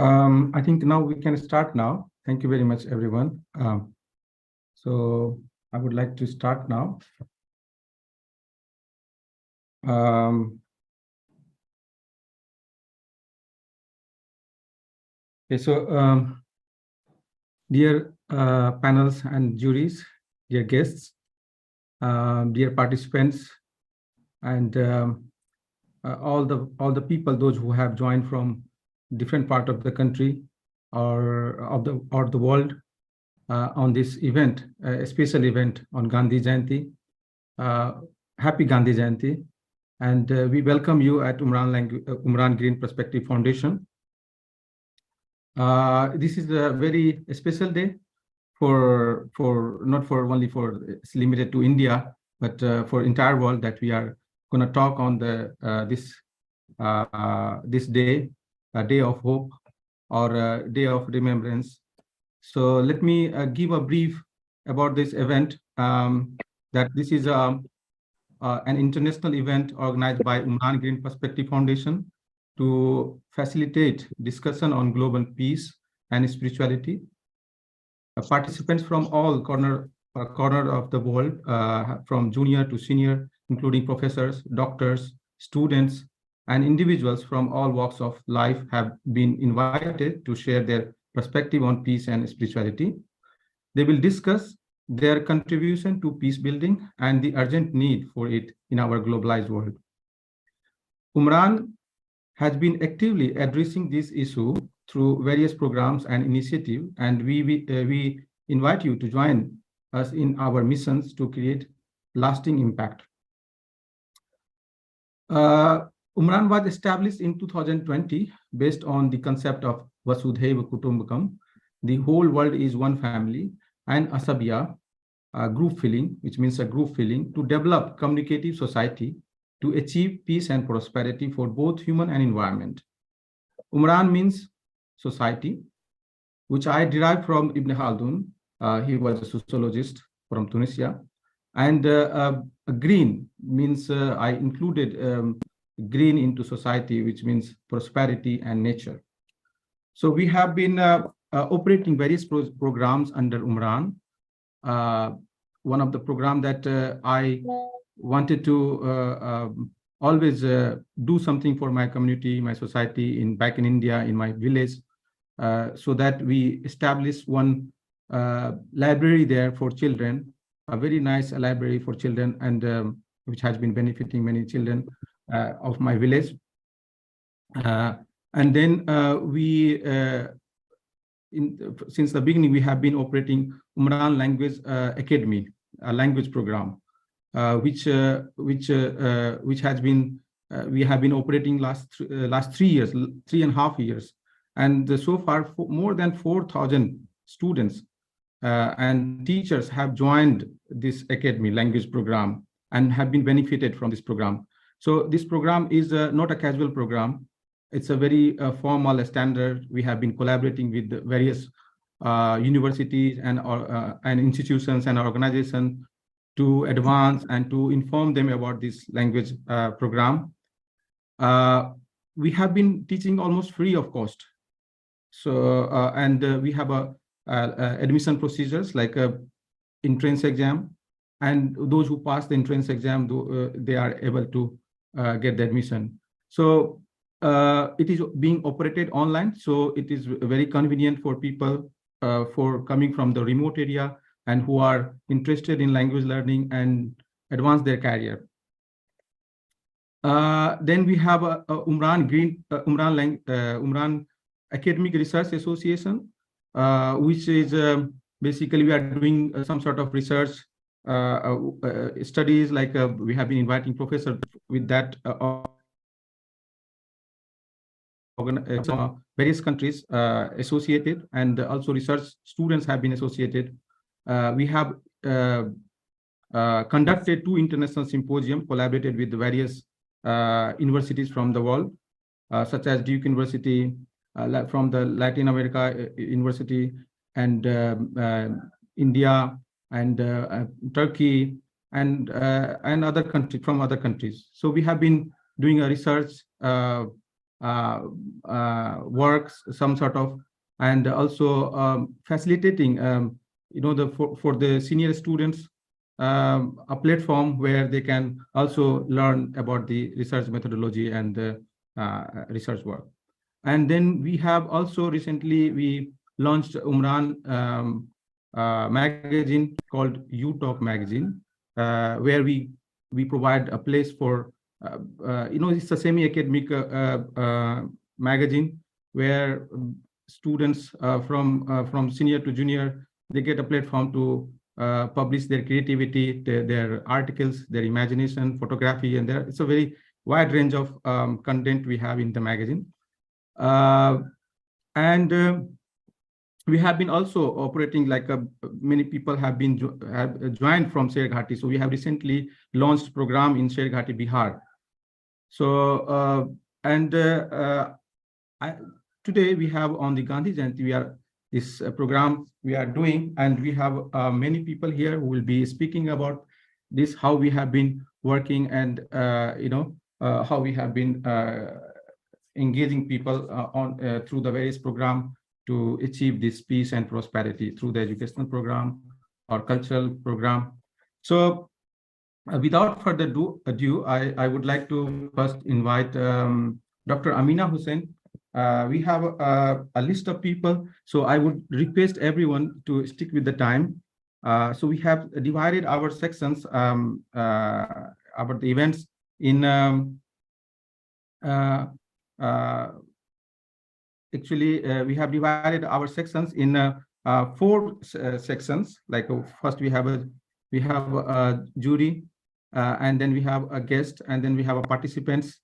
I think now we can start now. Thank you very much, everyone. So I would like to start now. Okay, so dear panels and juries, dear guests, dear participants, and all the people, those who have joined from different part of the country or the world on this event, a special event on Gandhi Jayanti. Happy Gandhi Jayanti, and we welcome you at Umran Green Perspective Foundation. This is a very special day for not for only for it's limited to India, but for entire world, that we are going to talk on the this day, a day of hope or a day of remembrance. So let me give a brief about this event. That this is an international event organized by Umran Green Perspective Foundation to facilitate discussion on global peace and spirituality. Participants from all corner of the world, from junior to senior, including professors, doctors, students, and individuals from all walks of life, have been invited to share their perspective on peace and spirituality. They will discuss their contribution to peace building and the urgent need for it in our globalized world. Umran has been actively addressing this issue through various programs and initiatives, and we invite you to join us in our missions to create lasting impact. Umran was established in 2020 based on the concept of Vasudhaiva Kutumbakam, the whole world is one family, and Asabya, group feeling, which means a group feeling, to develop communicative society to achieve peace and prosperity for both human and environment. Umran means society, which I derived from Ibn Haldun. He was a sociologist from Tunisia. And green means I included green into society, which means prosperity and nature. So we have been operating various programs under Umran. One of the programs that I wanted to always do something for my community, my society, back in India, in my village, so that we established one library there for children, a very nice library for children, and which has been benefiting many children of my village. And then since the beginning, we have been operating Umran Language Academy, a language program, which has been we have been operating last 3.5 years, and so far more than 4,000 students and teachers have joined this academy language program and have been benefited from this program. So this program is not a casual program. It's a very formal standard. We have been collaborating with various universities and institutions and organizations to advance and to inform them about this language program. We have been teaching almost free of cost. So and we have admission procedures like a entrance exam, and those who pass the entrance exam, they are able to get the admission. So it is being operated online, so it is very convenient for people for coming from the remote area and who are interested in language learning and advance their career. Then we have Umran Academic Research Association, which is basically we are doing some sort of research studies, like we have been inviting professors with that various countries associated, and also research students have been associated. We have conducted 2 international symposiums, collaborated with various universities from the world, such as Duke University, from the Latin America University, and India, and Turkey, and other countries from other countries. So we have been doing a research works, some sort of, and also facilitating, for the senior students, a platform where they can also learn about the research methodology and the research work. And then we have also recently, we launched Umran magazine called You Talk magazine, where we provide a place for, it's a semi-academic magazine where students from senior to junior, they get a platform to publish their creativity, their articles, their imagination, photography, and it's a very wide range of content we have in the magazine. And we have been also operating like many people have been joined from Sherghati. So we have recently launched program in Sherghati, Bihar. So today we have on the Gandhi Jayanti, this program we are doing, and we have many people here who will be speaking about this, how we have been working, and how we have been engaging people through the various program to achieve this peace and prosperity through the educational program or cultural program. So without further ado, I would like to first invite Dr. Amina Hussain. We have a list of people, so I would request everyone to stick with the time. So we have divided our sections about the events in we have divided our sections in 4 sections. Like first we have a jury, and then we have a guest, and then we have a participants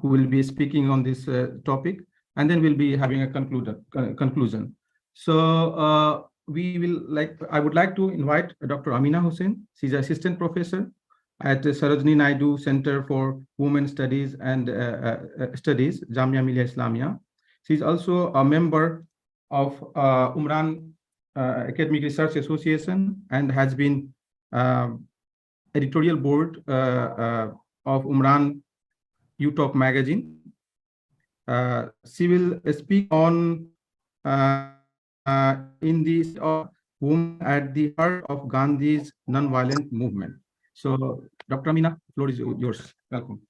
who will be speaking on this topic, and then we'll be having a conclusion. So I would like to invite Dr. Amina Hussain. She's an assistant professor at the Sarojini Naidu Center for Women Studies and Studies, Jamia Millia Islamia. She's also a member of Umran Academic Research Association and has been editorial board of Umran You Talk magazine. She will speak on in this of women at the heart of Gandhi's nonviolent movement. So, Dr. Amina, the floor is yours. Welcome.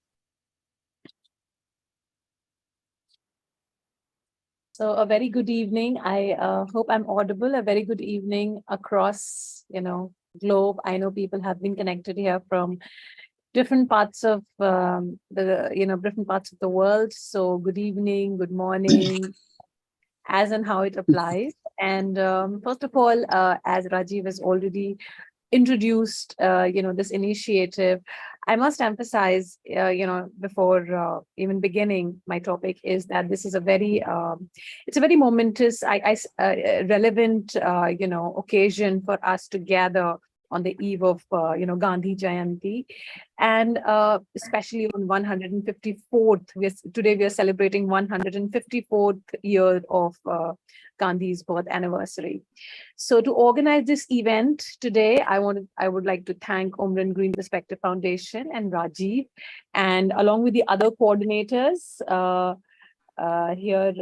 So a very good evening. I hope I'm audible. A very good evening across, globe. I know people have been connected here from different parts of different parts of the world. So good evening, good morning, as and how it applies. And first of all, as Rajiv has already introduced, this initiative, I must emphasize, before even beginning my topic, is that this is a very, it's a very momentous, relevant, occasion for us to gather on the eve of, Gandhi Jayanti, and especially on 154th. Today we are celebrating 154th year of Gandhi's birth anniversary. So to organize this event today, I would like to thank Umran Green Perspective Foundation and Rajiv, and along with the other coordinators. Here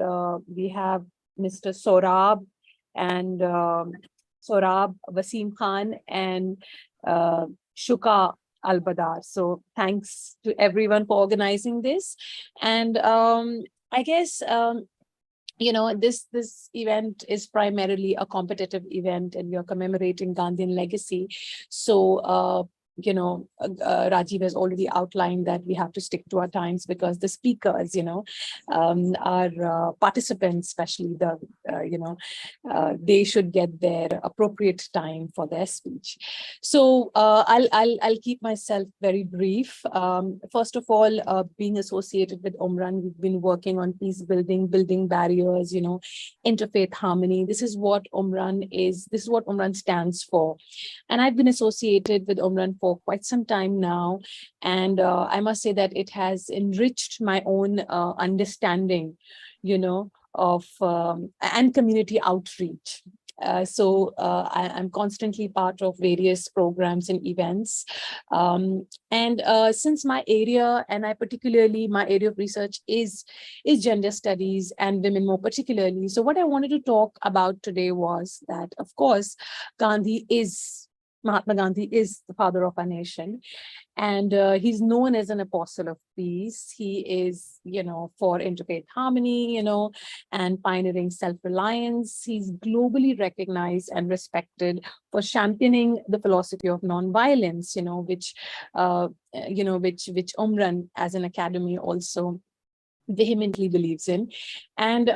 we have Mr. Sorab and Sorab, Wasim Khan, and Shuka Al-Badar. So thanks to everyone for organizing this. And I guess, this event is primarily a competitive event, and we are commemorating Gandhian legacy. So, Rajiv has already outlined that we have to stick to our times, because the speakers, our participants, especially they should get their appropriate time for their speech. So I'll keep myself very brief. First of all, being associated with Umran, we've been working on peace building, building barriers, interfaith harmony. This is what Umran is. This is what Umran stands for. And I've been associated with Umran for quite some time now. And I must say that it has enriched my own understanding, of and community outreach. I'm constantly part of various programs and events. Since my area, and my area of research is gender studies and women more particularly. So what I wanted to talk about today was that, of course, Mahatma Gandhi is the father of our nation. And he's known as an apostle of peace. He is, for interfaith harmony, and pioneering self-reliance. He's globally recognized and respected for championing the philosophy of nonviolence, which Umran as an academy also vehemently believes in. And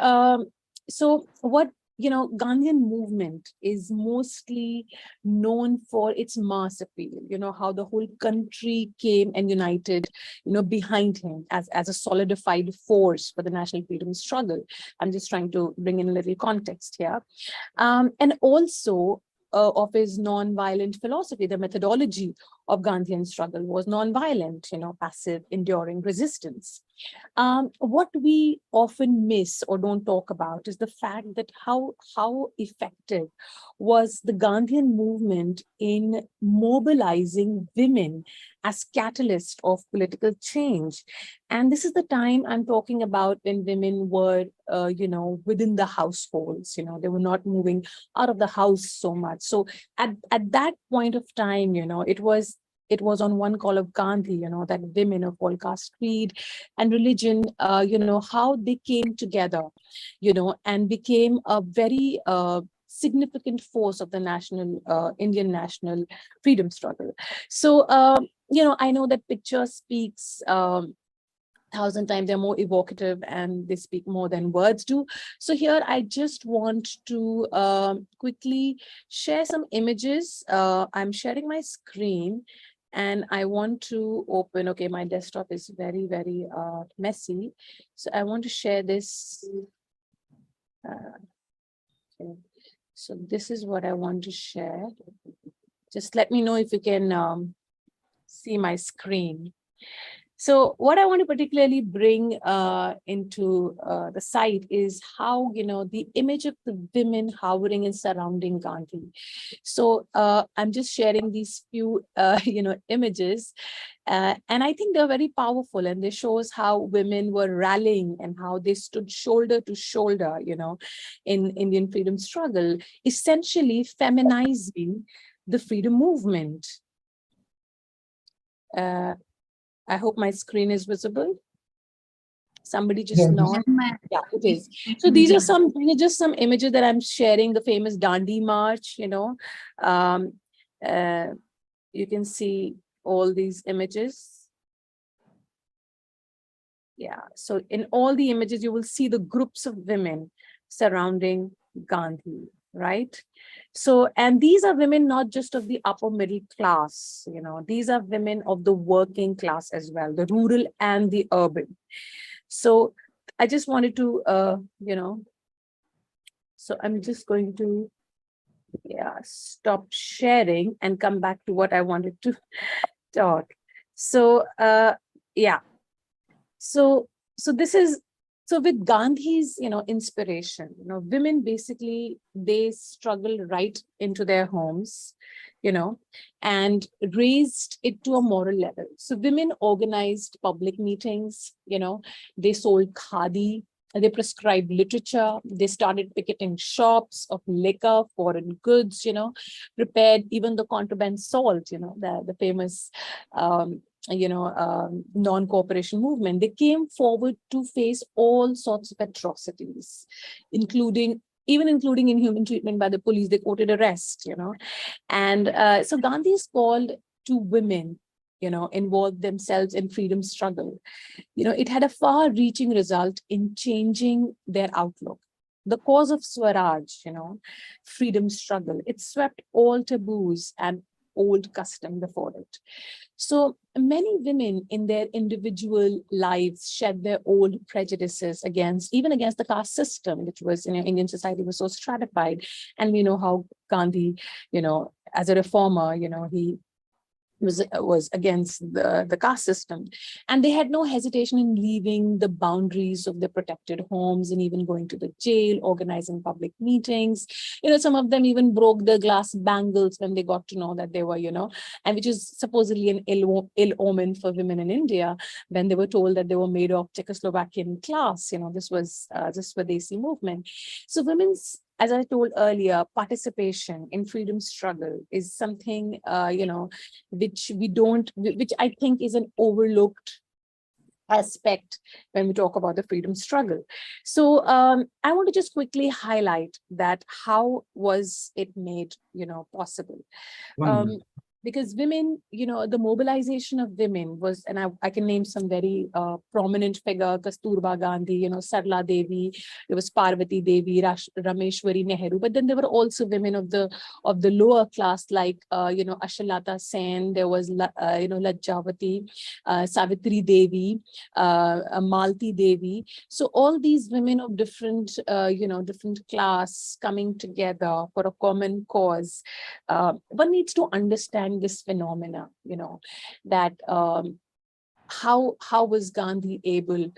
so what Gandhian movement is mostly known for its mass appeal, how the whole country came and united, behind him as a solidified force for the national freedom struggle. I'm just trying to bring in a little context here. And also of his non-violent philosophy, the methodology of Gandhian struggle was non-violent, passive, enduring resistance. What we often miss or don't talk about is the fact that how effective was the Gandhian movement in mobilizing women as catalyst of political change. And this is the time I'm talking about when women were, within the households, they were not moving out of the house so much. So at that point of time, it was on one call of Gandhi, that women of all caste, creed, and religion, how they came together, and became a very significant force of the Indian national freedom struggle. So, I know that picture speaks 1,000 times. They're more evocative and they speak more than words do. So here I just want to quickly share some images. I'm sharing my screen. And I want to open, okay, my desktop is very, very messy. So I want to share this. Okay. So this is what I want to share. Just let me know if you can see my screen. So what I want to particularly bring into the site is how, the image of the women hovering and surrounding Gandhi. So I'm just sharing these few, images. And I think they're very powerful, and they shows how women were rallying and how they stood shoulder to shoulder, in Indian freedom struggle, essentially feminizing the freedom movement. I hope my screen is visible. Somebody just nod. Yeah, it is. So these are just some images that I'm sharing. The famous Dandi March, you can see all these images. Yeah, so in all the images, you will see the groups of women surrounding Gandhi, right? So, and these are women not just of the upper middle class, these are women of the working class as well, the rural and the urban. So I just wanted to, so I'm just going to, stop sharing and come back to what I wanted to talk. So, So this is, so with Gandhi's, inspiration, women basically, they struggled right into their homes, and raised it to a moral level. So women organized public meetings, they sold khadi, they prescribed literature, they started picketing shops of liquor, foreign goods, prepared even the contraband salt, the famous, non-cooperation movement. They came forward to face all sorts of atrocities, including inhuman treatment by the police. They quoted arrest, and so Gandhi's called to women, involve themselves in freedom struggle. It had a far-reaching result in changing their outlook. The cause of Swaraj, freedom struggle, it swept all taboos and old custom before it. So many women in their individual lives shed their old prejudices against the caste system, which was, Indian society was so stratified. And we know how Gandhi, as a reformer, he was against the caste system. And they had no hesitation in leaving the boundaries of their protected homes and even going to the jail, organizing public meetings. Some of them even broke the glass bangles when they got to know that they were, and which is supposedly an ill omen for women in India when they were told that they were made of Czechoslovakian class. This was this Swadesi movement. So women's, as I told earlier, participation in freedom struggle is something, which I think is an overlooked aspect when we talk about the freedom struggle. So I want to just quickly highlight that how was it made, possible. Because women, the mobilization of women was, and I can name some very prominent figure, Kasturba Gandhi, Sarla Devi, there was Parvati Devi, Rameshwari Nehru, but then there were also women of the lower class, like, Ashalata Sen, there was, Lajjavati, Savitri Devi, Malti Devi. So all these women of different, different class coming together for a common cause. One needs to understand this phenomena, that how was Gandhi able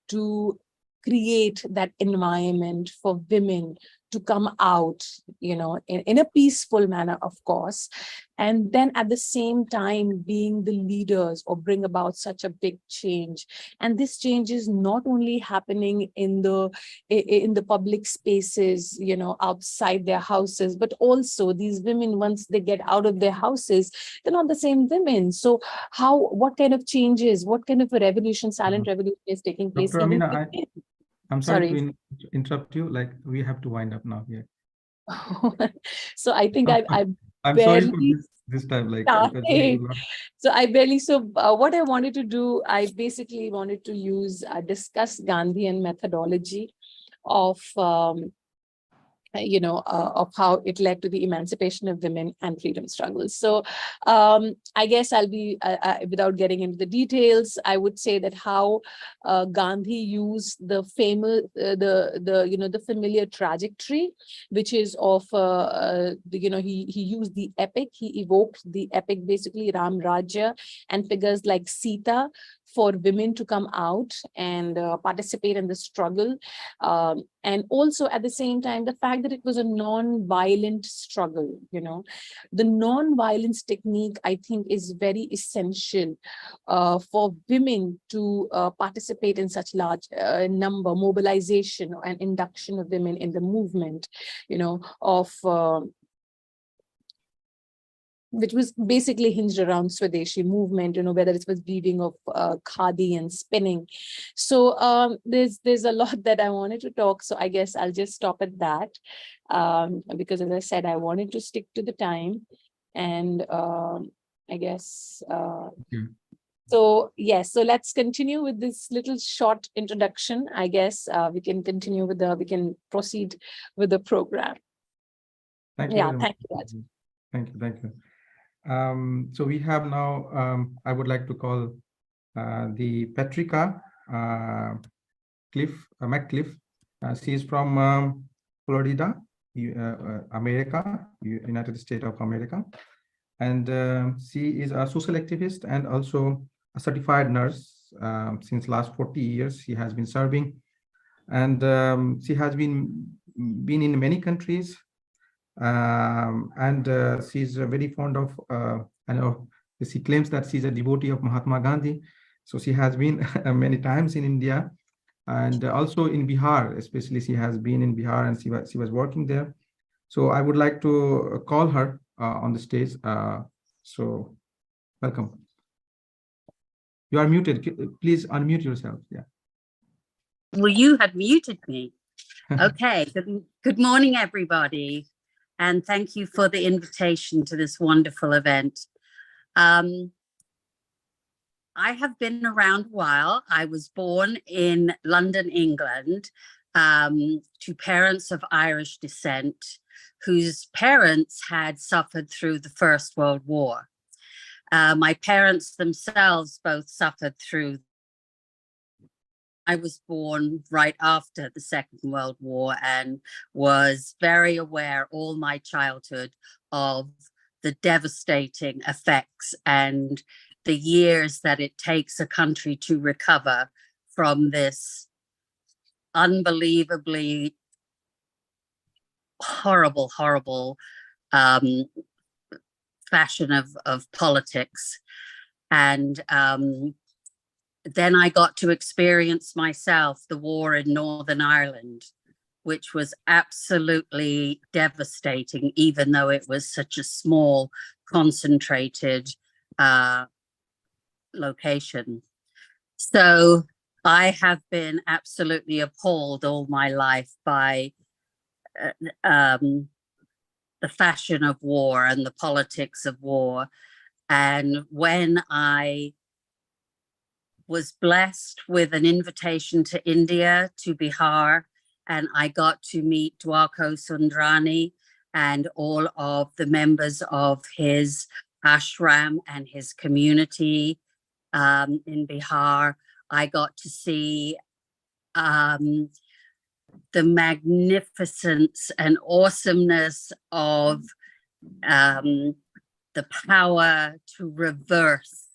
to create that environment for women to come out, in a peaceful manner, of course, and then at the same time being the leaders or bring about such a big change. And this change is not only happening in the public spaces, outside their houses, but also these women, once they get out of their houses, they're not the same women. So what kind of changes, what kind of a revolution, silent revolution is taking place? Dr. Amina, I'm sorry Sorry. to interrupt you. Like, we have to wind up now. Yeah. So I think I'm sorry for this time. Like, so I barely. So what I wanted to do, I basically wanted to discuss Gandhian methodology of of how it led to the emancipation of women and freedom struggles. So I guess I'll be, without getting into the details, I would say that how Gandhi used the famous, the familiar trajectory, which is of, he used the epic, he evoked the epic, basically Ram Rajya, and figures like Sita for women to come out and participate in the struggle. And also at the same time, the fact that it was a non-violent struggle, the non-violence technique, I think, is very essential for women to participate in such large number, mobilization and induction of women in the movement, of which was basically hinged around Swadeshi movement, whether it was weaving of khadi and spinning. So there's a lot that I wanted to talk. So I guess I'll just stop at that, because as I said, I wanted to stick to the time. And I guess, so yes, so let's continue with this little short introduction. I guess we can continue with we can proceed with the program. Thank you. Yeah, thank you. Thank you. So we have now, I would like to call the Patricia McCliff. She is from Florida, America, United States of America. And she is a social activist and also a certified nurse. Since last 40 years, she has been serving. And she has been in many countries. And she's very fond of, I know she claims that she's a devotee of Mahatma Gandhi. So she has been many times in India and also in Bihar, especially she has been in Bihar and she was working there. So I would like to call her on the stage. So welcome. You are muted. Please unmute yourself. Yeah. Well, you had muted me. Okay. Good morning, everybody. And thank you for the invitation to this wonderful event. I have been around a while. I was born in London, England, to parents of Irish descent, whose parents had suffered through the First World War. My parents themselves both suffered through. I was born right after the Second World War and was very aware all my childhood of the devastating effects and the years that it takes a country to recover from this unbelievably horrible fashion of politics. And then I got to experience myself the war in Northern Ireland, which was absolutely devastating, even though it was such a small, concentrated location. So I have been absolutely appalled all my life by the fashion of war and the politics of war. And when I was blessed with an invitation to India, to Bihar, and I got to meet Dwarko Sundrani and all of the members of his ashram and his community in Bihar. I got to see the magnificence and awesomeness of the power to reverse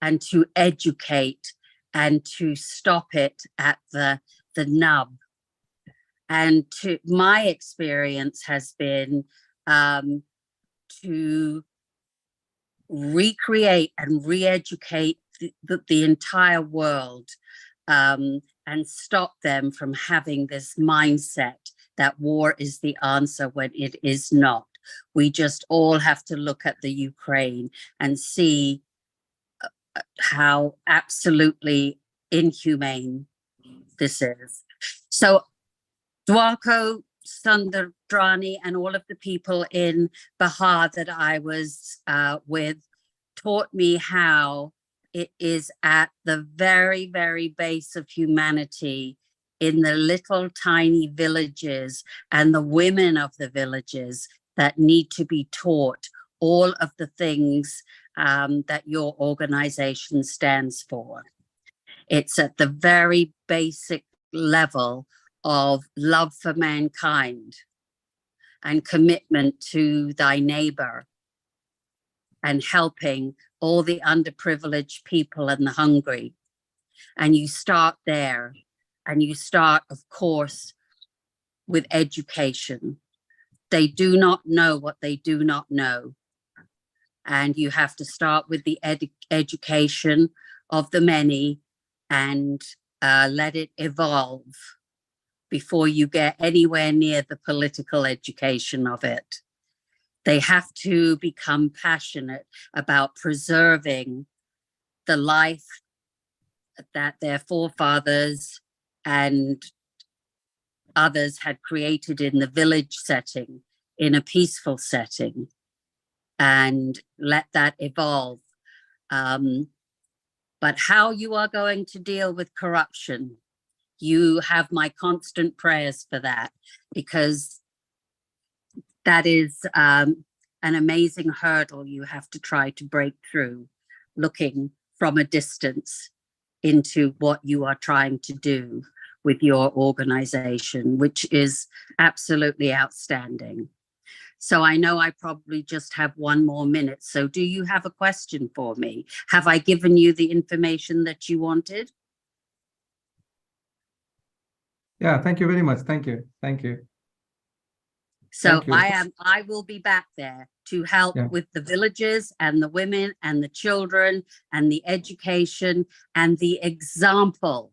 and to educate and to stop it at the nub. And my experience has been to recreate and re-educate the entire world and stop them from having this mindset that war is the answer when it is not. We just all have to look at the Ukraine and see how absolutely inhumane this is. So Dwarko Sundrani and all of the people in Bihar that I was with taught me how it is at the very, very base of humanity in the little tiny villages and the women of the villages that need to be taught all of the things that your organization stands for. It's at the very basic level of love for mankind and commitment to thy neighbor and helping all the underprivileged people and the hungry. And you start there, and you start, of course, with education. They do not know what they do not know. And you have to start with the education of the many and let it evolve before you get anywhere near the political education of it. They have to become passionate about preserving the life that their forefathers and others had created in the village setting, in a peaceful setting, and let that evolve. But how you are going to deal with corruption, you have my constant prayers for that, because that is an amazing hurdle you have to try to break through, looking from a distance into what you are trying to do with your organization, which is absolutely outstanding. So I know I probably just have one more minute. So do you have a question for me? Have I given you the information that you wanted? Yeah, thank you very much. Thank you. Thank you. So I will be back there to help with the villages and the women and the children and the education and the example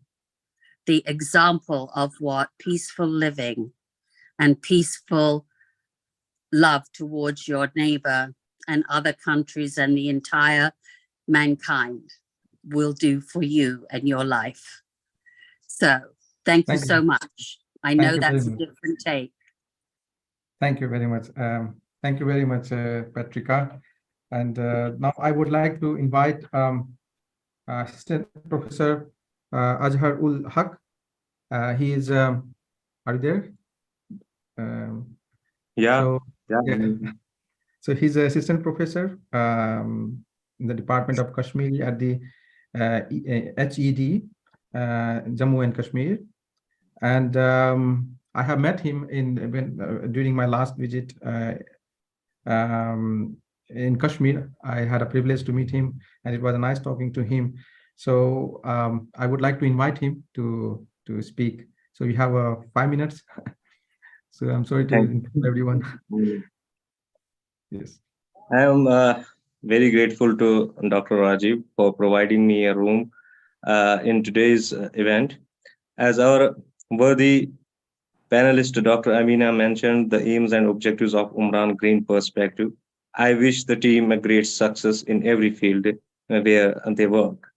of what peaceful living and peaceful love towards your neighbor and other countries and the entire mankind will do for you and your life. So thank you so much. I know that's a different take. Thank you very much. Thank you very much, Patrika. And now I would like to invite Assistant Professor Azhar ul Haq. He is, are you there? So he's an assistant professor in the Department of Kashmiri at the HED, Jammu and Kashmir. And I have met him during my last visit in Kashmir. I had a privilege to meet him, and it was nice talking to him. So I would like to invite him to speak. So we have 5 minutes. So I'm sorry to inform everyone. Yes. I am very grateful to Dr. Rajiv for providing me a room in today's event. As our worthy panelist, Dr. Amina, mentioned the aims and objectives of Umran Green Perspective, I wish the team a great success in every field where they work.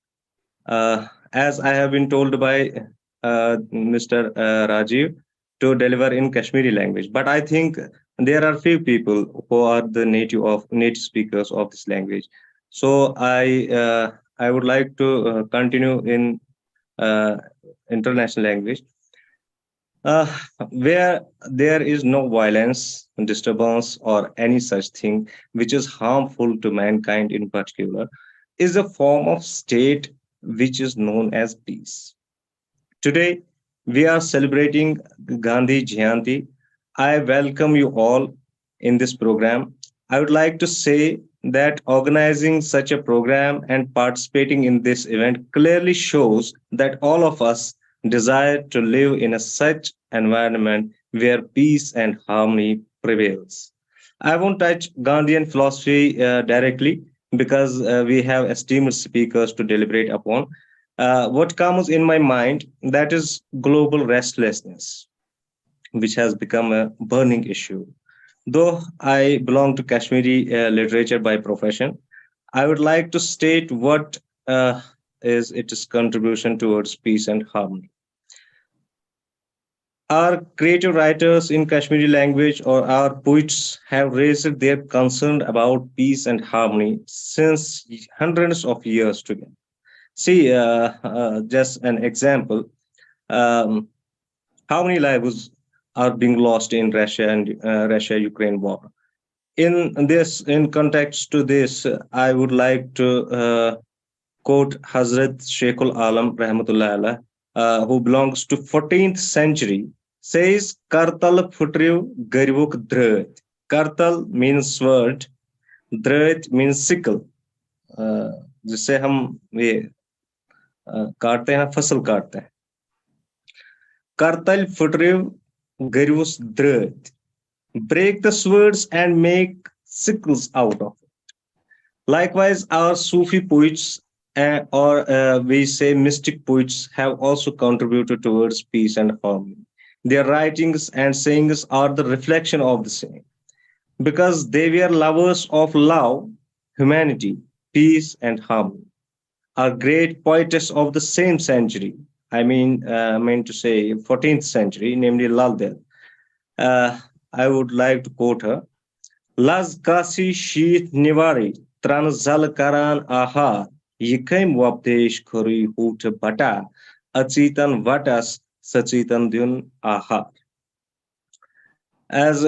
As I have been told by Mr. Rajiv to deliver in Kashmiri language, but I think there are few people who are the native speakers of this language. So I would like to continue in international language. Where there is no violence, disturbance, or any such thing which is harmful to mankind in particular, is a form of state which is known as peace. Today, we are celebrating Gandhi Jayanti. I welcome you all in this program. I would like to say that organizing such a program and participating in this event clearly shows that all of us desire to live in a such environment where peace and harmony prevails. I won't touch Gandhian philosophy directly because we have esteemed speakers to deliberate upon. What comes in my mind, that is global restlessness, which has become a burning issue. Though I belong to Kashmiri literature by profession, I would like to state what is its contribution towards peace and harmony. Our creative writers in Kashmiri language or our poets have raised their concern about peace and harmony since hundreds of years together. See, just an example, um, how many lives are being lost in Russia and Russia-Ukraine war? In context to this, I would like to quote Hazrat Sheikhul Alam Rahmatullah Alah, who belongs to 14th century, says Kartal Futriv Garivuk Dhrut. Kartal means sword, Dhrut means sickle. जिससे हम ये काटते हैं, फसल काटते हैं. Kartal Futriv Garivus Dhrut. Break the swords and make sickles out of it. Likewise, our Sufi poets or we say mystic poets have also contributed towards peace and harmony. Their writings and sayings are the reflection of the same because they were lovers of love, humanity, peace, and harmony. Our great poetess of the same century, I mean to say 14th century, namely Lal Del, I would like to quote her. Laz kasi sheath nivari, tran zal karan aha, yikim wapdesh kuri hoot bata, achitan vatas, sachitan dun aha. As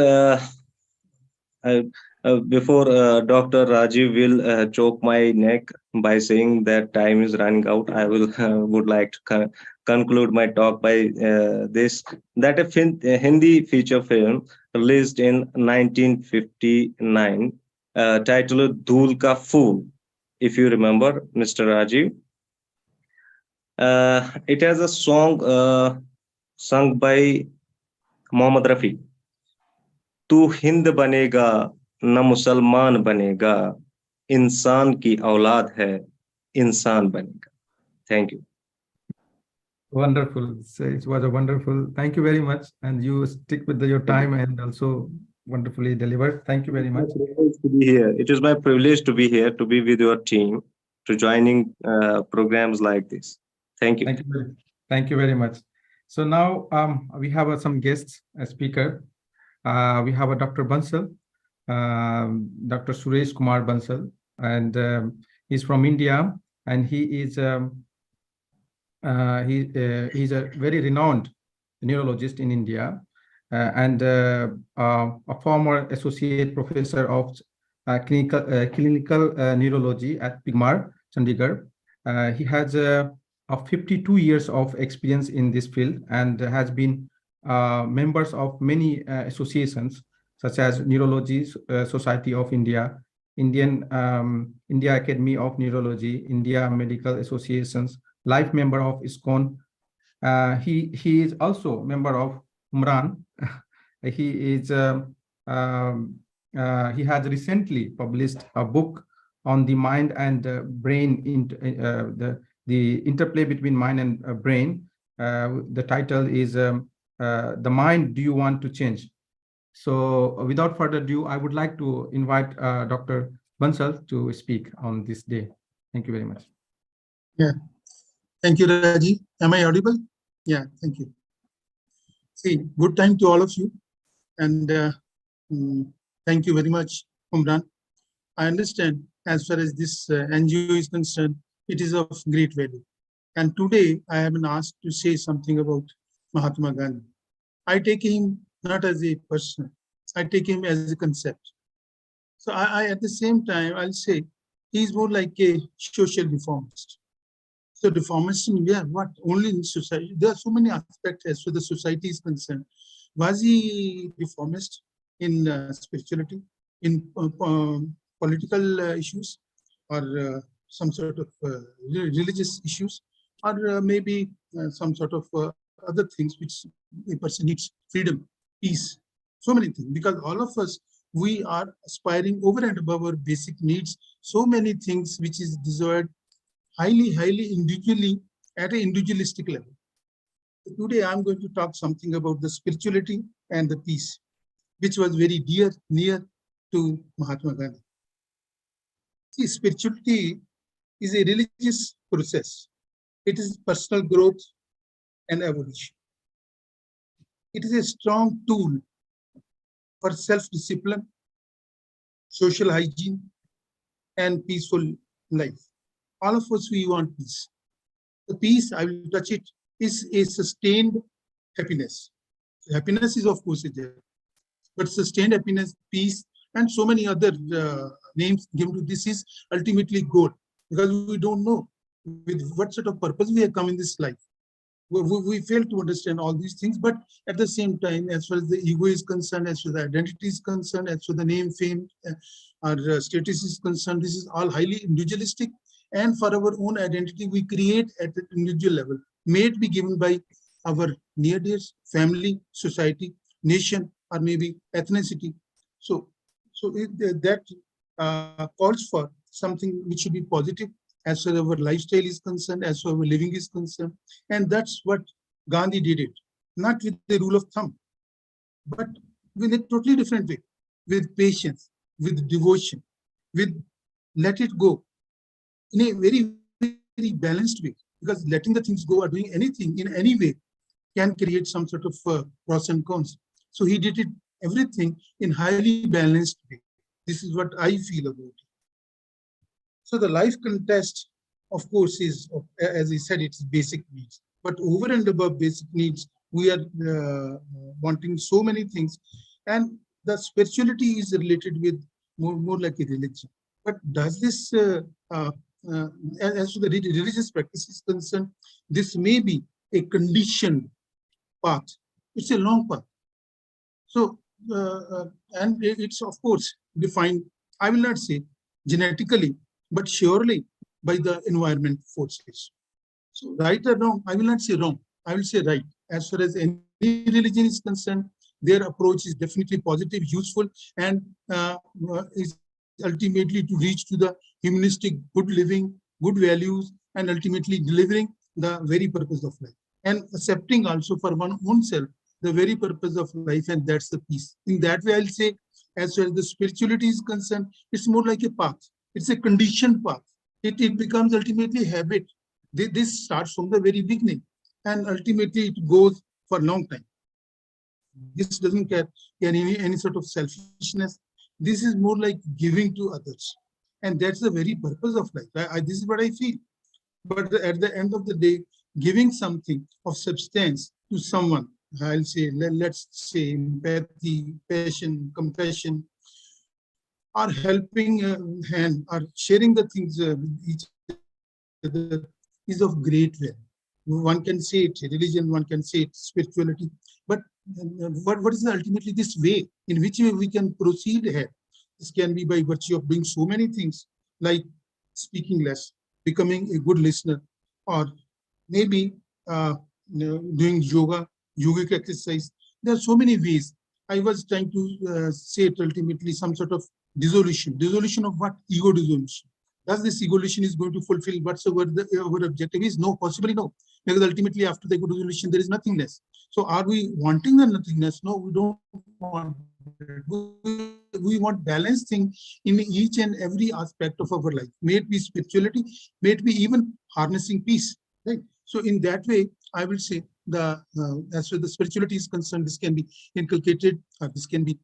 before Dr. Rajiv will choke my neck by saying that time is running out, I will would like to conclude my talk by this, that a Hindi feature film released in 1959 titled Dhool Ka Fool, if you remember, Mr. Rajiv. It has a song sung by Mohammad Rafi. Tu Hind banega na Musalman banega, insan ki aulad hai, insan banega. Thank you. Wonderful. So it was a wonderful. Thank you very much. And you stick with your time and also wonderfully delivered. Thank you very much. To be here. It is my privilege to be here, to be with your team, to joining programs like this. Thank you. Thank you very much. So now we have some guests, a speaker. We have a Dr. Bansal, Dr. Suresh Kumar Bansal, and he's from India, and he is he's a very renowned neurologist in India, and a former associate professor of clinical neurology at Bihar, Chandigarh. He has 52 years of experience in this field and has been members of many associations such as Neurology Society of India, India Academy of Neurology, India Medical Associations, life member of ISKCON. He is also member of Umran. He has recently published a book on the mind and brain, the interplay between mind and brain. The title is The Mind Do You Want to Change? So without further ado, I would like to invite Dr. Bansal to speak on this day. Thank you very much. Yeah, thank you, Raji. Am I audible? Yeah, thank you. See, good time to all of you. And thank you very much, Umran. I understand as far as this NGO is concerned, it is of great value. And today I have been asked to say something about Mahatma Gandhi. I take him not as a person, I take him as a concept. So I at the same time, I'll say he's more like a social reformist. So reformist in where? What? Only in society. There are so many aspects as far as the society is concerned. Was he reformist in spirituality, in political issues, or some sort of religious issues, or maybe some sort of other things which a person needs: freedom, peace, so many things. Because all of us, we are aspiring over and above our basic needs, so many things which is desired highly individually at an individualistic level. Today I'm going to talk something about the spirituality and the peace, which was very near to Mahatma Gandhi. See, spirituality is a religious process. It is personal growth and evolution. It is a strong tool for self-discipline, social hygiene, and peaceful life. All of us, we want peace. The peace, I will touch it, is a sustained happiness. Happiness is, of course, there, but sustained happiness, peace, and so many other names given to this is ultimately goal, because we don't know with what sort of purpose we have come in this life. We fail to understand all these things, but at the same time, as far as the ego is concerned, as far as the identity is concerned, as far as the name, fame, or status is concerned, this is all highly individualistic. And for our own identity, we create at the individual level. May it be given by our near dears, family, society, nation, or maybe ethnicity. So that calls for something which should be positive as far as our lifestyle is concerned, as far as our living is concerned. And that's what Gandhi did it, not with the rule of thumb, but with a totally different way, with patience, with devotion, with let it go, in a very balanced way, because letting the things go or doing anything in any way can create some sort of pros and cons. So he did it everything in highly balanced way. This is what I feel about it. So the life contest, of course, is, as I said, it's basic needs. But over and above basic needs, we are wanting so many things. And the spirituality is related with more like a religion. But does this, as to the religious practice is concerned, this may be a conditioned path. It's a long path. So, and it's, of course, defined, I will not say genetically, but surely by the environment forces. So right or wrong, I will not say wrong, I will say right. As far as any religion is concerned, their approach is definitely positive, useful, and is ultimately to reach to the humanistic good living, good values, and ultimately delivering the very purpose of life. And accepting also for one own self the very purpose of life, and that's the peace. In that way, I'll say, as far as the spirituality is concerned, it's more like a path. It's a conditioned path. It becomes ultimately habit. This starts from the very beginning, and ultimately it goes for a long time. This doesn't care any sort of selfishness. This is more like giving to others, and that's the very purpose of life. This is what I feel. But at the end of the day, giving something of substance to someone, I'll say, let's say empathy, passion, compassion, or helping hand, or sharing the things with each other is of great value. One can say it's religion, one can say it's spirituality, but what is ultimately this way in which we can proceed ahead. This can be by virtue of doing so many things, like speaking less, becoming a good listener, or maybe doing yogic exercise. There are so many ways. I was trying to say it ultimately some sort of dissolution of what? Ego dissolution. Does this evolution is going to fulfill whatsoever our objective is? No, possibly no. Because ultimately after the ego dissolution, there is nothingness. So are we wanting the nothingness? No, we don't want it. We want balanced thing in each and every aspect of our life. May it be spirituality, may it be even harnessing peace. Right. So in that way, I will say the as far as the spirituality is concerned, this can be inculcated, this can be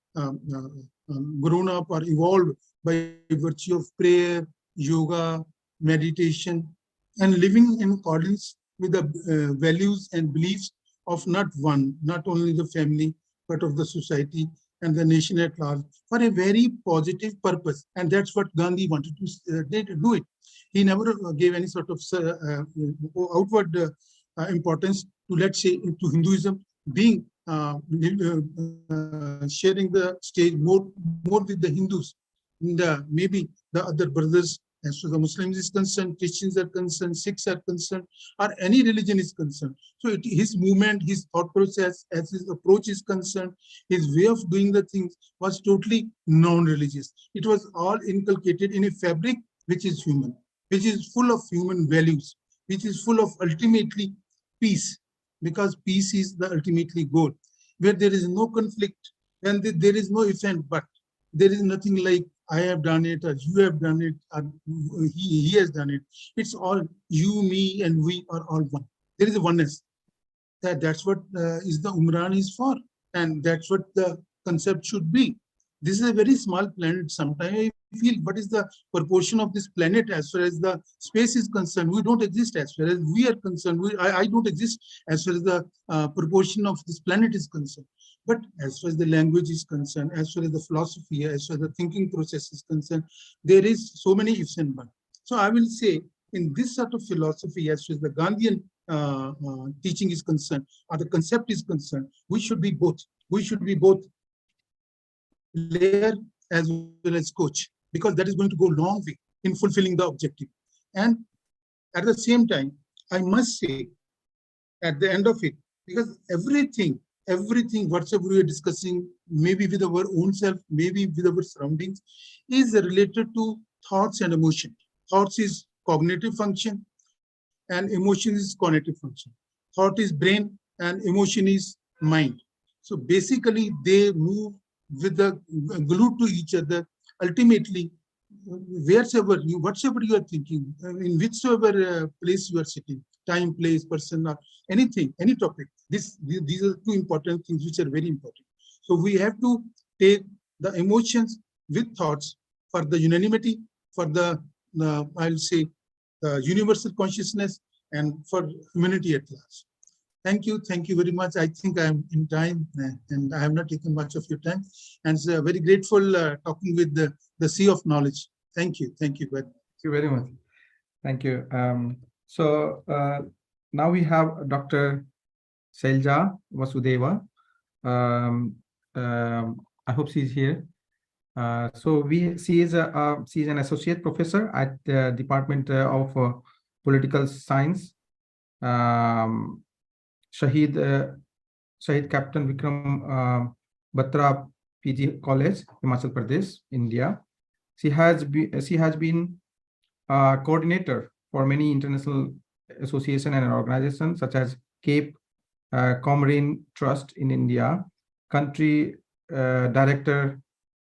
grown up or evolved by virtue of prayer, yoga, meditation, and living in accordance with the values and beliefs of not only the family, but of the society and the nation at large, for a very positive purpose. And that's what Gandhi wanted to do it. He never gave any sort of outward importance to, let's say, to Hinduism being sharing the stage more with the Hindus, and maybe the other brothers. As far as the Muslims is concerned, Christians are concerned, Sikhs are concerned, or any religion is concerned. So his movement, his thought process, as his approach is concerned, his way of doing the things was totally non-religious. It was all inculcated in a fabric which is human, which is full of human values, which is full of ultimately peace, because peace is the ultimately goal, where there is no conflict, and there is no if and but. There is nothing like I have done it, or you have done it, or he has done it. It's all you, me, and we are all one. There is a oneness. That's what is the Umran is for, and that's what the concept should be. This is a very small planet. Sometimes I feel, what is the proportion of this planet as far as the space is concerned? We don't exist as far as we are concerned. I don't exist as far as the proportion of this planet is concerned. But as far as the language is concerned, as far as the philosophy, as far as the thinking process is concerned, there is so many ifs and buts. So I will say, in this sort of philosophy, as far as the Gandhian teaching is concerned, or the concept is concerned, we should be both. We should be both player as well as coach, because that is going to go a long way in fulfilling the objective. And at the same time, I must say, at the end of it, because everything whatsoever we are discussing, maybe with our own self, maybe with our surroundings, is related to thoughts and emotion. Thoughts is cognitive function, and emotion is cognitive function. Thought is brain, and emotion is mind. So basically, they move with the glued to each other. Ultimately, whatsoever you are thinking, in whichever place you are sitting, time, place, person, or anything, any topic, these are two important things which are very important. So we have to take the emotions with thoughts for the unanimity, for the I'll say the universal consciousness, and for humanity at large. Thank you very much. I think I am in time, and I have not taken much of your time. And it's very grateful talking with the sea of knowledge. Thank you very much. Thank you very much. Thank you. So now we have Dr. Shailja Vasudeva. I hope she's here. She is an associate professor at the Department of Political Science. Shahid Captain Vikram Batra PG College, Himachal Pradesh, India. She has been coordinator for many international associations and organizations such as Cape Comorin Trust in India, country director,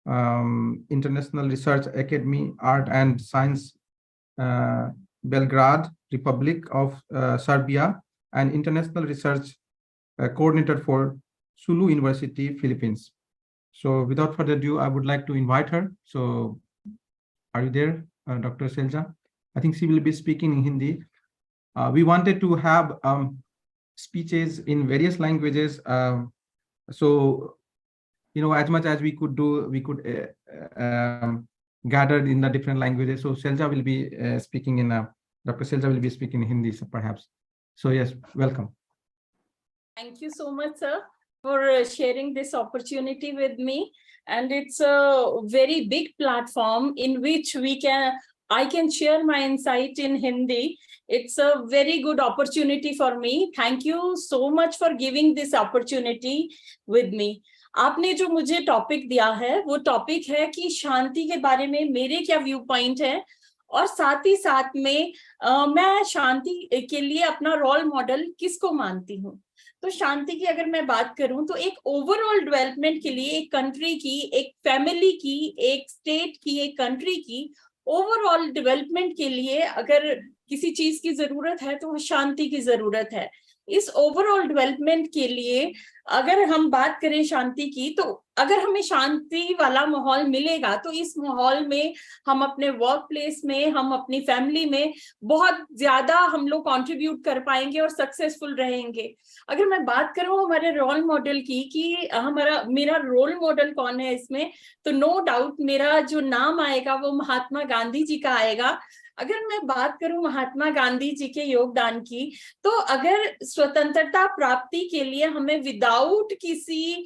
International Research Academy, Art and Science, Belgrade, Republic of Serbia, and International Research Coordinator for Sulu University, Philippines. So without further ado, I would like to invite her. So are you there, Dr. Shailja? I think she will be speaking in Hindi. We wanted to have speeches in various languages. So, as much as we could do, we could gather in the different languages. So Shailja will be speaking in, Dr. Shailja will be speaking in Hindi, so perhaps. So yes, welcome. Thank you so much, sir. for sharing this opportunity with me. And it's a very big platform in which I can share my insight in Hindi. It's a very good opportunity for me. Thank you so much for giving this opportunity with me. आपने जो मुझे topic दिया है वो topic है कि शांति के बारे में मेरे क्या व्यू पॉइंट है, और साथ ही साथ में मैं शांति के लिए अपना रोल मॉडल किसको मानती हूँ। तो शांति की अगर मैं बात करूं तो एक ओवरऑल डेवलपमेंट के लिए, एक कंट्री की, एक फैमिली की, एक स्टेट की, एक कंट्री की ओवरऑल डेवलपमेंट के लिए अगर किसी चीज की जरूरत है तो शांति की जरूरत है। इस ओवरऑल डेवलपमेंट के लिए अगर हम बात करें शांति की, तो अगर हमें शांति वाला माहौल मिलेगा तो इस माहौल में हम अपने वर्क प्लेस में, हम अपनी फैमिली में बहुत ज्यादा हम लोग कंट्रीब्यूट कर पाएंगे और सक्सेसफुल रहेंगे। अगर मैं बात करूं हमारे रोल मॉडल की कि मेरा रोल मॉडल कौन है इसमें, तो नो डाउट मेरा जो नाम आएगा वो महात्मा गांधी जी का आएगा। अगर मैं बात करूं महात्मा गांधी जी के योगदान की, तो अगर स्वतंत्रता प्राप्ति के लिए हमें विदाउट किसी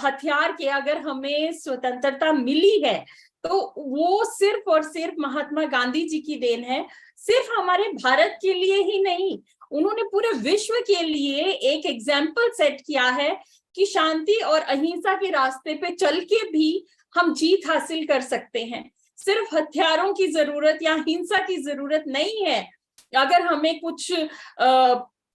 हथियार के अगर हमें स्वतंत्रता मिली है तो वो सिर्फ और सिर्फ महात्मा गांधी जी की देन है। सिर्फ हमारे भारत के लिए ही नहीं, उन्होंने पूरे विश्व के लिए एक एग्जाम्पल सेट किया है कि शांति और अहिंसा के रास्ते पे चल के भी हम जीत हासिल कर सकते हैं। सिर्फ हथियारों की जरूरत या हिंसा की जरूरत नहीं है। अगर हमें कुछ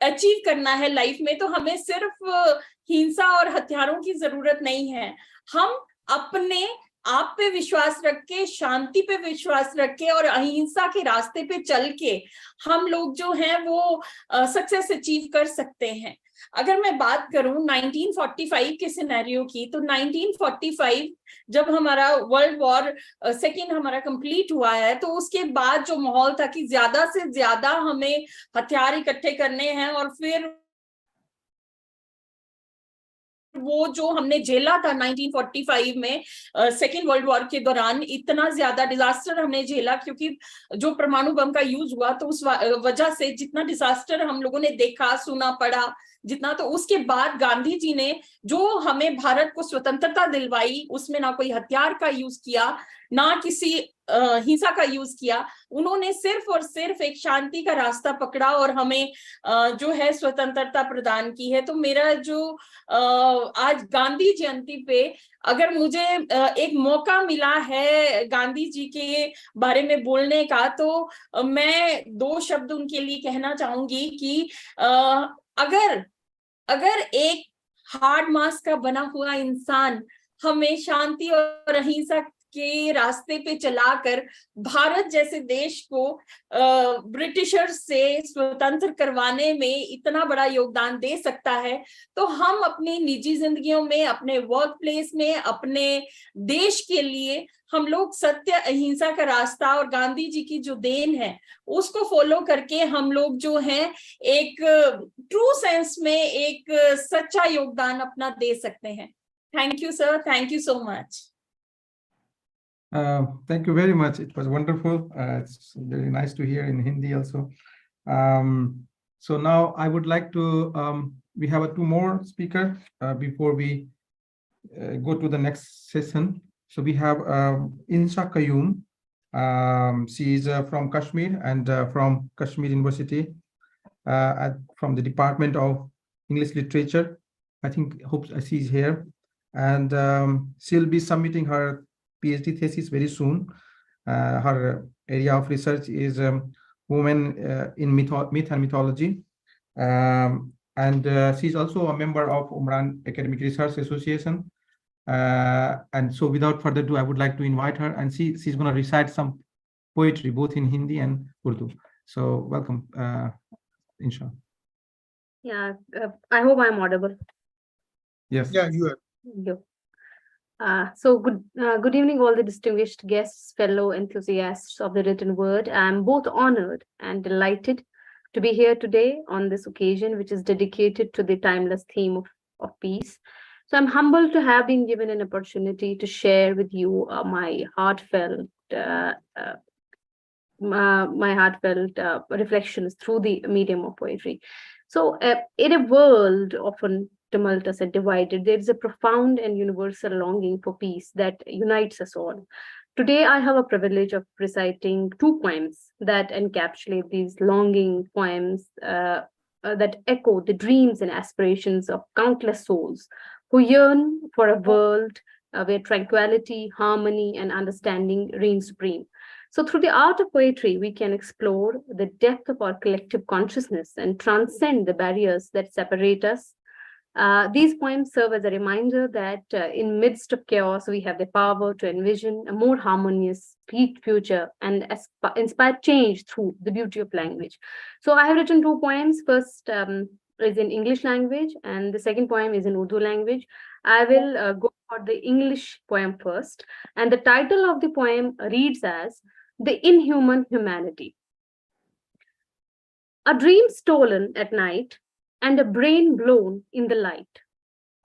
अचीव करना है लाइफ में तो हमें सिर्फ हिंसा और हथियारों की जरूरत नहीं है। हम अपने आप पे विश्वास रख के, शांति पे विश्वास रख के और अहिंसा के रास्ते पे चल के हम लोग जो हैं वो सक्सेस अचीव कर सकते हैं। अगर मैं बात करूं 1945 के सिनेरियो की, तो 1945 जब हमारा वर्ल्ड वॉर सेकेंड हमारा कंप्लीट हुआ है, तो उसके बाद जो माहौल था कि ज्यादा से ज्यादा हमें हथियार इकट्ठे करने हैं, और फिर वो जो हमने झेला था 1945 में सेकेंड वर्ल्ड वॉर के दौरान, इतना ज्यादा डिजास्टर हमने झेला क्योंकि जो परमाणु बम का यूज हुआ, तो उस वजह से जितना डिजास्टर हम लोगों ने देखा, सुना, पढ़ा जितना, तो उसके बाद गांधी जी ने जो हमें भारत को स्वतंत्रता दिलवाई, उसमें ना कोई हथियार का यूज किया, ना किसी हिंसा का यूज किया। उन्होंने सिर्फ और सिर्फ एक शांति का रास्ता पकड़ा और हमें जो है स्वतंत्रता प्रदान की है। तो मेरा जो आज गांधी जयंती पे अगर मुझे एक मौका मिला है गांधी जी के बारे में बोलने का, तो मैं दो शब्द उनके लिए कहना चाहूंगी कि अगर एक हार्ड मास का बना हुआ इंसान हमें शांति और अहिंसा के रास्ते पे चलाकर भारत जैसे देश को ब्रिटिशर्स से स्वतंत्र करवाने में इतना बड़ा योगदान दे सकता है, तो हम अपनी निजी जिंदगियों में, अपने वर्क प्लेस में, अपने देश के लिए हम लोग सत्य अहिंसा का रास्ता और गांधी जी की जो देन है उसको फॉलो करके हम लोग जो हैं एक ट्रू सेंस में एक सच्चा योगदान अपना दे सकते हैं। Thank you sir, thank you so much. Thank you very much. It was wonderful. It's very nice to hear in Hindi also. So now I would like to, we have two more speakers before we go to the next session. So we have Insha Qayyum. She is from Kashmir and from Kashmir University from the Department of English Literature. I think, hope she is here. And she'll be submitting her PhD thesis very soon. Her area of research is women in myth and mythology. And she's also a member of Umran Academic Research Association. And so without further ado, I would like to invite her, and she's going to recite some poetry, both in Hindi and Urdu. So welcome, Insha. Yeah, I hope I'm audible. Yes. Yeah, you are. You. So good evening, all the distinguished guests, fellow enthusiasts of the written word. I'm both honored and delighted to be here today on this occasion, which is dedicated to the timeless theme of peace. So I'm humbled to have been given an opportunity to share with you my heartfelt reflections through the medium of poetry. So in a world often tumultuous and divided, there is a profound and universal longing for peace that unites us all. Today, I have a privilege of reciting two poems that encapsulate these longing poems that echo the dreams and aspirations of countless souls who yearn for a world where tranquility, harmony, and understanding reign supreme. So through the art of poetry, we can explore the depth of our collective consciousness and transcend the barriers that separate us. These poems serve as a reminder that in midst of chaos, we have the power to envision a more harmonious future and inspire change through the beauty of language. So I have written two poems. First is in English language, and the second poem is in Urdu language. I will go for the English poem first. And the title of the poem reads as The Inhuman Humanity. A dream stolen at night and a brain blown in the light.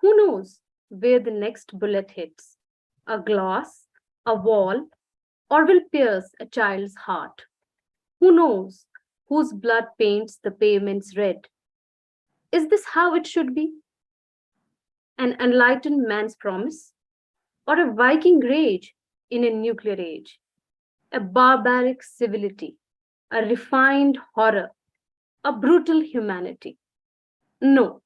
Who knows where the next bullet hits? A glass, a wall, or will pierce a child's heart? Who knows whose blood paints the pavements red? Is this how it should be? An enlightened man's promise? Or a Viking rage in a nuclear age? A barbaric civility, a refined horror, a brutal humanity? No,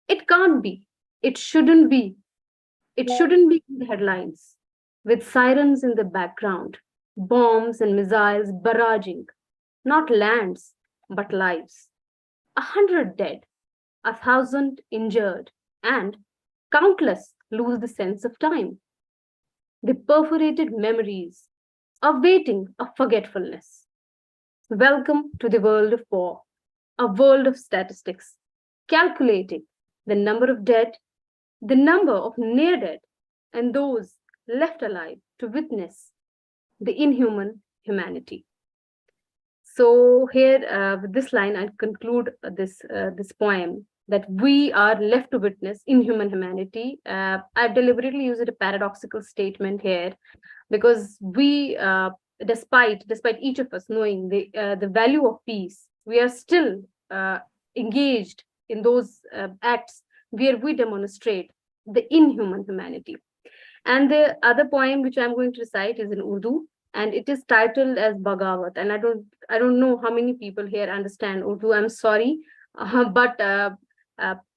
it can't be. It shouldn't be. It shouldn't be in the headlines with sirens in the background, bombs and missiles barraging, not lands, but lives. 100 dead, 1,000 injured, and countless lose the sense of time. The perforated memories awaiting a forgetfulness. Welcome to the world of war, a world of statistics, calculating the number of dead, the number of near dead, and those left alive to witness the inhuman humanity. So here, with this line, I conclude this poem, that we are left to witness inhuman humanity. I've deliberately used a paradoxical statement here because we, despite each of us knowing the value of peace, we are still engaged in those acts where we demonstrate the inhuman humanity. And the other poem which I'm going to recite is in Urdu, and it is titled as Bagawat. And I don't know how many people here understand Urdu. I'm sorry, but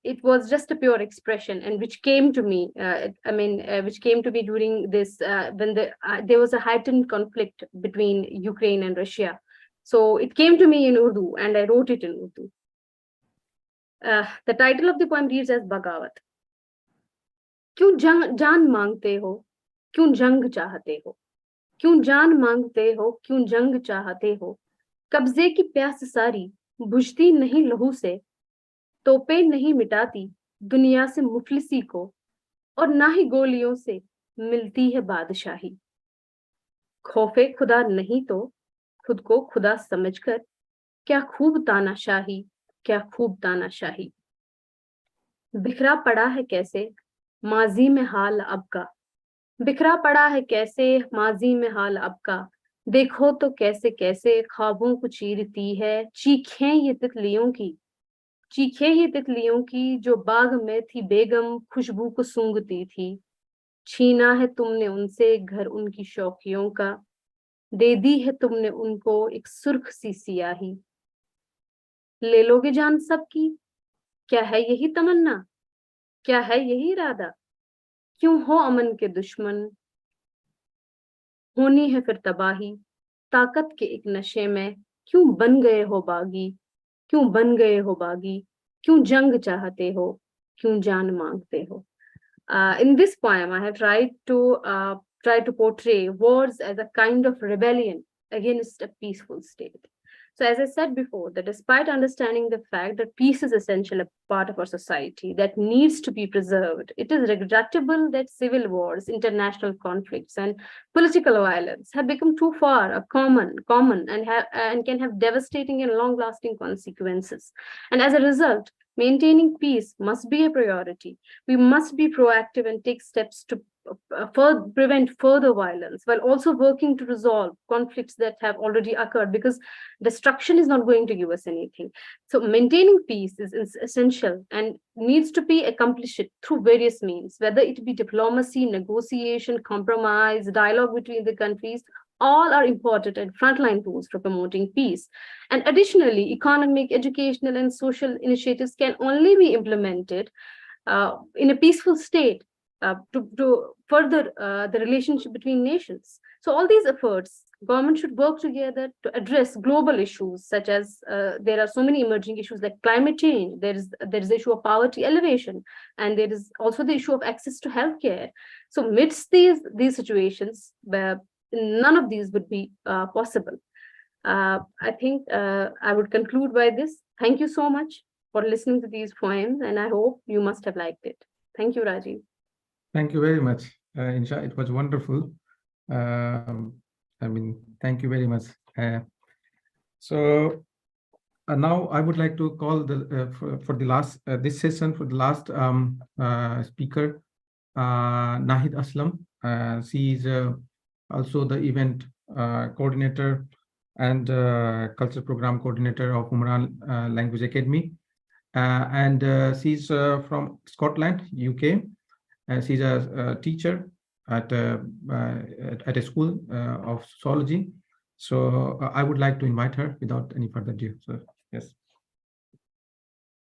it was just a pure expression, and which came to me. Which came to me during this when there was a heightened conflict between Ukraine and Russia. So it came to me in Urdu, and I wrote it in Urdu. The title of the poem reads as Bagawat. क्यों जान मांगते हो, क्यों जंग चाहते हो, क्यों जान मांगते हो, क्यों जंग चाहते हो, कब्जे की प्यास सारी बुझती नहीं लहू से, तोपे नहीं मिटाती दुनिया से मुफलिसी को, और ना ही गोलियों से मिलती है बादशाही. खौफे खुदा नहीं तो खुद को खुदा समझकर, क्या खूब तानाशाही, क्या खूब तानाशाही. बिखरा पड़ा है कैसे माजी में हाल अब का, बिखरा पड़ा है कैसे माजी में हाल अब का, देखो तो कैसे कैसे ख्वाबों को चीरती है, चीखें ये तितलियों की, चीखें ये तितलियों की जो बाग में थी बेगम खुशबू को सूंघती थी. छीना है तुमने उनसे घर उनकी शौकियों का, दे दी है तुमने उनको एक सुर्ख सी सियाही. ले लोगे जान सबकी, क्या है यही तमन्ना, क्या है यही इरादा, क्यों हो अमन के दुश्मन, होनी है फिर तबाही, ताकत के एक नशे में क्यों बन गए हो बागी, क्यों बन गए हो बागी, क्यों जंग चाहते हो, क्यों जान मांगते हो. In this poem, I have tried to portray wars as a kind of rebellion against a peaceful state. So as I said before, that despite understanding the fact that peace is essential a part of our society that needs to be preserved, it is regrettable that civil wars, international conflicts, and political violence have become too far common and can have devastating and long-lasting consequences. And as a result, maintaining peace must be a priority. We must be proactive and take steps to prevent further violence, while also working to resolve conflicts that have already occurred, because destruction is not going to give us anything. So maintaining peace is essential and needs to be accomplished through various means, whether it be diplomacy, negotiation, compromise, dialogue between the countries. All are important and frontline tools for promoting peace. And additionally, economic, educational, and social initiatives can only be implemented in a peaceful state to further the relationship between nations. So all these efforts, government should work together to address global issues, such as there are so many emerging issues like climate change, there is the issue of poverty elevation, and there is also the issue of access to healthcare. So amidst these situations, none of these would be possible. I think I would conclude by this. Thank you so much for listening to these poems, and I hope you must have liked it. Thank you, Rajiv. Thank you very much, Insha. It was wonderful. Thank you very much. So now I would like to call for the last this session for the last speaker, Nahid Aslam. She is also the event coordinator and culture program coordinator of Umran Language Academy, and she's from Scotland, UK. She's a teacher at a school of sociology. So I would like to invite her without any further ado. So yes.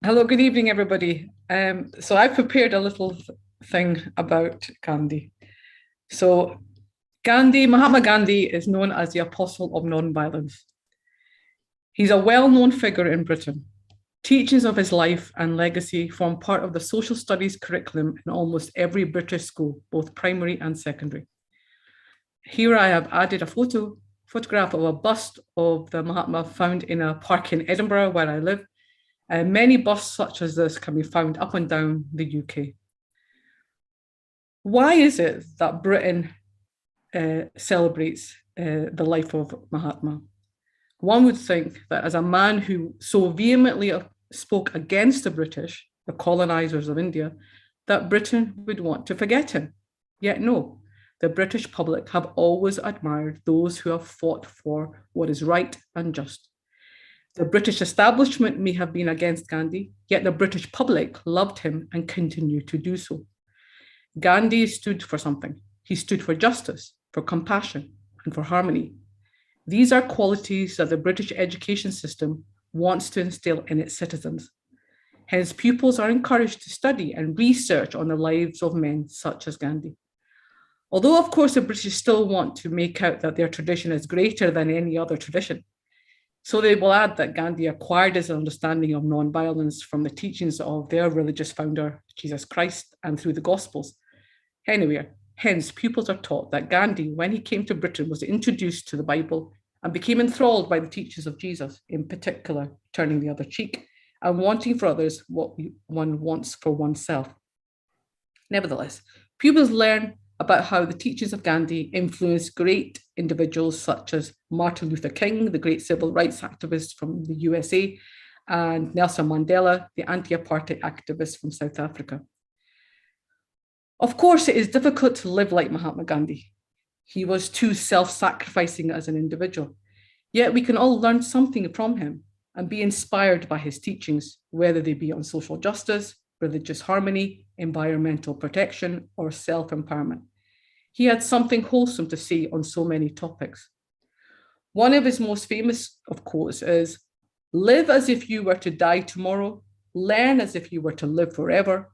Hello, good evening, everybody. So I prepared a little thing about Gandhi. So Mahatma Gandhi is known as the apostle of non-violence. He's a well-known figure in Britain. Teachings of his life and legacy form part of the social studies curriculum in almost every British school, both primary and secondary. Here I have added a photograph of a bust of the Mahatma found in a park in Edinburgh, where I live. Many busts such as this can be found up and down the UK. Why is it that Britain celebrates the life of Mahatma? One would think that as a man who so vehemently spoke against the British, the colonizers of India, that Britain would want to forget him. Yet no, the British public have always admired those who have fought for what is right and just. The British establishment may have been against Gandhi, yet the British public loved him and continue to do so. Gandhi stood for something. He stood for justice, for compassion, and for harmony. These are qualities that the British education system wants to instill in its citizens. Hence, pupils are encouraged to study and research on the lives of men such as Gandhi. Although, of course, the British still want to make out that their tradition is greater than any other tradition. So they will add that Gandhi acquired his understanding of non-violence from the teachings of their religious founder, Jesus Christ, and through the Gospels. Anyway, hence, pupils are taught that Gandhi, when he came to Britain, was introduced to the Bible and became enthralled by the teachings of Jesus, in particular, turning the other cheek and wanting for others what one wants for oneself. Nevertheless, pupils learn about how the teachings of Gandhi influenced great individuals such as Martin Luther King, the great civil rights activist from the USA, and Nelson Mandela, the anti-apartheid activist from South Africa. Of course, it is difficult to live like Mahatma Gandhi. He was too self-sacrificing as an individual. Yet we can all learn something from him and be inspired by his teachings, whether they be on social justice, religious harmony, environmental protection, or self-empowerment. He had something wholesome to say on so many topics. One of his most famous of quotes is, "Live as if you were to die tomorrow, learn as if you were to live forever.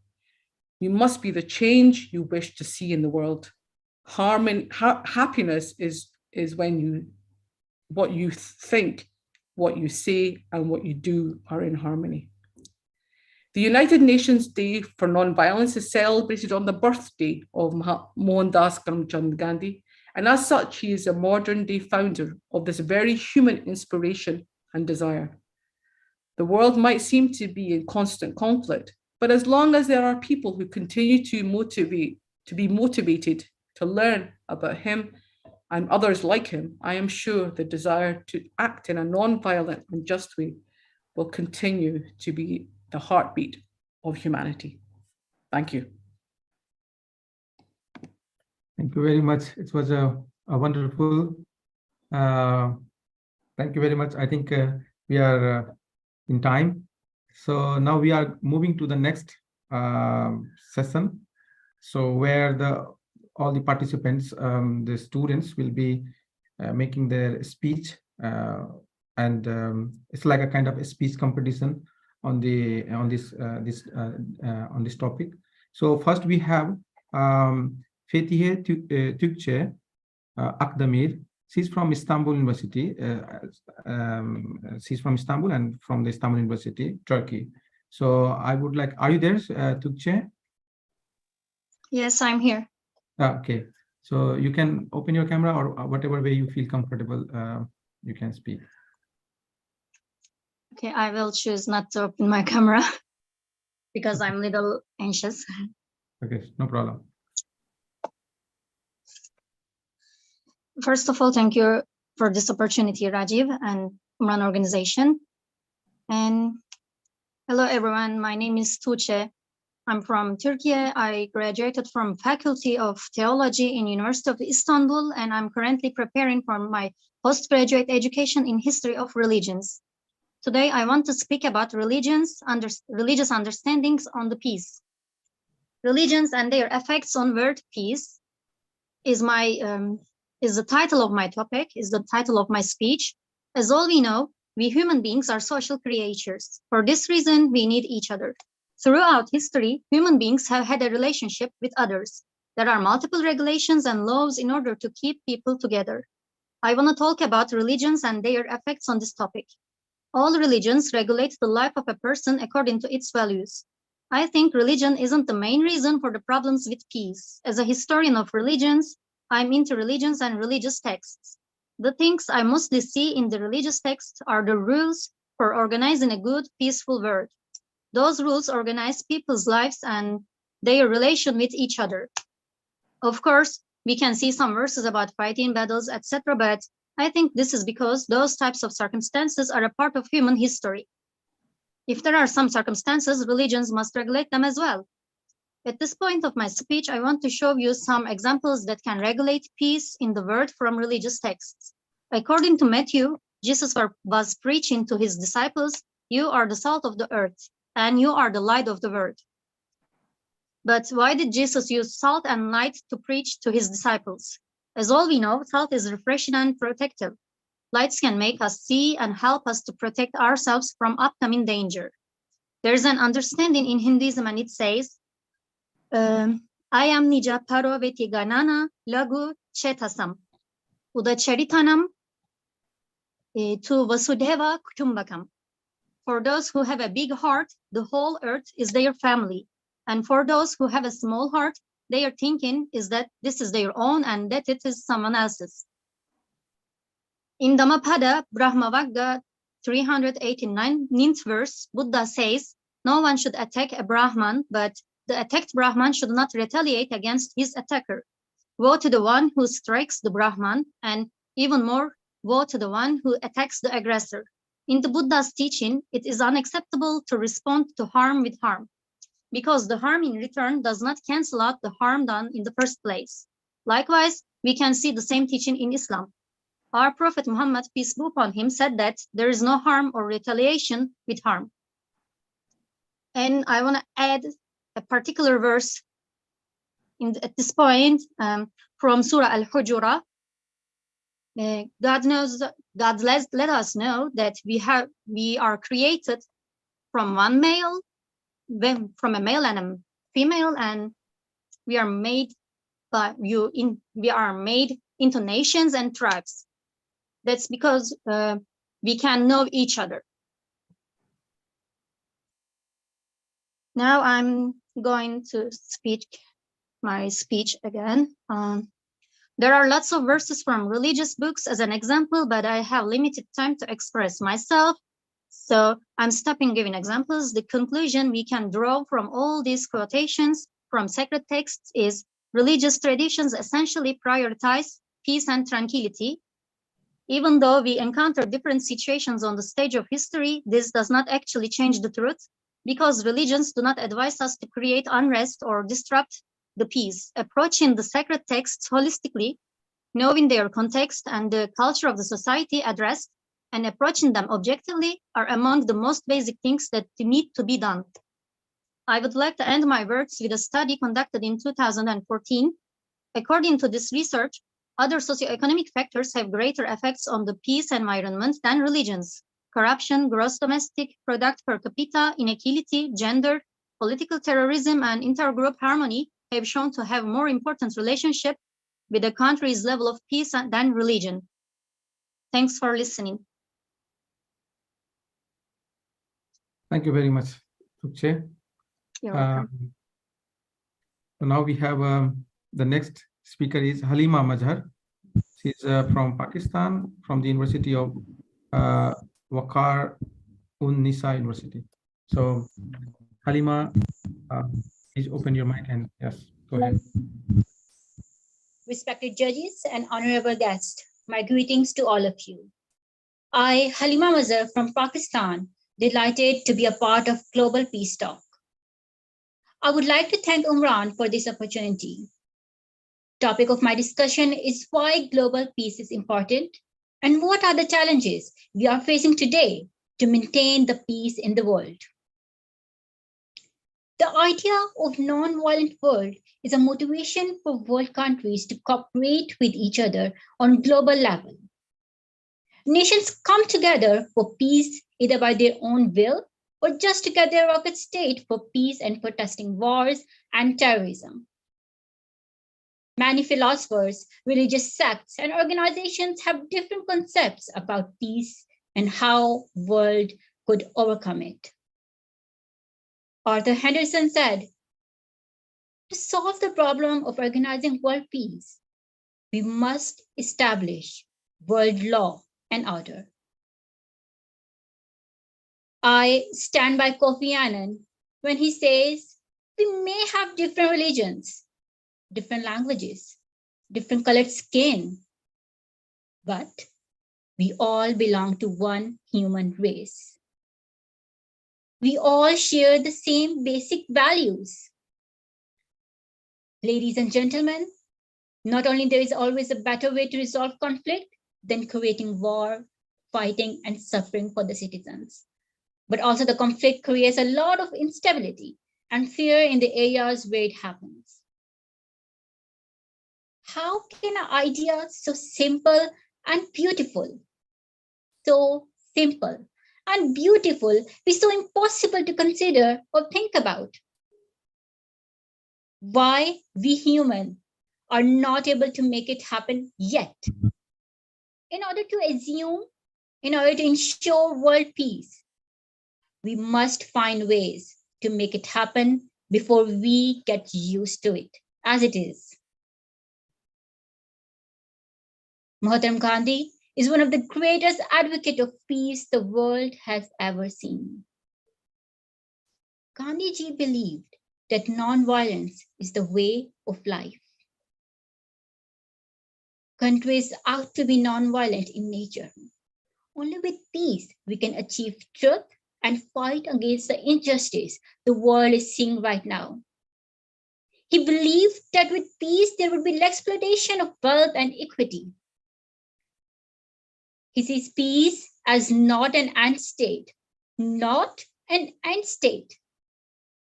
You must be the change you wish to see in the world. Happiness is when what you think, what you say, and what you do are in harmony." The United Nations Day for Non-Violence is celebrated on the birthday of Mohandas Karamchand Gandhi, and as such, he is a modern-day founder of this very human inspiration and desire. The world might seem to be in constant conflict, but as long as there are people who continue to be motivated to learn about him and others like him, I am sure the desire to act in a non-violent and just way will continue to be the heartbeat of humanity. Thank you. Thank you very much. It was a wonderful. Thank you very much. I think we are in time. So now we are moving to the next session. So where all the participants, the students will be making their speech, and it's like a kind of a speech competition on this topic. So first we have Fethiye Türkçe Akdemir. She's from Istanbul University. She's from Istanbul and from the Istanbul University, Turkey. So I would like, are you there, Türkçe? Yes, I'm here. Okay. So you can open your camera, or whatever way you feel comfortable, you can speak. Okay, I will choose not to open my camera because I'm a little anxious. Okay, no problem. First of all, thank you for this opportunity, Rajiv and Umran organization. And hello, everyone. My name is Tuğçe. I'm from Turkey. I graduated from Faculty of Theology in University of Istanbul, and I'm currently preparing for my postgraduate education in history of religions. Today, I want to speak about religious understandings on the peace. Religions and their effects on world peace is the title of my topic, is the title of my speech. As all we know, we human beings are social creatures. For this reason, we need each other. Throughout history, human beings have had a relationship with others. There are multiple regulations and laws in order to keep people together. I want to talk about religions and their effects on this topic. All religions regulate the life of a person according to its values. I think religion isn't the main reason for the problems with peace. As a historian of religions, I'm into religions and religious texts. The things I mostly see in the religious texts are the rules for organizing a good, peaceful world. Those rules organize people's lives and their relation with each other. Of course, we can see some verses about fighting battles, etc., but I think this is because those types of circumstances are a part of human history. If there are some circumstances, religions must regulate them as well. At this point of my speech, I want to show you some examples that can regulate peace in the world from religious texts. According to Matthew, Jesus was preaching to his disciples, "You are the salt of the earth, and you are the light of the world." But why did Jesus use salt and light to preach to his disciples? As all we know, salt is refreshing and protective. Lights can make us see and help us to protect ourselves from upcoming danger. There's an understanding in Hinduism, and it says, Ayam nija paro veti ganana lagu chetasam. Uda charitanam tu vasudeva kutumbakam. For those who have a big heart, the whole earth is their family. And for those who have a small heart, their thinking is that this is their own and that it is someone else's. In Dhammapada, Brahmavagga 389th verse, Buddha says, no one should attack a Brahman, but the attacked Brahman should not retaliate against his attacker. Woe to the one who strikes the Brahman, and even more, woe to the one who attacks the aggressor. In the Buddha's teaching, it is unacceptable to respond to harm with harm, because the harm in return does not cancel out the harm done in the first place. Likewise, we can see the same teaching in Islam. Our Prophet Muhammad, peace be upon him, said that there is no harm or retaliation with harm. And I want to add a particular verse at this point from Surah Al-Hujurah. God let us know that we are created from one male, from a male and a female, and we are made into nations and tribes. That's because we can know each other. Now I'm going to speak my speech again. There are lots of verses from religious books as an example, but I have limited time to express myself. So I'm stopping giving examples. The conclusion we can draw from all these quotations from sacred texts is religious traditions essentially prioritize peace and tranquility. Even though we encounter different situations on the stage of history, this does not actually change the truth, because religions do not advise us to create unrest or disrupt the peace, approaching the sacred texts holistically, knowing their context and the culture of the society addressed, and approaching them objectively are among the most basic things that need to be done. I would like to end my words with a study conducted in 2014. According to this research, other socioeconomic factors have greater effects on the peace environment than religions. Corruption, gross domestic product per capita, inequality, gender, political terrorism, and intergroup harmony have shown to have more important relationship with a country's level of peace than religion. Thanks for listening. Thank you very much, Tuche. You're welcome. So now we have the next speaker is Halima Mazhar. She's from Pakistan, from the University of Waqar Nisa University. So Halima, please open your mic and yes, go ahead. Respected judges and honorable guests, my greetings to all of you. I, Halima Mazhar from Pakistan, delighted to be a part of Global Peace Talk. I would like to thank Umran for this opportunity. Topic of my discussion is why global peace is important and what are the challenges we are facing today to maintain the peace in the world. The idea of non-violent world is a motivation for world countries to cooperate with each other on global level. Nations come together for peace either by their own will or just to get their rocket state for peace and protesting wars and terrorism. Many philosophers, religious sects, and organizations have different concepts about peace and how the world could overcome it. Arthur Henderson said, to solve the problem of organizing world peace, we must establish world law and order. I stand by Kofi Annan when he says we may have different religions, different languages, different colored skin, but we all belong to one human race. We all share the same basic values. Ladies and gentlemen, not only there is always a better way to resolve conflict than creating war, fighting, and suffering for the citizens, but also the conflict creates a lot of instability and fear in the areas where it happens. How can an idea so simple and beautiful, be so impossible to consider or think about? Why we humans are not able to make it happen yet? In order to ensure world peace, we must find ways to make it happen before we get used to it as it is. Mahatma Gandhi is one of the greatest advocates of peace the world has ever seen. Gandhiji believed that non-violence is the way of life. Countries ought to be non-violent in nature. Only with peace we can achieve truth and fight against the injustice the world is seeing right now. He believed that with peace there would be exploitation of wealth and equity. He sees peace as not an end state,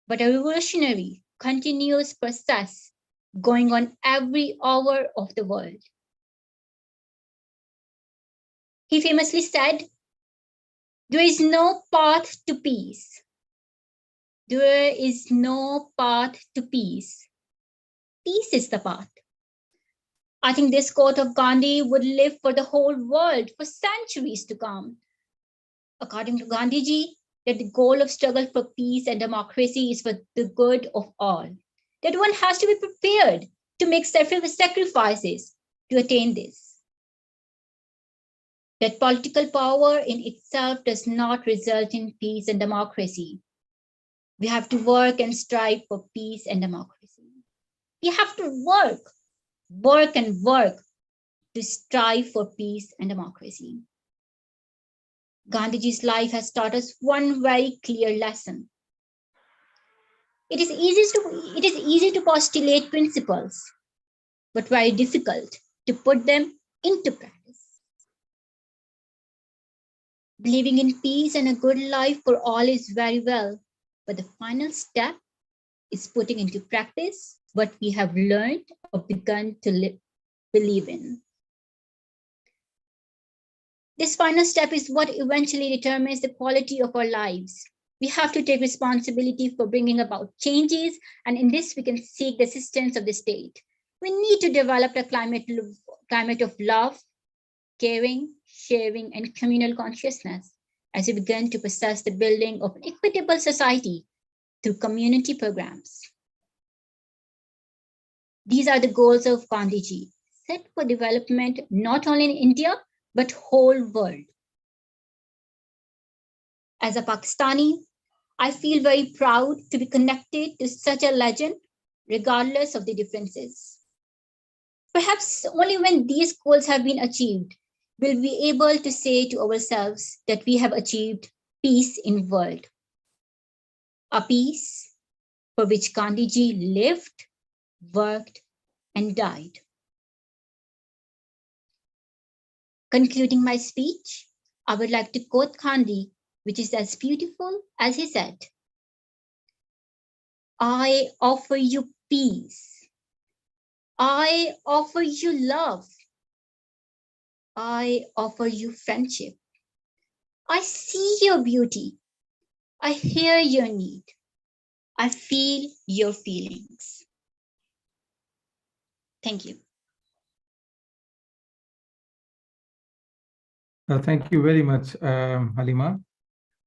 but a revolutionary, continuous process going on every hour of the world. He famously said, there is no path to peace. There is no path to peace. Peace is the path. I think this quote of Gandhi would live for the whole world for centuries to come. According to Gandhiji, that the goal of struggle for peace and democracy is for the good of all. That one has to be prepared to make sacrifices to attain this. That political power in itself does not result in peace and democracy. We have to work and strive for peace and democracy. We have to work to strive for peace and democracy. Gandhiji's life has taught us one very clear lesson. It is easy to postulate principles, but very difficult to put them into practice. Believing in peace and a good life for all is very well, but the final step is putting into practice what we have learned or begun to believe in. This final step is what eventually determines the quality of our lives. We have to take responsibility for bringing about changes, and in this we can seek the assistance of the state. We need to develop a climate of love, caring, sharing, and communal consciousness as we begin to possess the building of an equitable society through community programs. These are the goals of Gandhiji, set for development not only in India, but whole world. As a Pakistani, I feel very proud to be connected to such a legend, regardless of the differences. Perhaps only when these goals have been achieved, will we be able to say to ourselves that we have achieved peace in the world. A peace for which Gandhiji lived, worked, and died. Concluding my speech, I would like to quote Gandhi, which is as beautiful as he said, "I offer you peace. I offer you love. I offer you friendship. I see your beauty. I hear your need. I feel your feelings." Thank you. Thank you very much, Halima.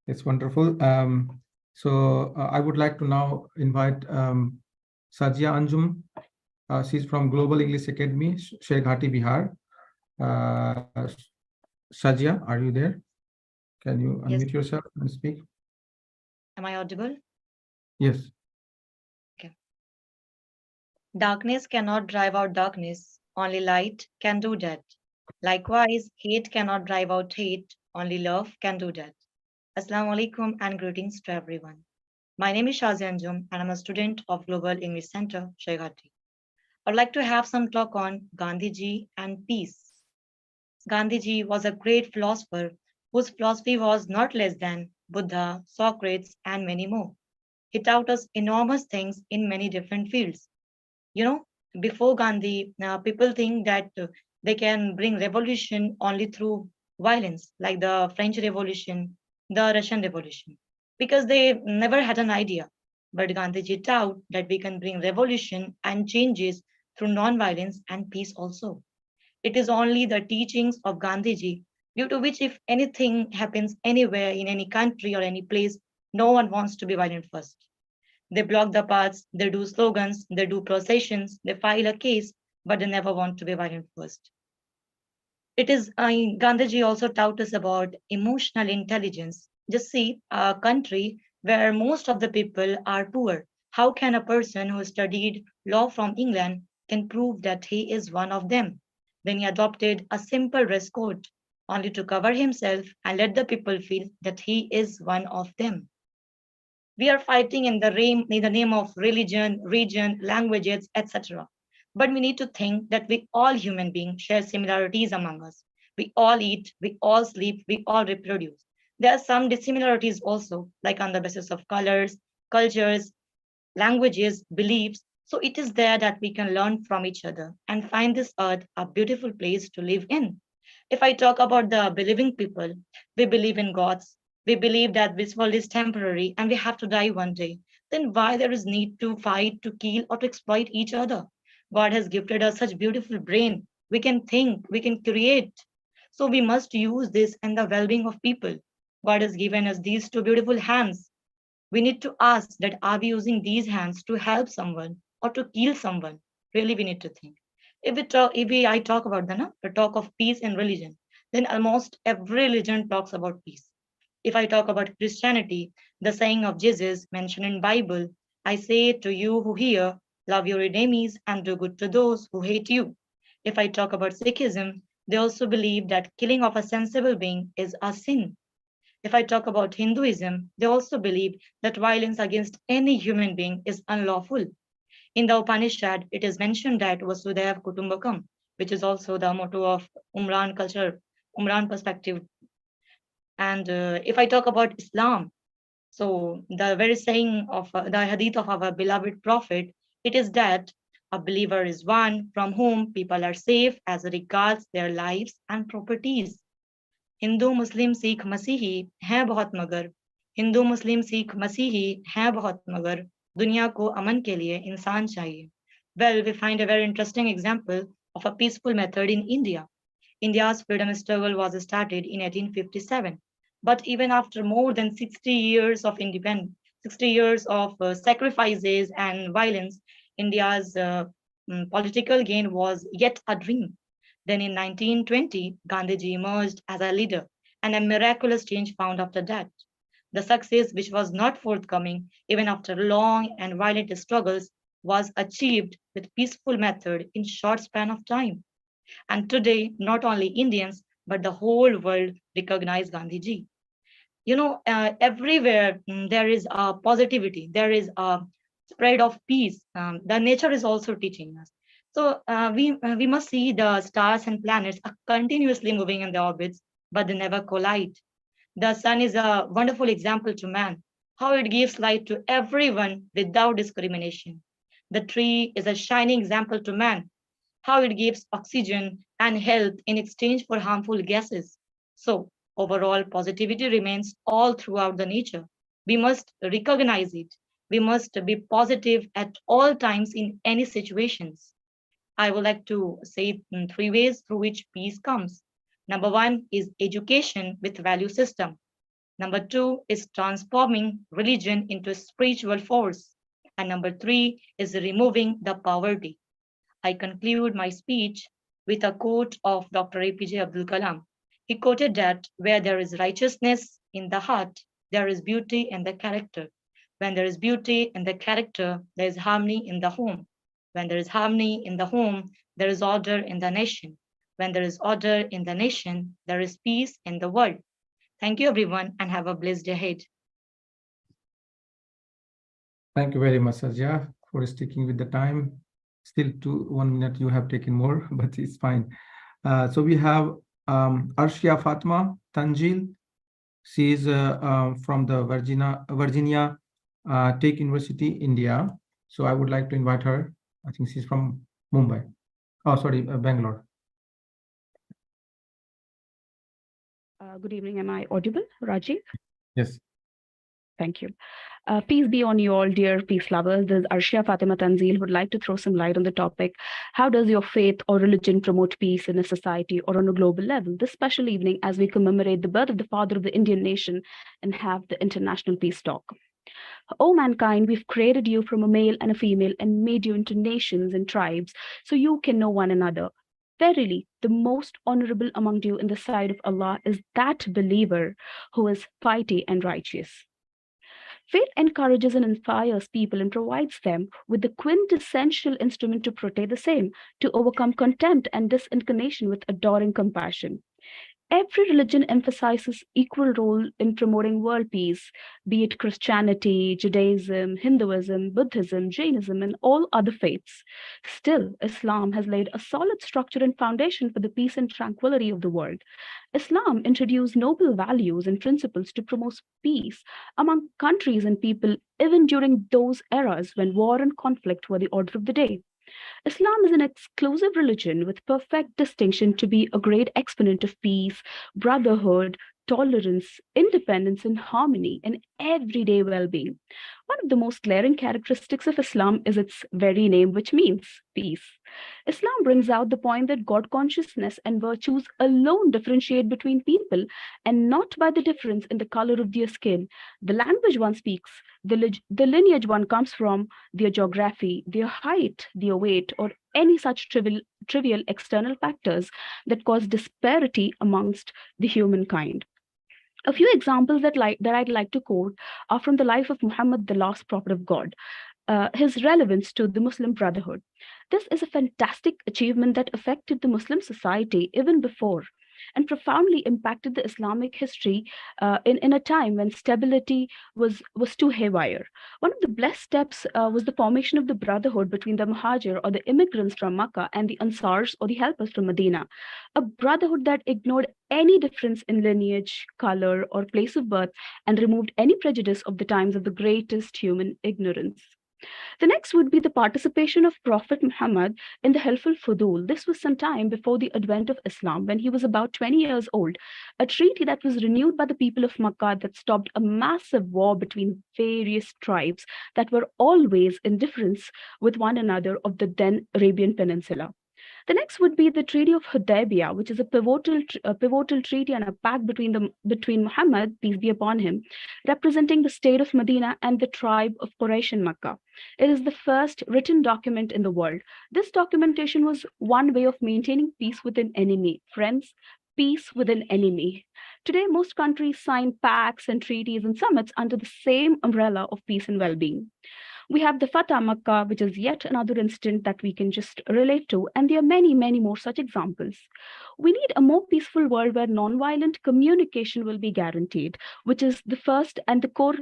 It's wonderful. I would like to now invite Sajia Anjum. She's from Global English Academy, Sheghati, Bihar. Sajia, are you there? Can you unmute yourself and speak? Am I audible? Yes. Okay. Darkness cannot drive out darkness. Only light can do that. Likewise, hate cannot drive out hate. Only love can do that. Assalamu alaikum and greetings to everyone. My name is Shazia Anjum and I'm a student of Global English Center, Sheghati. I'd like to have some talk on Gandhiji and peace. Gandhiji was a great philosopher whose philosophy was not less than Buddha, Socrates, and many more. He taught us enormous things in many different fields. You know, before Gandhi, people think that they can bring revolution only through violence, like the French Revolution, the Russian Revolution, because they never had an idea. But Gandhiji taught that we can bring revolution and changes through non-violence and peace also. It is only the teachings of Gandhiji due to which if anything happens anywhere in any country or any place, no one wants to be violent first. They block the paths, they do slogans, they do processions, they file a case, but they never want to be violent first. It is, Gandhiji also taught us about emotional intelligence. Just see, a country where most of the people are poor. How can a person who studied law from England can prove that he is one of them? Then he adopted a simple dress code only to cover himself and let the people feel that he is one of them. We are fighting in the name of religion, region, languages, etc. But we need to think that we all human beings share similarities among us. We all eat, we all sleep, we all reproduce. There are some dissimilarities also, like on the basis of colors, cultures, languages, beliefs. So it is there that we can learn from each other and find this earth a beautiful place to live in. If I talk about the believing people, we believe in gods. We believe that this world is temporary and we have to die one day. Then why there is need to fight, to kill, or to exploit each other? God has gifted us such beautiful brain. We can think, we can create. So we must use this in the well-being of people. God has given us these two beautiful hands. We need to ask that are we using these hands to help someone or to kill someone? Really, we need to think. I talk about the talk of peace in religion, then almost every religion talks about peace. If I talk about Christianity, the saying of Jesus mentioned in Bible, I say to you who hear, love your enemies and do good to those who hate you. If I talk about Sikhism, they also believe that killing of a sensible being is a sin. If I talk about Hinduism, they also believe that violence against any human being is unlawful. In the Upanishad, it is mentioned that Vasudhaiva Kutumbakam, which is also the motto of Umran culture, Umran perspective. And if I talk about Islam, so the very saying of the hadith of our beloved Prophet, it is that a believer is one from whom people are safe as regards their lives and properties. Hindu मुस्लिम सिख मसीही हैं बहुत मगर हिंदू मुस्लिम सिख मसीही हैं बहुत मगर दुनिया को अमन के लिए इंसान चाहिए. Well, we find a very interesting example of a peaceful method in India. India's freedom struggle was started in 1857, but even after more than 60 years of independence, 60 years of sacrifices and violence, India's political gain was yet a dream. Then in 1920, Gandhiji emerged as a leader, and a miraculous change found after that. The success, which was not forthcoming even after long and violent struggles, was achieved with peaceful method in short span of time. And today, not only Indians, but the whole world recognize Gandhiji. You know, everywhere there is a positivity, there is a spread of peace. The nature is also teaching us. So we must see the stars and planets are continuously moving in their orbits, but they never collide. The sun is a wonderful example to man, how it gives light to everyone without discrimination. The tree is a shining example to man, how it gives oxygen and health in exchange for harmful gases. So overall, positivity remains all throughout the nature. We must recognize it. We must be positive at all times in any situations. I would like to say in 3 ways through which peace comes. Number 1 is education with value system. Number 2 is transforming religion into a spiritual force. And number 3 is removing the poverty. I conclude my speech with a quote of Dr. APJ Abdul Kalam. He quoted that where there is righteousness in the heart, there is beauty in the character. When there is beauty in the character, there is harmony in the home. When there is harmony in the home, there is order in the nation. When there is order in the nation, there is peace in the world. Thank you, everyone, and have a blessed day ahead. Thank you very much, Sajja, for sticking with the time. Still 1 minute you have taken more, but it's fine. So we have Arshia Fatma Tanjil. She is from the Virginia Tech University, India. So I would like to invite her. I think she's from Mumbai. Oh, sorry, Bangalore. Good evening. Am I audible, Rajiv? Yes. Thank you. Peace be on you all, dear peace lovers. This is Arshia Fatima Tanzil who would like to throw some light on the topic. How does your faith or religion promote peace in a society or on a global level? This special evening as we commemorate the birth of the father of the Indian nation and have the International Peace Talk. O mankind, we've created you from a male and a female and made you into nations and tribes so you can know one another. Verily, the most honorable among you in the sight of Allah is that believer who is piety and righteous. Faith encourages and inspires people and provides them with the quintessential instrument to protect the same, to overcome contempt and disinclination with adoring compassion. Every religion emphasizes equal role in promoting world peace, be it Christianity, Judaism, Hinduism, Buddhism, Jainism, and all other faiths. Still, Islam has laid a solid structure and foundation for the peace and tranquility of the world. Islam introduced noble values and principles to promote peace among countries and people, even during those eras when war and conflict were the order of the day. Islam is an exclusive religion with perfect distinction to be a great exponent of peace, brotherhood, tolerance, independence, and harmony in everyday well-being. One of the most glaring characteristics of Islam is its very name, which means peace. Islam brings out the point that God consciousness and virtues alone differentiate between people and not by the difference in the color of their skin, the language one speaks, the lineage one comes from, their geography, their height, their weight, or any such trivial external factors that cause disparity amongst the humankind. A few examples that I'd like to quote are from the life of Muhammad, the last prophet of God, his relevance to the Muslim Brotherhood. This is a fantastic achievement that affected the Muslim society even before. and profoundly impacted the Islamic history in a time when stability was too haywire. One of the blessed steps was the formation of the brotherhood between the Muhajir, or the immigrants from Makkah, and the Ansars, or the helpers from Medina, a brotherhood that ignored any difference in lineage, color, or place of birth, and removed any prejudice of the times of the greatest human ignorance. The next would be the participation of Prophet Muhammad in the Hilful Fudul. This was some time before the advent of Islam, when he was about 20 years old, a treaty that was renewed by the people of Makkah that stopped a massive war between various tribes that were always in difference with one another of the then Arabian Peninsula. The next would be the Treaty of Hudaybiyah, which is a pivotal treaty and a pact between Muhammad, peace be upon him, representing the state of Medina and the tribe of Quraysh in Makkah. It is the first written document in the world. This documentation was one way of maintaining peace with an enemy. Friends, peace with an enemy. Today, most countries sign pacts and treaties and summits under the same umbrella of peace and well-being. We have the Fatah Makkah, which is yet another incident that we can just relate to, and there are many, many more such examples. We need a more peaceful world where nonviolent communication will be guaranteed, which is the first and the core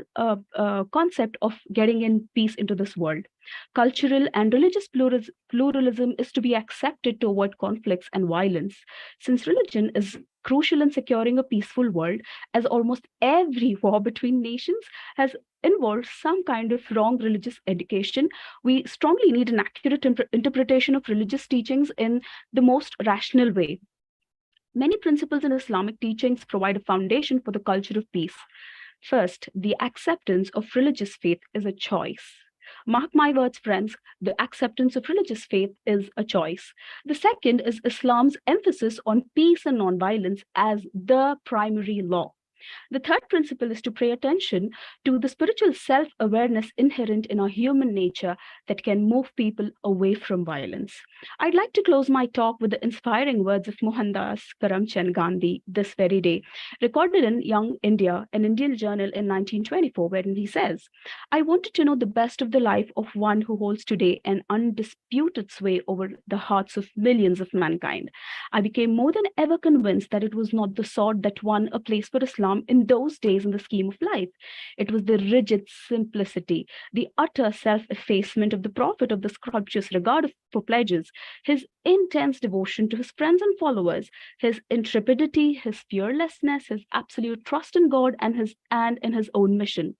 concept of getting in peace into this world. Cultural and religious pluralism is to be accepted to avoid conflicts and violence. Since religion is crucial in securing a peaceful world, as almost every war between nations has involved some kind of wrong religious education, we strongly need an accurate interpretation of religious teachings in the most rational way. Many principles in Islamic teachings provide a foundation for the culture of peace. First, the acceptance of religious faith is a choice. Mark my words, friends, the acceptance of religious faith is a choice. The second is Islam's emphasis on peace and nonviolence as the primary law. The third principle is to pay attention to the spiritual self-awareness inherent in our human nature that can move people away from violence. I'd like to close my talk with the inspiring words of Mohandas Karamchand Gandhi this very day, recorded in Young India, an Indian journal in 1924, wherein he says, "I wanted to know the best of the life of one who holds today an undisputed sway over the hearts of millions of mankind. I became more than ever convinced that it was not the sword that won a place for Islam in those days in the scheme of life. It was the rigid simplicity, the utter self-effacement of the Prophet, of the scrupulous regard for pledges, his intense devotion to his friends and followers, his intrepidity, his fearlessness, his absolute trust in God and in his own mission.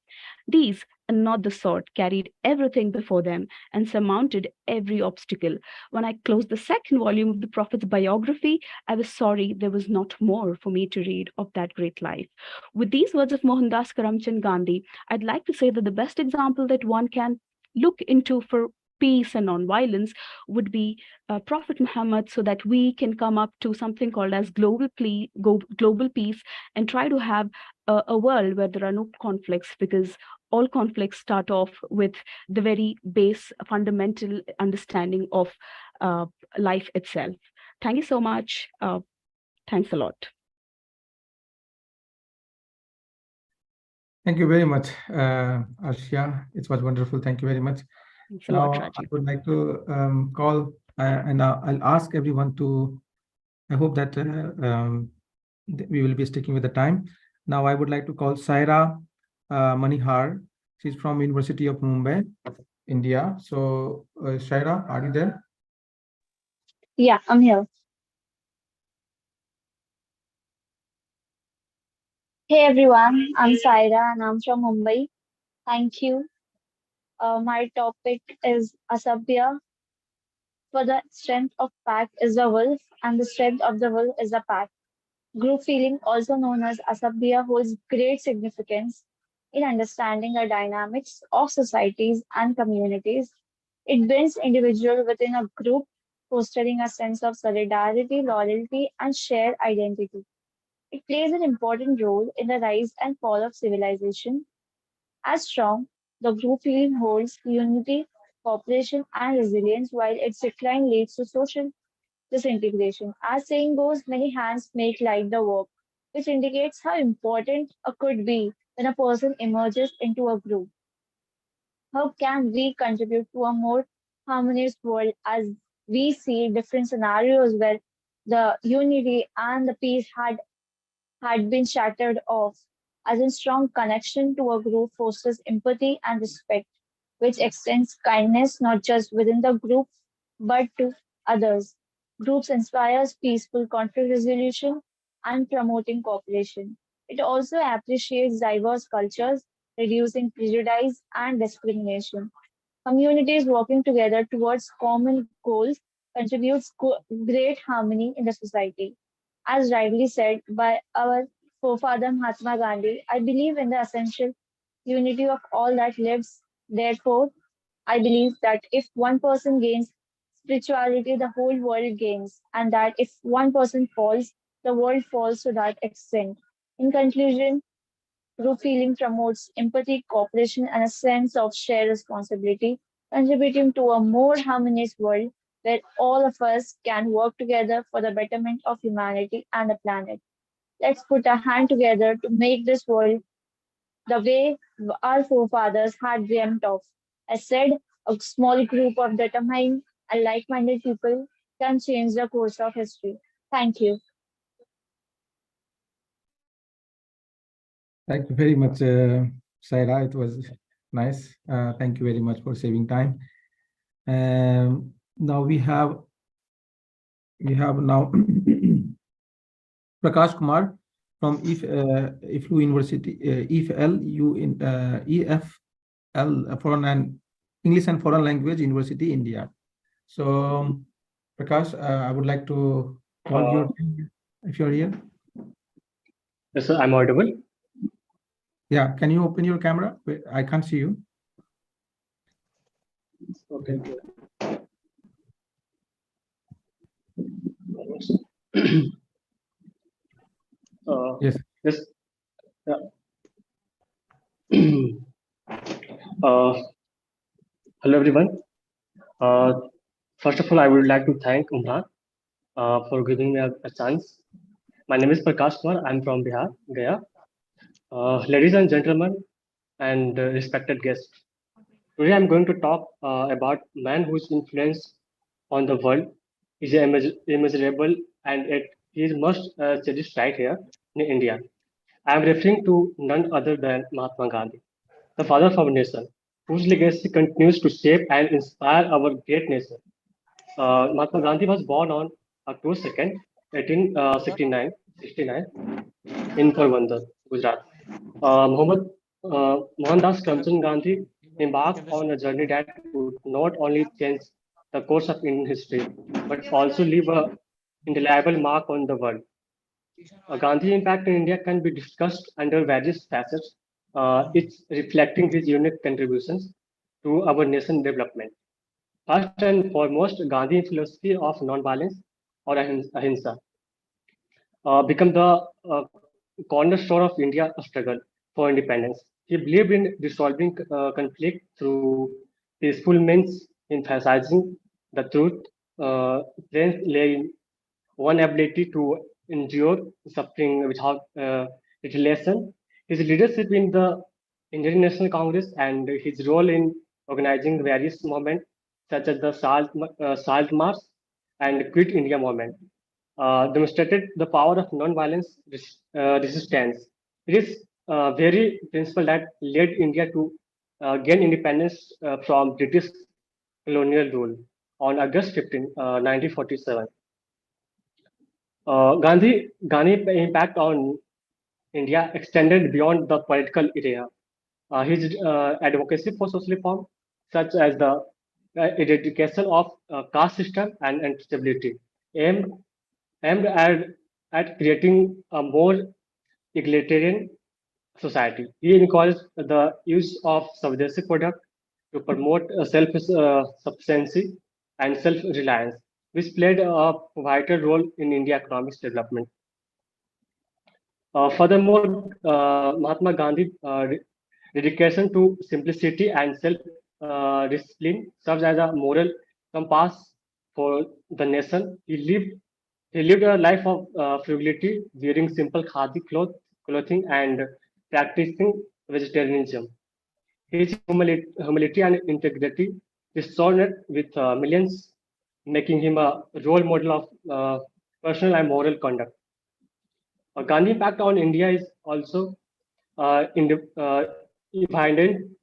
These, and not the sword, carried everything before them and surmounted every obstacle. When I closed the second volume of the Prophet's biography, I was sorry there was not more for me to read of that great life." With these words of Mohandas Karamchand Gandhi, I'd like to say that the best example that one can look into for peace and nonviolence would be Prophet Muhammad, so that we can come up to something called as global peace and try to have a world where there are no conflicts, because all conflicts start off with the very base fundamental understanding of life itself. Thank you so much. Thanks a lot. Thank you very much, Arshia. It was wonderful. Thank you very much. Thanks a lot, Now, I Rajiv. would like to call, and I'll ask everyone to, I hope that we will be sticking with the time. Now, I would like to call Saira Manihar. She's from University of Mumbai, India. So, Saira, are you there? Yeah, I'm here. Hey everyone, I'm Saira and I'm from Mumbai. Thank you. My topic is Asabya. For the strength of pack is the wolf, and the strength of the wolf is the pack. Group feeling, also known as Asabya, holds great significance in understanding the dynamics of societies and communities. It binds individuals within a group, fostering a sense of solidarity, loyalty, and shared identity. It plays an important role in the rise and fall of civilization. As strong, the group feeling holds unity, cooperation, and resilience, while its decline leads to social disintegration. As saying goes, many hands make light the work, which indicates how important it could be when a person emerges into a group. How can we contribute to a more harmonious world as we see different scenarios where the unity and the peace had been shattered off, as in strong connection to a group fosters empathy and respect, which extends kindness not just within the group but to others. Groups inspires peaceful conflict resolution and promoting cooperation. It also appreciates diverse cultures, reducing prejudice and discrimination. Communities working together towards common goals contributes great harmony in the society. As rightly said by our forefather Mahatma Gandhi, I believe in the essential unity of all that lives. Therefore, I believe that if one person gains spirituality, the whole world gains, and that if one person falls, the world falls to that extent. In conclusion, group feeling promotes empathy, cooperation, and a sense of shared responsibility, contributing to a more harmonious world where all of us can work together for the betterment of humanity and the planet. Let's put a hand together to make this world the way our forefathers had dreamt of. As said, a small group of determined and like-minded people can change the course of history. Thank you. Thank you very much, Saira. It was nice. Thank you very much for saving time. Now we have now Prakash Kumar from IFLU University, EFL Foreign and English and Foreign Language University, India. So, Prakash, I would like to call you if you're here. Yes, sir, I'm audible. Yeah, can you open your camera? Wait, I can't see you. Okay. Yes. Yes. Yeah. Hello, everyone. First of all, I would like to thank Umran for giving me a chance. My name is Prakash Kumar. I'm from Bihar, Gaya. Ladies and gentlemen, and respected guests, today I'm going to talk about man whose influence on the world is immeasurable, and he is most cherished right here in India. I am referring to none other than Mahatma Gandhi, the father of our nation, whose legacy continues to shape and inspire our great nation. Mahatma Gandhi was born on October 2nd, 1869 in Porbandar, Gujarat. Mohandas Karamchand Gandhi embarked on a journey that would not only change the course of Indian history, but also leave an indelible mark on the world. Gandhi's impact in India can be discussed under various facets, each reflecting his unique contributions to our nation development. First and foremost, Gandhi's philosophy of non-violence or ahimsa became the cornerstone of India's struggle for independence. He believed in resolving conflict through peaceful means, emphasizing the truth. Strength lay in one ability to endure suffering without retaliation. His leadership in the Indian National Congress and his role in organizing various movements such as the Salt March and Quit India movement demonstrated the power of non-violence resistance. It is very principle that led India to gain independence from British colonial rule on August 15, 1947. Gandhi's impact on India extended beyond the political area. His advocacy for social reform, such as the eradication of caste system and untouchability, aimed at creating a more egalitarian society. He encouraged the use of Swadeshi product to promote self-sufficiency and self-reliance, which played a vital role in India economic development. Furthermore, Mahatma Gandhi dedication to simplicity and self-discipline serves as a moral compass for the nation. He lived a life of frugality, wearing simple khadi clothing and practicing vegetarianism. His humility and integrity resonated with millions, making him a role model of personal and moral conduct. Gandhi impact on India is also evident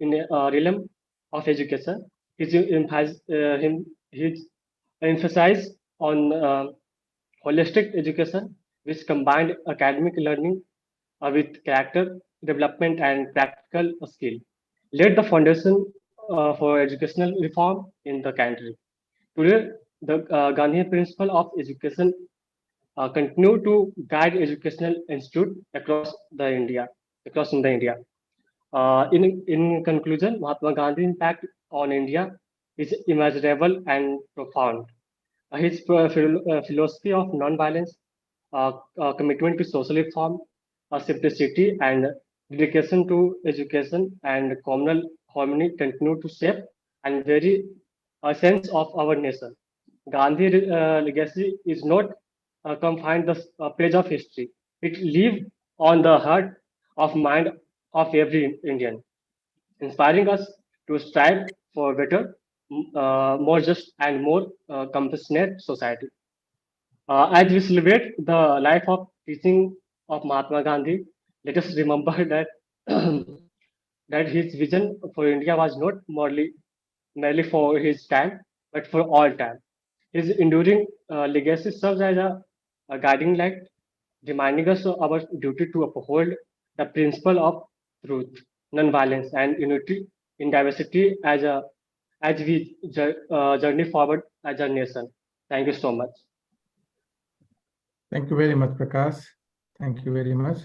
in the realm of education. His emphasis on holistic education, which combined academic learning with character development and practical skill, laid the foundation for educational reform in the country. Today, the Gandhi principle of education continue to guide educational institute across in the India. In conclusion, Mahatma Gandhi's impact on India is immeasurable and profound. His philosophy of non-violence, commitment to social reform, simplicity, and dedication to education and communal harmony continue to shape and very sense of our nation. Gandhi's legacy is not confined the page of history. It lives on the heart of mind of every Indian, inspiring us to strive for better, more just, and more compassionate society. As we celebrate the life of teaching of Mahatma Gandhi, let us remember that that his vision for India was not merely for his time, but for all time. His enduring legacy serves as a guiding light, reminding us of our duty to uphold the principle of truth, non-violence, and unity in diversity as we journey forward as a nation. Thank you so much. Thank you very much, Prakash. Thank you very much.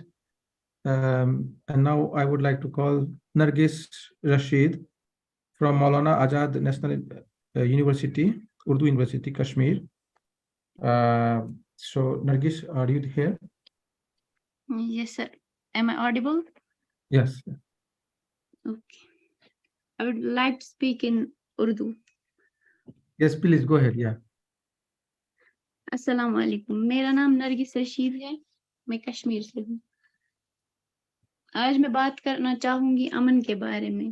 And now I would like to call Nargis Rashid from Maulana Azad National University, Urdu University, Kashmir. So Nargis, are you here? Yes, sir. Am I audible? Yes. Okay. I would like to speak in Urdu. Yes, please go ahead. Yeah. अस्सलाम वालेकुम, मेरा नाम नरगिस रशीद है, मैं कश्मीर से हूँ। आज मैं बात करना चाहूँगी अमन के बारे में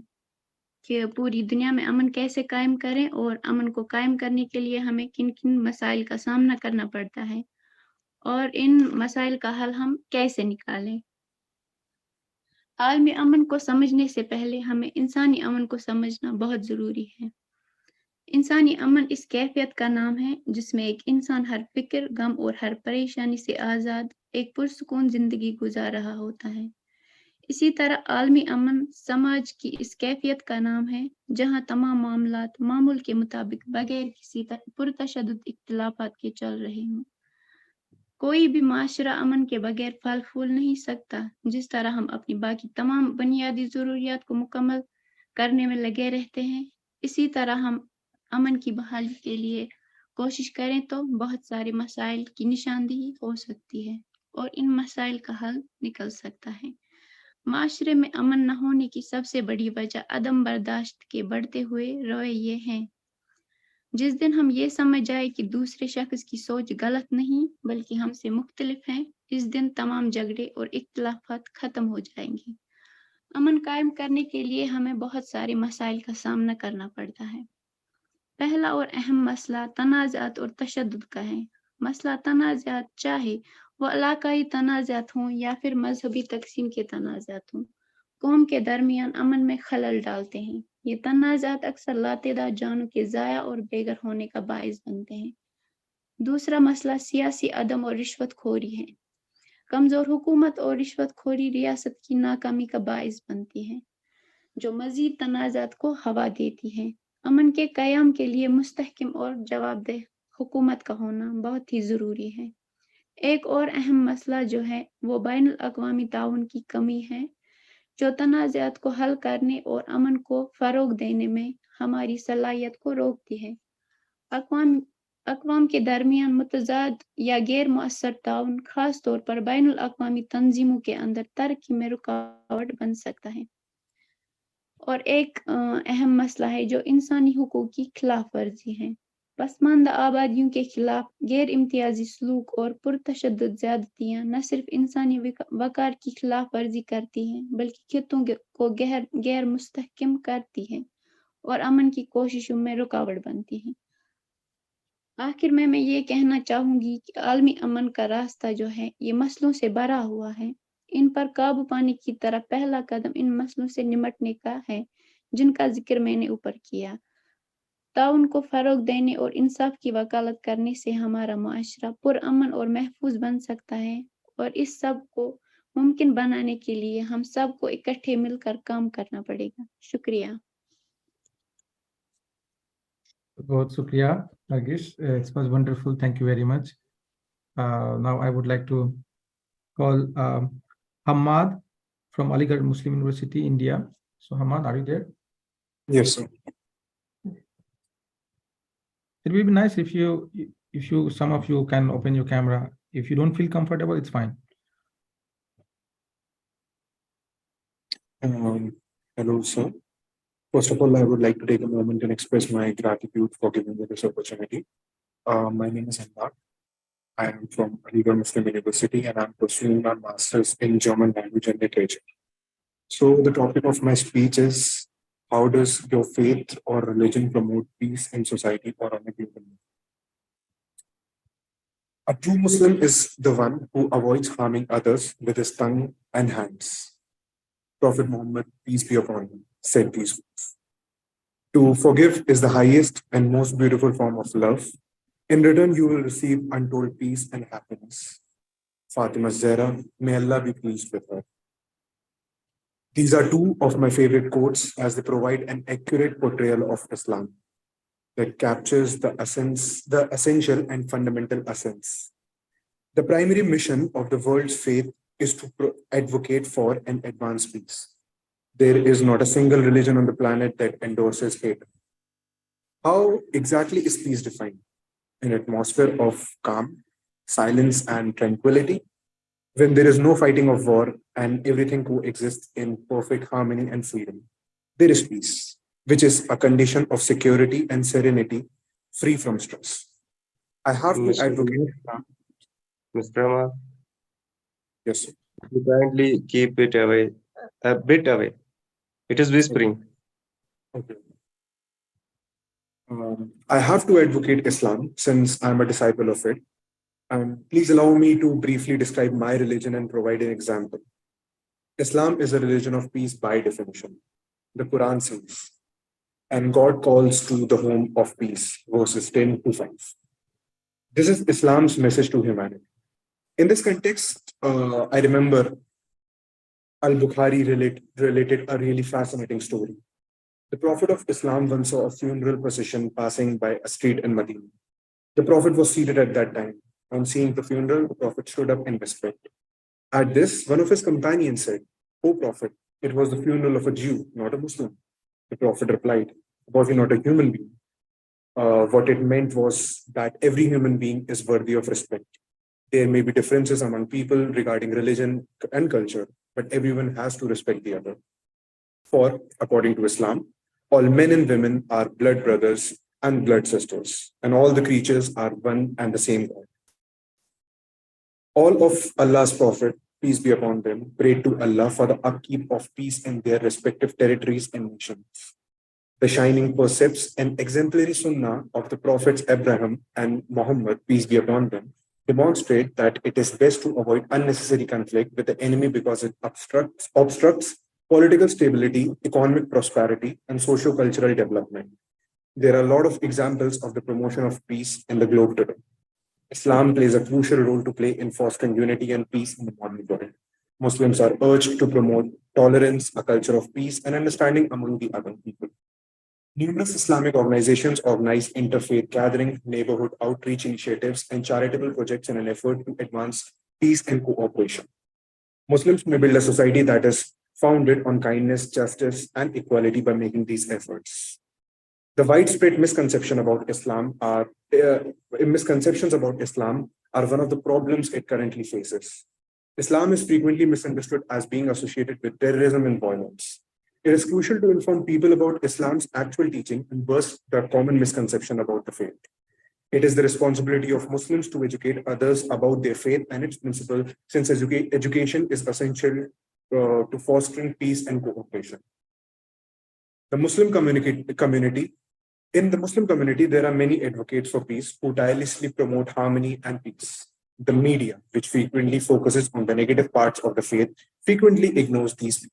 कि पूरी दुनिया में अमन कैसे कायम करें और अमन को कायम करने के लिए हमें किन किन मसाइल का सामना करना पड़ता है और इन मसाइल का हल हम कैसे निकालें। आलमी अमन को समझने से पहले हमें इंसानी अमन को समझना बहुत ज़रूरी है। इंसानी अमन इस कैफियत का नाम है जिसमें एक इंसान हर फिक्र, गम और हर परेशानी से आज़ाद एक पुरसुकून ज़िंदगी गुजार रहा होता है। इसी तरह आलमी अमन समाज की इस कैफियत का नाम है जहां तमाम मामलात मामूल के मुताबिक बगैर किसी पुरतशद्दुद इख्तिलाफात के चल रहे हों। कोई भी माशरा अमन के बगैर फल फूल नहीं सकता। जिस तरह हम अपनी बाकी तमाम बुनियादी ज़रूरियात को मुकम्मल करने में लगे रहते हैं, इसी तरह हम अमन की बहाली के लिए कोशिश करें तो बहुत सारे मसाइल की निशानदेही हो सकती है और इन मसाइल का हल निकल सकता है। माशरे में अमन न होने की सबसे बड़ी वजह अदम बर्दाश्त के बढ़ते हुए रवैये हैं। जिस दिन हम ये समझ जाए कि दूसरे शख्स की सोच गलत नहीं बल्कि हमसे मुख्तलिफ है, इस दिन तमाम झगड़े और इख्तिलाफात खत्म हो जाएंगे। अमन कायम करने के लिए हमें बहुत सारे मसाइल का सामना करना पड़ता है। पहला और अहम मसला तनाज़ात और तशद्दुद का है। मसला तनाज़ात चाहे वो इलाकाई तनाज़ात हों या फिर मजहबी तकसीम के तनाज़ात हों, कौम के दरमियान अमन में खलल डालते हैं। ये तनाज़ात अक्सर लातेदार जानों के ज़ाया और बेघर होने का बाइस बनते हैं। दूसरा मसला सियासी अदम और रिश्वतखोरी है। कमज़ोर हुकूमत और रिश्वतखोरी रियासत की नाकामी का बाइस बनती है, जो मज़ीद तनाज़ात को हवा देती है। अमन के क़याम के लिए मुस्तहकम और जवाबदेह हुकूमत का होना बहुत ही ज़रूरी है। एक और अहम मसला जो है वो बैनुल अक़वामी ताउन की कमी है, जो तनाज़ात को हल करने और अमन को फ़रोग़ देने में हमारी सलाहियत को रोकती है। अक़वाम के दरमियान मुतज़ाद या गैर मुअस्सर ताउन ख़ास तौर पर बैनुल अक़वामी तंजीमों के अंदर तरक्की में रुकावट बन सकता है। और एक अहम मसला है जो इंसानी हुकूक की खिलाफ वर्जी है। पसमानदा आबादियों के खिलाफ गैर इम्तियाजी सलूक और पुरतशद्दुद ज़्यादतियाँ न सिर्फ इंसानी वक़ार की खिलाफ वर्जी करती हैं बल्कि खित्तों को गैर मुस्तहकम करती हैं और अमन की कोशिशों में रुकावट बनती हैं। आखिर में मैं ये कहना चाहूंगी कि आलमी अमन का रास्ता जो है ये मसलों से भरा हुआ है। इन पर काबू पाने की तरफ पहला कदम इन मसलों से निमटने का है जिनका जिक्र मैंने ऊपर किया। ताउन को फरोग देने और इंसाफ की वकालत करने से हमारा मुआशरा पुरअमन और महफूज बन सकता है और इस सब को मुमकिन बनाने के लिए हम सब को इकट्ठे मिलकर काम करना पड़ेगा। शुक्रिया। बहुत शुक्रिया Nagish. It was wonderful. Thank you very much. Now I would like to call Hamad from Aligarh Muslim University, India. So Hamad, are you there? Yes, sir. It will be nice if some of you can open your camera. If you don't feel comfortable, it's fine. Hello, sir. First of all, I would like to take a moment and express my gratitude for giving me this opportunity. My name is Umran. I am from Aligarh Muslim University and I'm pursuing my master's in German language and literature. So the topic of my speech is, how does your faith or religion promote peace in society or on a global level? A true Muslim is the one who avoids harming others with his tongue and hands. Prophet Muhammad, peace be upon him, said these words. To forgive is the highest and most beautiful form of love. In return, you will receive untold peace and happiness. Fatima Zahra, may Allah be pleased with her. These are two of my favorite quotes as they provide an accurate portrayal of Islam that captures the essence, the essential and fundamental essence. The primary mission of the world's faith is to advocate for and advance peace. There is not a single religion on the planet that endorses hate. How exactly is peace defined? An atmosphere of calm, silence, and tranquility, when there is no fighting of war and everything coexists in perfect harmony and freedom. There is peace, which is a condition of security and serenity, free from stress. I have to advocate. Mr. Amar, Yes, sir. you kindly keep it away, a bit away. It is whispering. Okay. I have to advocate Islam since I'm a disciple of it. And please allow me to briefly describe my religion and provide an example. Islam is a religion of peace by definition. The Quran says, and God calls to the home of peace, verses 10 to 5. This is Islam's message to humanity. In this context, I remember al-Bukhari related a really fascinating story. The Prophet of Islam once saw a funeral procession passing by a street in Medina. The Prophet was seated at that time. On seeing the funeral, the Prophet stood up in respect. At this, one of his companions said, "O Prophet, it was the funeral of a Jew, not a Muslim." The Prophet replied, "Was he not a human being?" What it meant was that every human being is worthy of respect. There may be differences among people regarding religion and culture, but everyone has to respect the other. For, according to Islam, all men and women are blood brothers and blood sisters, and all the creatures are one and the same God. All of Allah's Prophet, peace be upon them, prayed to Allah for the upkeep of peace in their respective territories and nations. The shining precepts and exemplary sunnah of the Prophets Abraham and Muhammad, peace be upon them, demonstrate that it is best to avoid unnecessary conflict with the enemy because it obstructs political stability, economic prosperity, and socio-cultural development. There are a lot of examples of the promotion of peace in the globe today. Islam plays a crucial role to play in fostering unity and peace in the modern world. Muslims are urged to promote tolerance, a culture of peace, and understanding among the other people. Numerous Islamic organizations organize interfaith gatherings, neighborhood outreach initiatives, and charitable projects in an effort to advance peace and cooperation. Muslims may build a society that is founded on kindness, justice, and equality by making these efforts. The widespread misconceptions about Islam are one of the problems it currently faces. Islam is frequently misunderstood as being associated with terrorism and violence. It is crucial to inform people about Islam's actual teaching and burst the common misconception about the faith. It is the responsibility of Muslims to educate others about their faith and its principles, since education is essential to fostering peace and cooperation. The Muslim community In the Muslim community, there are many advocates for peace who tirelessly promote harmony and peace. The media, which frequently focuses on the negative parts of the faith, frequently ignores these.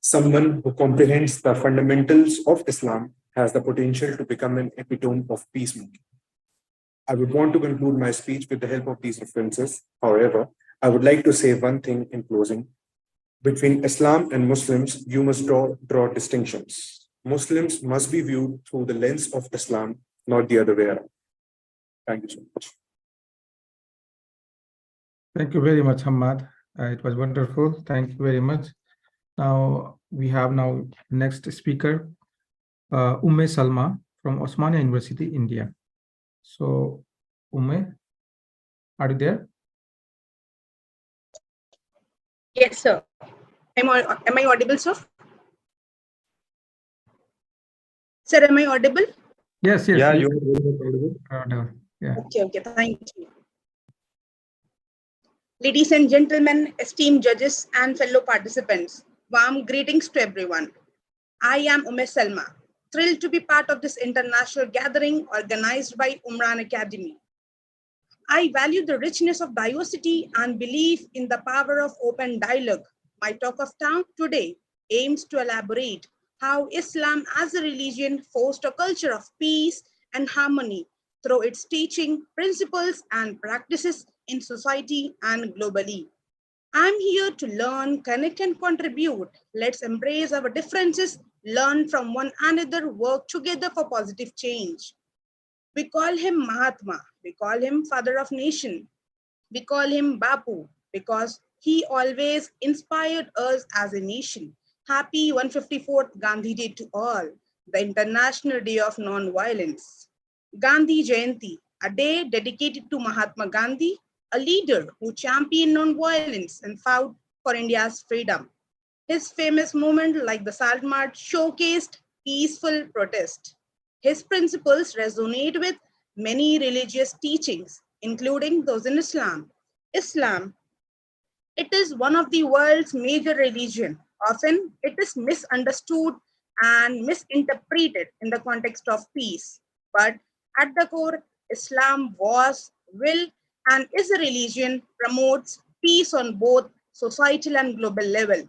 Someone who comprehends the fundamentals of Islam has the potential to become an epitome of peacemaking. I would want to conclude my speech with the help of these references. However, I would like to say one thing in closing. Between Islam and Muslims, you must draw distinctions. Muslims must be viewed through the lens of Islam, not the other way around. Thank you so much. Thank you very much, Hamad. It was wonderful. Thank you very much. Now we have next speaker, Salma from Osmania University, India. So, are you there? Yes, sir. Am I audible, sir? Sir, am I audible? Yes, yes. Yeah, yes. you're audible. Yeah. Okay, thank you. Ladies and gentlemen, esteemed judges and fellow participants, warm greetings to everyone. I am Salma, thrilled to be part of this international gathering organized by Umran Academy. I value the richness of diversity and believe in the power of open dialogue. My talk of town today aims to elaborate how Islam as a religion fosters a culture of peace and harmony through its teaching, principles, and practices in society and globally. I'm here to learn, connect, and contribute. Let's embrace our differences, learn from one another, work together for positive change. We call him Mahatma, we call him Father of Nation, we call him Bapu because he always inspired us as a nation. Happy 154th Gandhi Day to all, the International Day of Non-Violence. Gandhi Jayanti, a day dedicated to Mahatma Gandhi, a leader who championed non-violence and fought for India's freedom. His famous movement like the Salt March showcased peaceful protest. His principles resonate with many religious teachings, including those in Islam. Islam, it is one of the world's major religions. Often it is misunderstood and misinterpreted in the context of peace. But at the core, Islam was, will, and is a religion promotes peace on both societal and global level.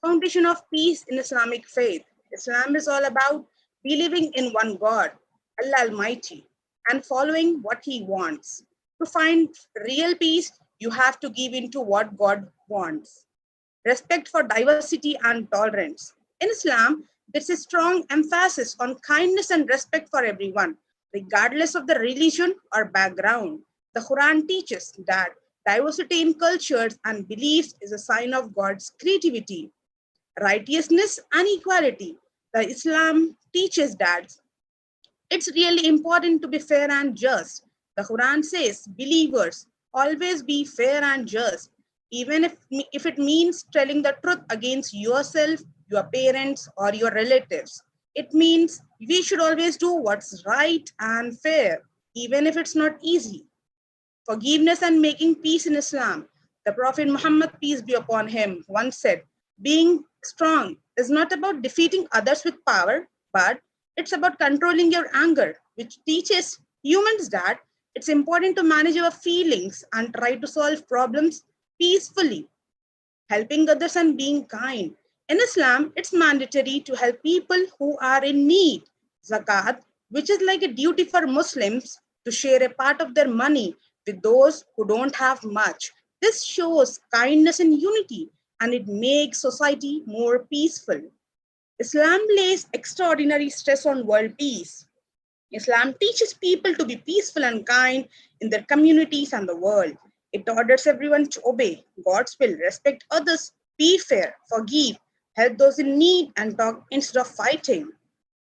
Foundation of peace in Islamic faith. Islam is all about believing in one God, Allah Almighty, and following what He wants. To find real peace, you have to give in to what God wants. Respect for diversity and tolerance. In Islam, there's a strong emphasis on kindness and respect for everyone, regardless of the religion or background. The Quran teaches that diversity in cultures and beliefs is a sign of God's creativity. Righteousness and equality. The Islam teaches that it's really important to be fair and just. The Quran says, believers, always be fair and just, even if it means telling the truth against yourself, your parents, or your relatives. It means we should always do what's right and fair, even if it's not easy. Forgiveness and making peace in Islam. The Prophet Muhammad, peace be upon him, once said, being strong is not about defeating others with power, but it's about controlling your anger, which teaches humans that it's important to manage our feelings and try to solve problems peacefully. Helping others and being kind. In Islam, it's mandatory to help people who are in need. Zakat, which is like a duty for Muslims to share a part of their money with those who don't have much. This shows kindness and unity, and it makes society more peaceful. Islam lays extraordinary stress on world peace. Islam teaches people to be peaceful and kind in their communities and the world. It orders everyone to obey God's will, respect others, be fair, forgive, help those in need, and talk instead of fighting.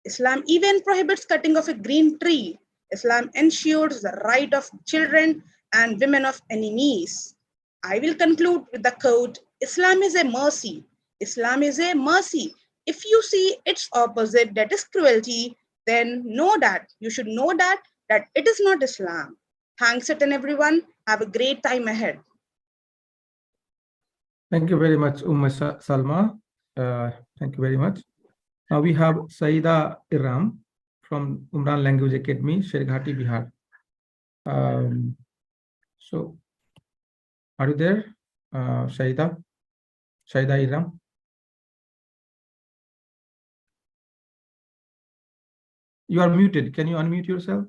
Islam even prohibits cutting off a green tree. Islam ensures the right of children and women of enemies. I will conclude with the quote, Islam is a mercy. Islam is a mercy. If you see its opposite, that is cruelty, then you should know that it is not Islam. Thanks again, everyone. Have a great time ahead. Thank you very much, Salma. Thank you very much. Now we have Saida Iram from Umran Language Academy, Sherghati, Bihar. So, are you there, Shahida Iram? You are muted. Can you unmute yourself?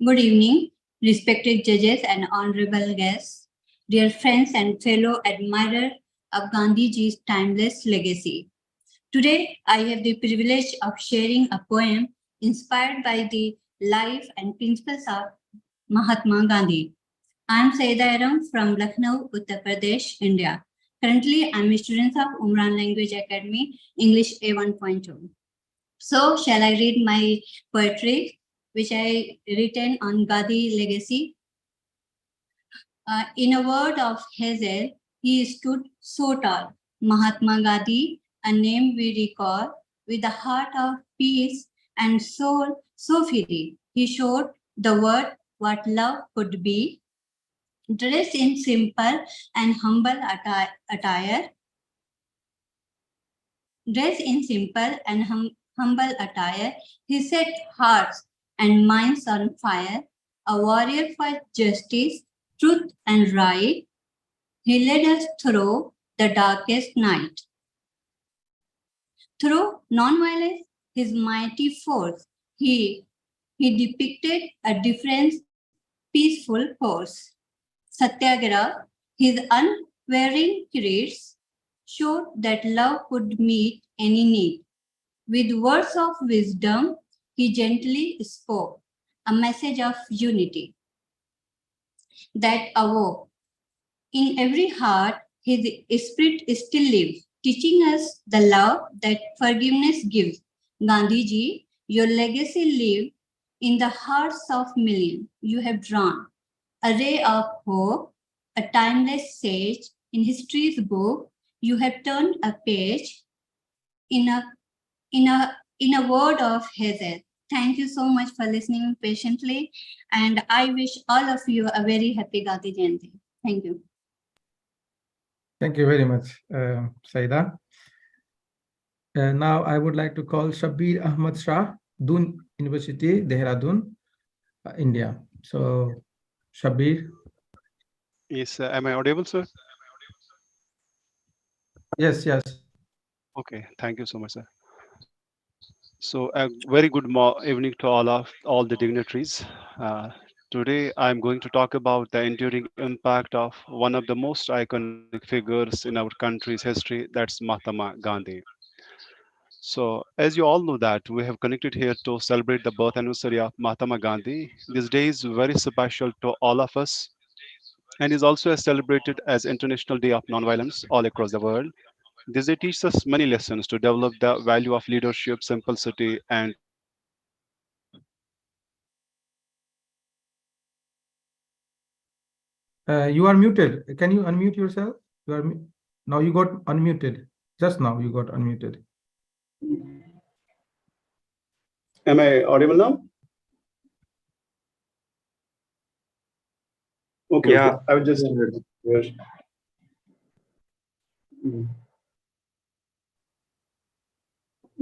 Good evening, respected judges and honorable guests, dear friends and fellow admirers of Gandhiji's timeless legacy. Today, I have the privilege of sharing a poem inspired by the life and principles of Mahatma Gandhi. I am Saida Iram from Lucknow, Uttar Pradesh, India. Currently, I am a student of Umran Language Academy, English A1.2. So, shall I read my poetry, which I written on Gandhi legacy? In a word of Hazel, he stood so tall. Mahatma Gandhi, a name we recall, with a heart of peace and soul so free. He showed the world what love could be. Dressed in simple and humble attire, humble attire, he set hearts and minds on fire, a warrior for justice, truth, and right. He led us through the darkest night. Through nonviolence, his mighty force, he depicted a different, peaceful course. Satyagraha, his unwearying courage, showed that love could meet any need. With words of wisdom, he gently spoke a message of unity that awoke. In every heart, his spirit still lives, teaching us the love that forgiveness gives. Gandhiji, your legacy lives in the hearts of millions. You have drawn a ray of hope, a timeless sage in history's book. You have turned a page in a word of Hazel. Thank you so much for listening patiently, and I wish all of you a very happy Gandhi Jayanti. Thank you. Thank you very much, Saida. Now I would like to call Shabir Ahmad Shah, Doon University, Dehradun, India. So, Shabir. Yes, am I audible, sir? Yes, yes. Okay, thank you so much, sir. So, a very good evening to all the dignitaries. Today, I'm going to talk about the enduring impact of one of the most iconic figures in our country's history, that's Mahatma Gandhi. So, as you all know that we have connected here to celebrate the birth anniversary of Mahatma Gandhi. This day is very special to all of us and is also celebrated as International Day of Nonviolence all across the world. This day teaches us many lessons to develop the value of leadership, simplicity, and You are muted. Can you unmute yourself? You are now you got unmuted. Just now you got unmuted. Am I audible now? Okay, Yeah. okay. I will just yes.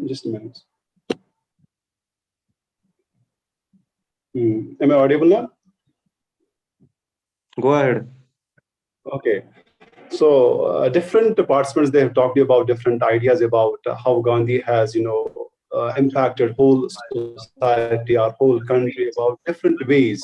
Just a minute. Am I audible now? Go ahead. Okay. So different participants, they have talked about different ideas about how Gandhi has, impacted whole society, our whole country, about different ways.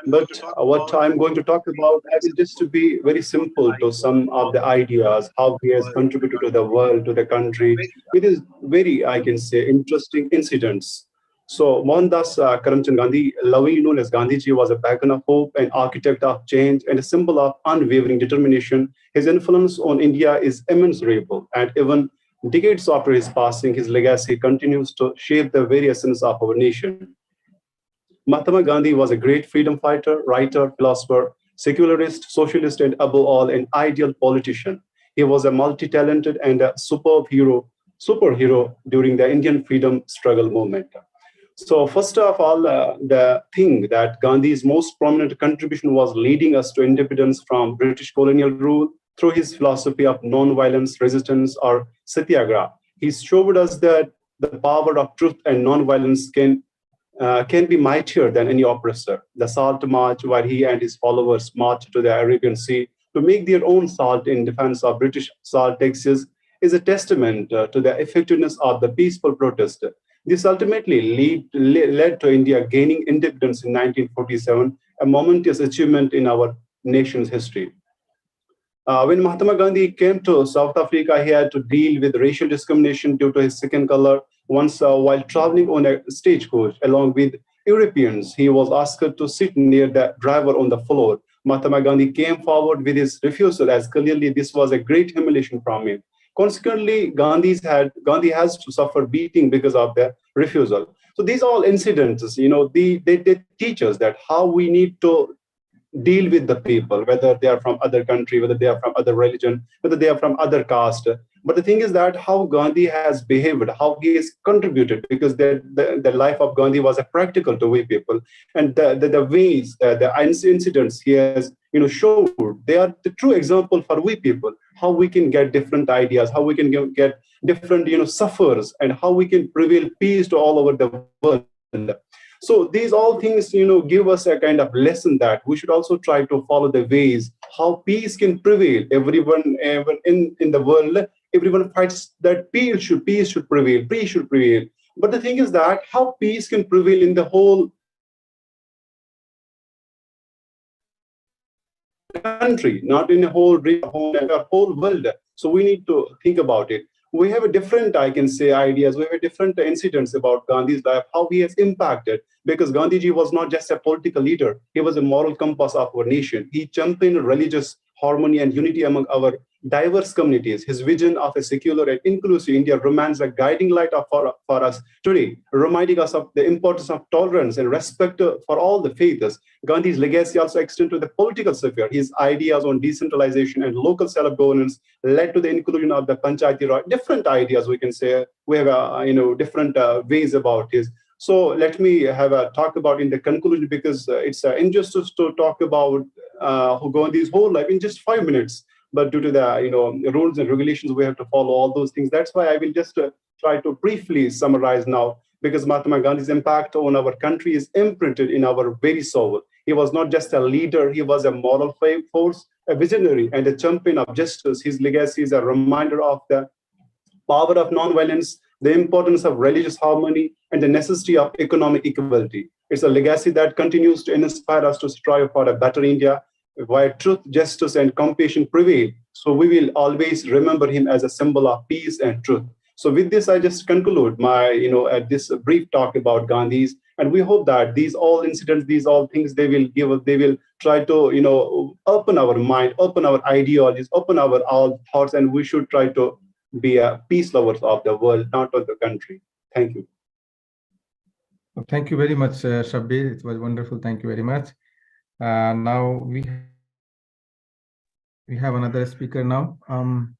But what I'm going to talk about, I will just to be very simple to some of the ideas, how he has contributed to the world, to the country, with his very, I can say, interesting incidents. So Mohandas Karamchand Gandhi, lovingly known as Gandhiji, was a beacon of hope, an architect of change, and a symbol of unwavering determination. His influence on India is immeasurable, and even decades after his passing, his legacy continues to shape the very essence of our nation. Mahatma Gandhi was a great freedom fighter, writer, philosopher, secularist, socialist, and above all, an ideal politician. He was a multi-talented and a superhero during the Indian freedom struggle movement. So first of all, the thing that Gandhi's most prominent contribution was leading us to independence from British colonial rule through his philosophy of non-violence, resistance, or satyagraha. He showed us that the power of truth and non-violence can be mightier than any oppressor. The Salt March, while he and his followers marched to the Arabian Sea to make their own salt in defense of British salt taxes, is a testament to the effectiveness of the peaceful protest. This ultimately led to India gaining independence in 1947, a momentous achievement in our nation's history. When Mahatma Gandhi came to South Africa, he had to deal with racial discrimination due to his skin color. Once, while traveling on a stagecoach along with Europeans, he was asked to sit near the driver on the floor. Mahatma Gandhi came forward with his refusal, as clearly this was a great humiliation from him. Consequently, Gandhi has to suffer beating because of the refusal. So these all incidents, they teach us that how we need to deal with the people, whether they are from other country, whether they are from other religion, whether they are from other caste. But the thing is that how Gandhi has behaved, how he has contributed, because the life of Gandhi was a practical to we people, and the ways, the incidents he has showed, they are the true example for we people, how we can get different ideas, how we can get different sufferers, and how we can prevail peace to all over the world. So these all things, give us a kind of lesson that we should also try to follow the ways how peace can prevail. Everyone in the world, everyone fights that peace should prevail, peace should prevail. But the thing is that how peace can prevail in the whole country, not in a whole world. So we need to think about it. We have a different, I can say, ideas. We have different incidents about Gandhi's life, how he has impacted. Because Gandhiji was not just a political leader, he was a moral compass of our nation. He championed religious harmony and unity among our diverse communities. His vision of a secular and inclusive India remains a guiding light for us today, reminding us of the importance of tolerance and respect for all the faiths. Gandhi's legacy also extends to the political sphere. His ideas on decentralization and local self-governance led to the inclusion of the Panchayati Raj. Different ideas, we can say. We have different ways about his. So let me have a talk about in the conclusion, because it's an injustice to talk about Gandhi's whole life in just 5 minutes. But due to the rules and regulations, we have to follow all those things. That's why I will just try to briefly summarize now, because Mahatma Gandhi's impact on our country is imprinted in our very soul. He was not just a leader, he was a moral force, a visionary, and a champion of justice. His legacy is a reminder of the power of nonviolence, the importance of religious harmony, and the necessity of economic equality. It's a legacy that continues to inspire us to strive for a better India, where truth, justice, and compassion prevail. So we will always remember him as a symbol of peace and truth. So with this, I just conclude my, this brief talk about Gandhi's, and we hope that these all incidents, these all things, they will try to, open our mind, open our ideologies, open our all thoughts, and we should try to be a peace lovers of the world, not of the country. Thank you. Thank you very much, Shabbir. It was wonderful. Thank you very much. Now we have another speaker now. Ram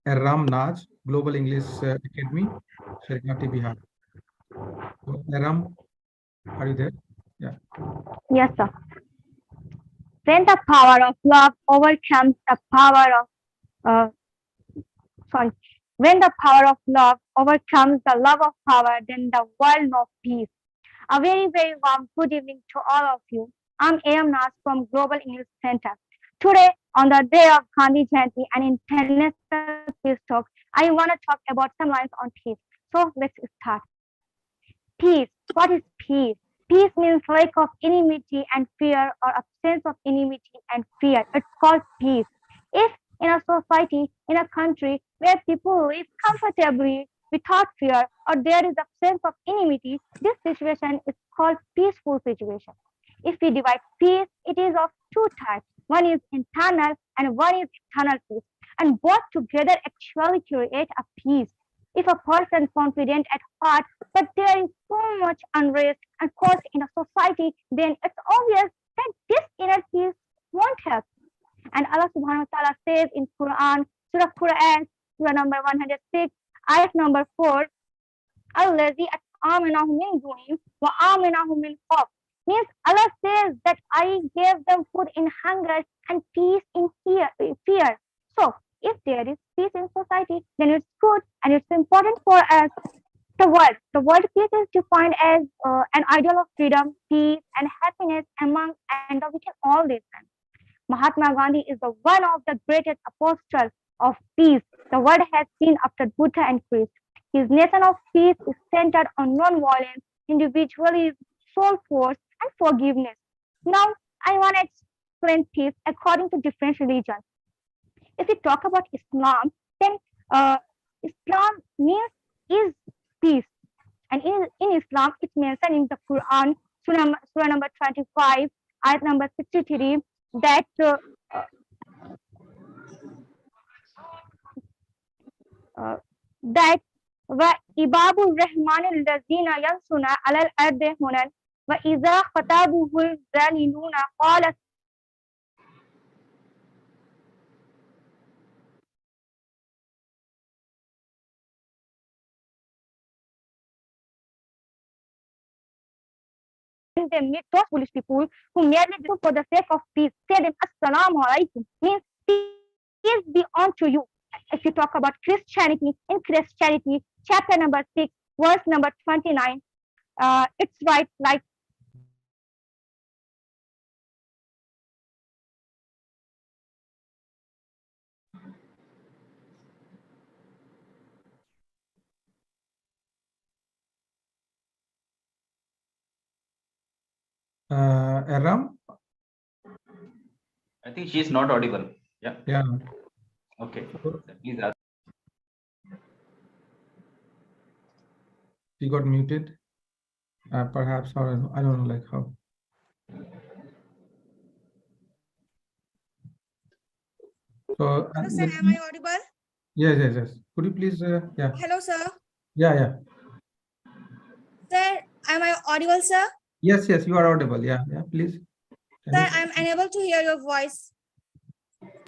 Naj, Global English Academy, Sharikati, Bihar. Ram, are you there? Yeah. Yes, sir. When the power of love overcomes the power of when the power of love overcomes the love of power, then the world knows peace. A very, very warm good evening to all of you. I'm A.M. Nas from Global English Center. Today, on the day of Gandhi Jayanti and International Peace Talk, I want to talk about some lines on peace. So let's start. Peace. What is peace? Peace means lack of enmity and fear, or absence of enmity and fear. It's called peace. If in a society, in a country where people live comfortably without fear, or there is absence of enmity, this situation is called peaceful situation. If we divide peace, it is of two types. One is internal and one is external peace. And both together actually create a peace. If a person is confident at heart, but there is so much unrest and cause in a society, then it's obvious that this inner peace won't help. And Allah subhanahu wa ta'ala says in Quran, Surah Quran, Surah number 106, ayat number 4, Allazi at'amanahum min ju'in wa amanahum min khawf. Means Allah says that I gave them food in hunger and peace in fear. world peace is defined as an ideal of freedom, peace, and happiness among and within all nations. Mahatma Gandhi is the one of the greatest apostles of peace the world has seen after Buddha and Christ. His nation of peace is centered on non-violence, individualism, soul force, and forgiveness. Now, I want to explain peace according to different religions. If we talk about Islam, then Islam means is peace. And in Islam, it's mentioned in the Quran, Surah number 25, ayat number 63, that that wa ibabur rahmanil lazina yansuna alal ardi hunan wa iza khatabuhul zalimuna qala they meet those foolish people who merely do for the sake of peace. Say them assalamu alaikum, means peace be unto you. If you talk about Christianity, in Christianity, chapter number 6, verse number 29, it's right like Aram? I think she is not audible. Yeah. Yeah. Okay. Please ask. She got muted. Perhaps, or I don't know, like how. So, Hello, sir. Am I audible? Yes. Could you please, yeah. Hello, sir. Yeah. Sir, am I audible, sir? Yes, you are audible. Yeah, please. Sir, I'm unable to hear your voice.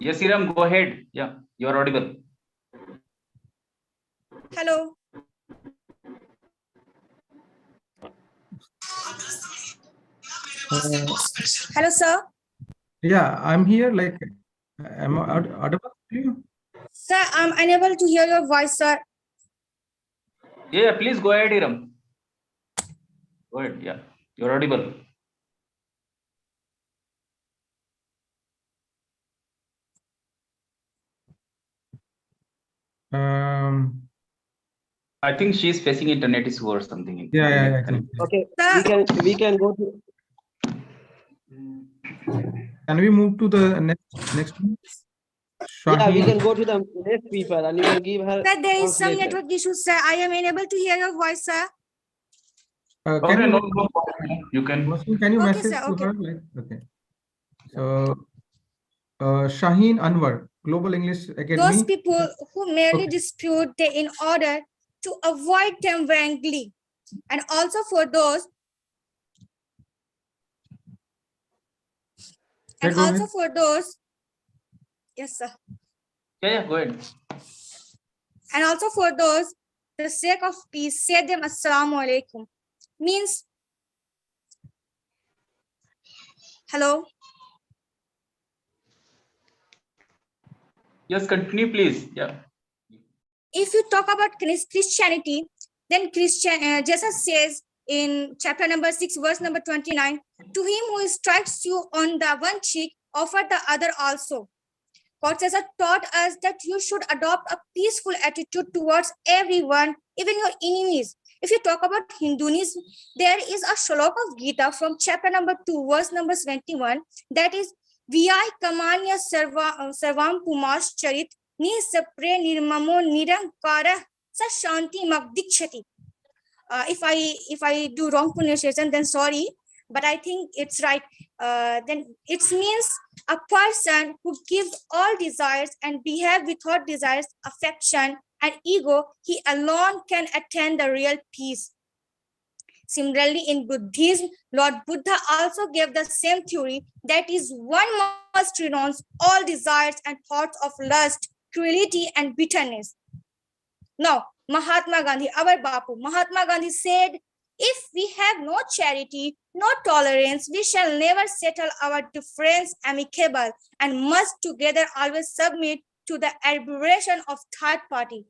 Yes, Iram, go ahead. Yeah, you are audible. Hello. Hello, sir. Yeah, I'm here. Like, am I audible to you? Sir, I'm unable to hear your voice, sir. Yeah, please go ahead, Iram. Go ahead. Yeah, you're audible. I think she's facing internet issue or something. Yeah. Okay, we can go to. Can we move to the next one? Yeah, we can go to the next people and you can give her. Sir, there is some translator. network issues, sir. I am unable to hear your voice, sir. Can you, no, you can. Can you Okay, message sir, to okay. her? Like, okay. So, Shaheen Anwar, Global English Academy. Those people who merely Okay. dispute they in order to avoid them wrongly, and also for those Yeah, go ahead. Yes, sir. Yeah, go ahead. And also for those, the sake of peace, say them assalamu alaikum. Means, hello. Yes, continue, please. Yeah. If you talk about Christianity, then Jesus says in chapter number 6, verse number 29, to him who strikes you on the one cheek, offer the other also. God has taught us that you should adopt a peaceful attitude towards everyone, even your enemies. If you talk about Hinduism, there is a shlok of Gita from chapter number 2, verse number 21, that is, Viyai kamanya sarvam pumas charit ni sapre nirmamo nirankara sa shanti magdikshati. If I do wrong pronunciation, then sorry, but I think it's right. Then it means a person who gives all desires and behave without desires, affection, and ego, he alone can attain the real peace. Similarly, in Buddhism, Lord Buddha also gave the same theory, that is, one must renounce all desires and thoughts of lust, cruelty, and bitterness. Now, Mahatma Gandhi, our Bapu, Mahatma Gandhi said, if we have no charity, no tolerance, we shall never settle our difference amicable and must together always submit to the aberration of third party.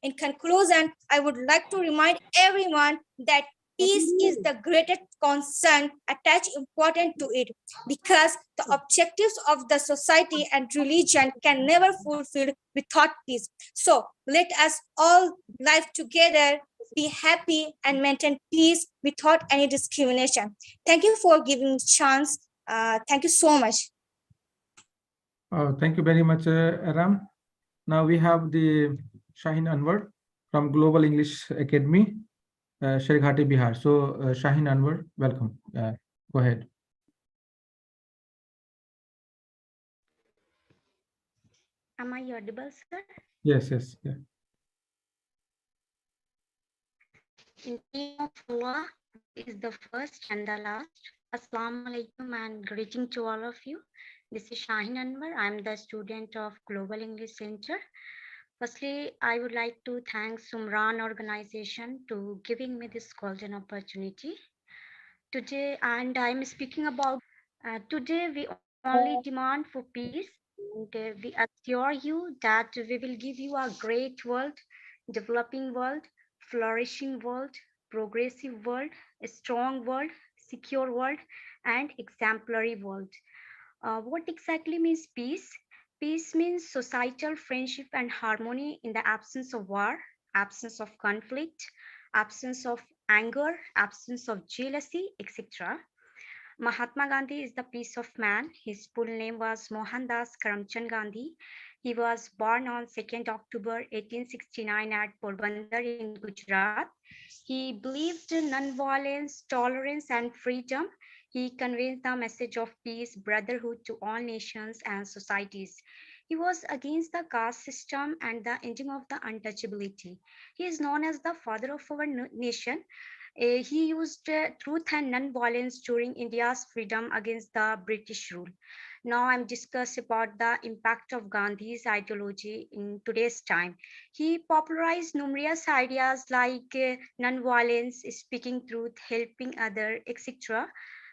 In conclusion, I would like to remind everyone that peace is the greatest concern attached important to it, because the objectives of the society and religion can never fulfill without peace. So let us all live together, be happy, and maintain peace without any discrimination. Thank you for giving me chance. Thank you so much. Thank you very much, Ram. Now we have the Shahin Anwar from Global English Academy, Sherghati, Bihar. So Shahin Anwar, welcome. Go ahead. Am I audible, sir? Yes, yes. Yeah. In the name of Allah, who is the first and the last. Assalamu alaikum and greeting to all of you. This is Shahin Anwar. I'm the student of Global English Center. Firstly, I would like to thank Umran organization to giving me this golden opportunity today. And I'm speaking about today we only demand for peace, and we assure you that we will give you a great world, developing world, flourishing world, progressive world, a strong world, secure world, and exemplary world. What exactly means peace? Peace means societal friendship and harmony in the absence of war, absence of conflict, absence of anger, absence of jealousy, etc. Mahatma Gandhi is the peace of man. His full name was Mohandas Karamchand Gandhi. He was born on 2nd October 1869 at Porbandar in Gujarat. He believed in non-violence, tolerance, and freedom. He conveyed the message of peace, brotherhood to all nations and societies. He was against the caste system and the ending of the untouchability. He is known as the father of our nation. He used truth and non-violence during India's freedom against the British rule. Now I'm discussing about the impact of Gandhi's ideology in today's time. He popularized numerous ideas like non-violence, speaking truth, helping others, etc.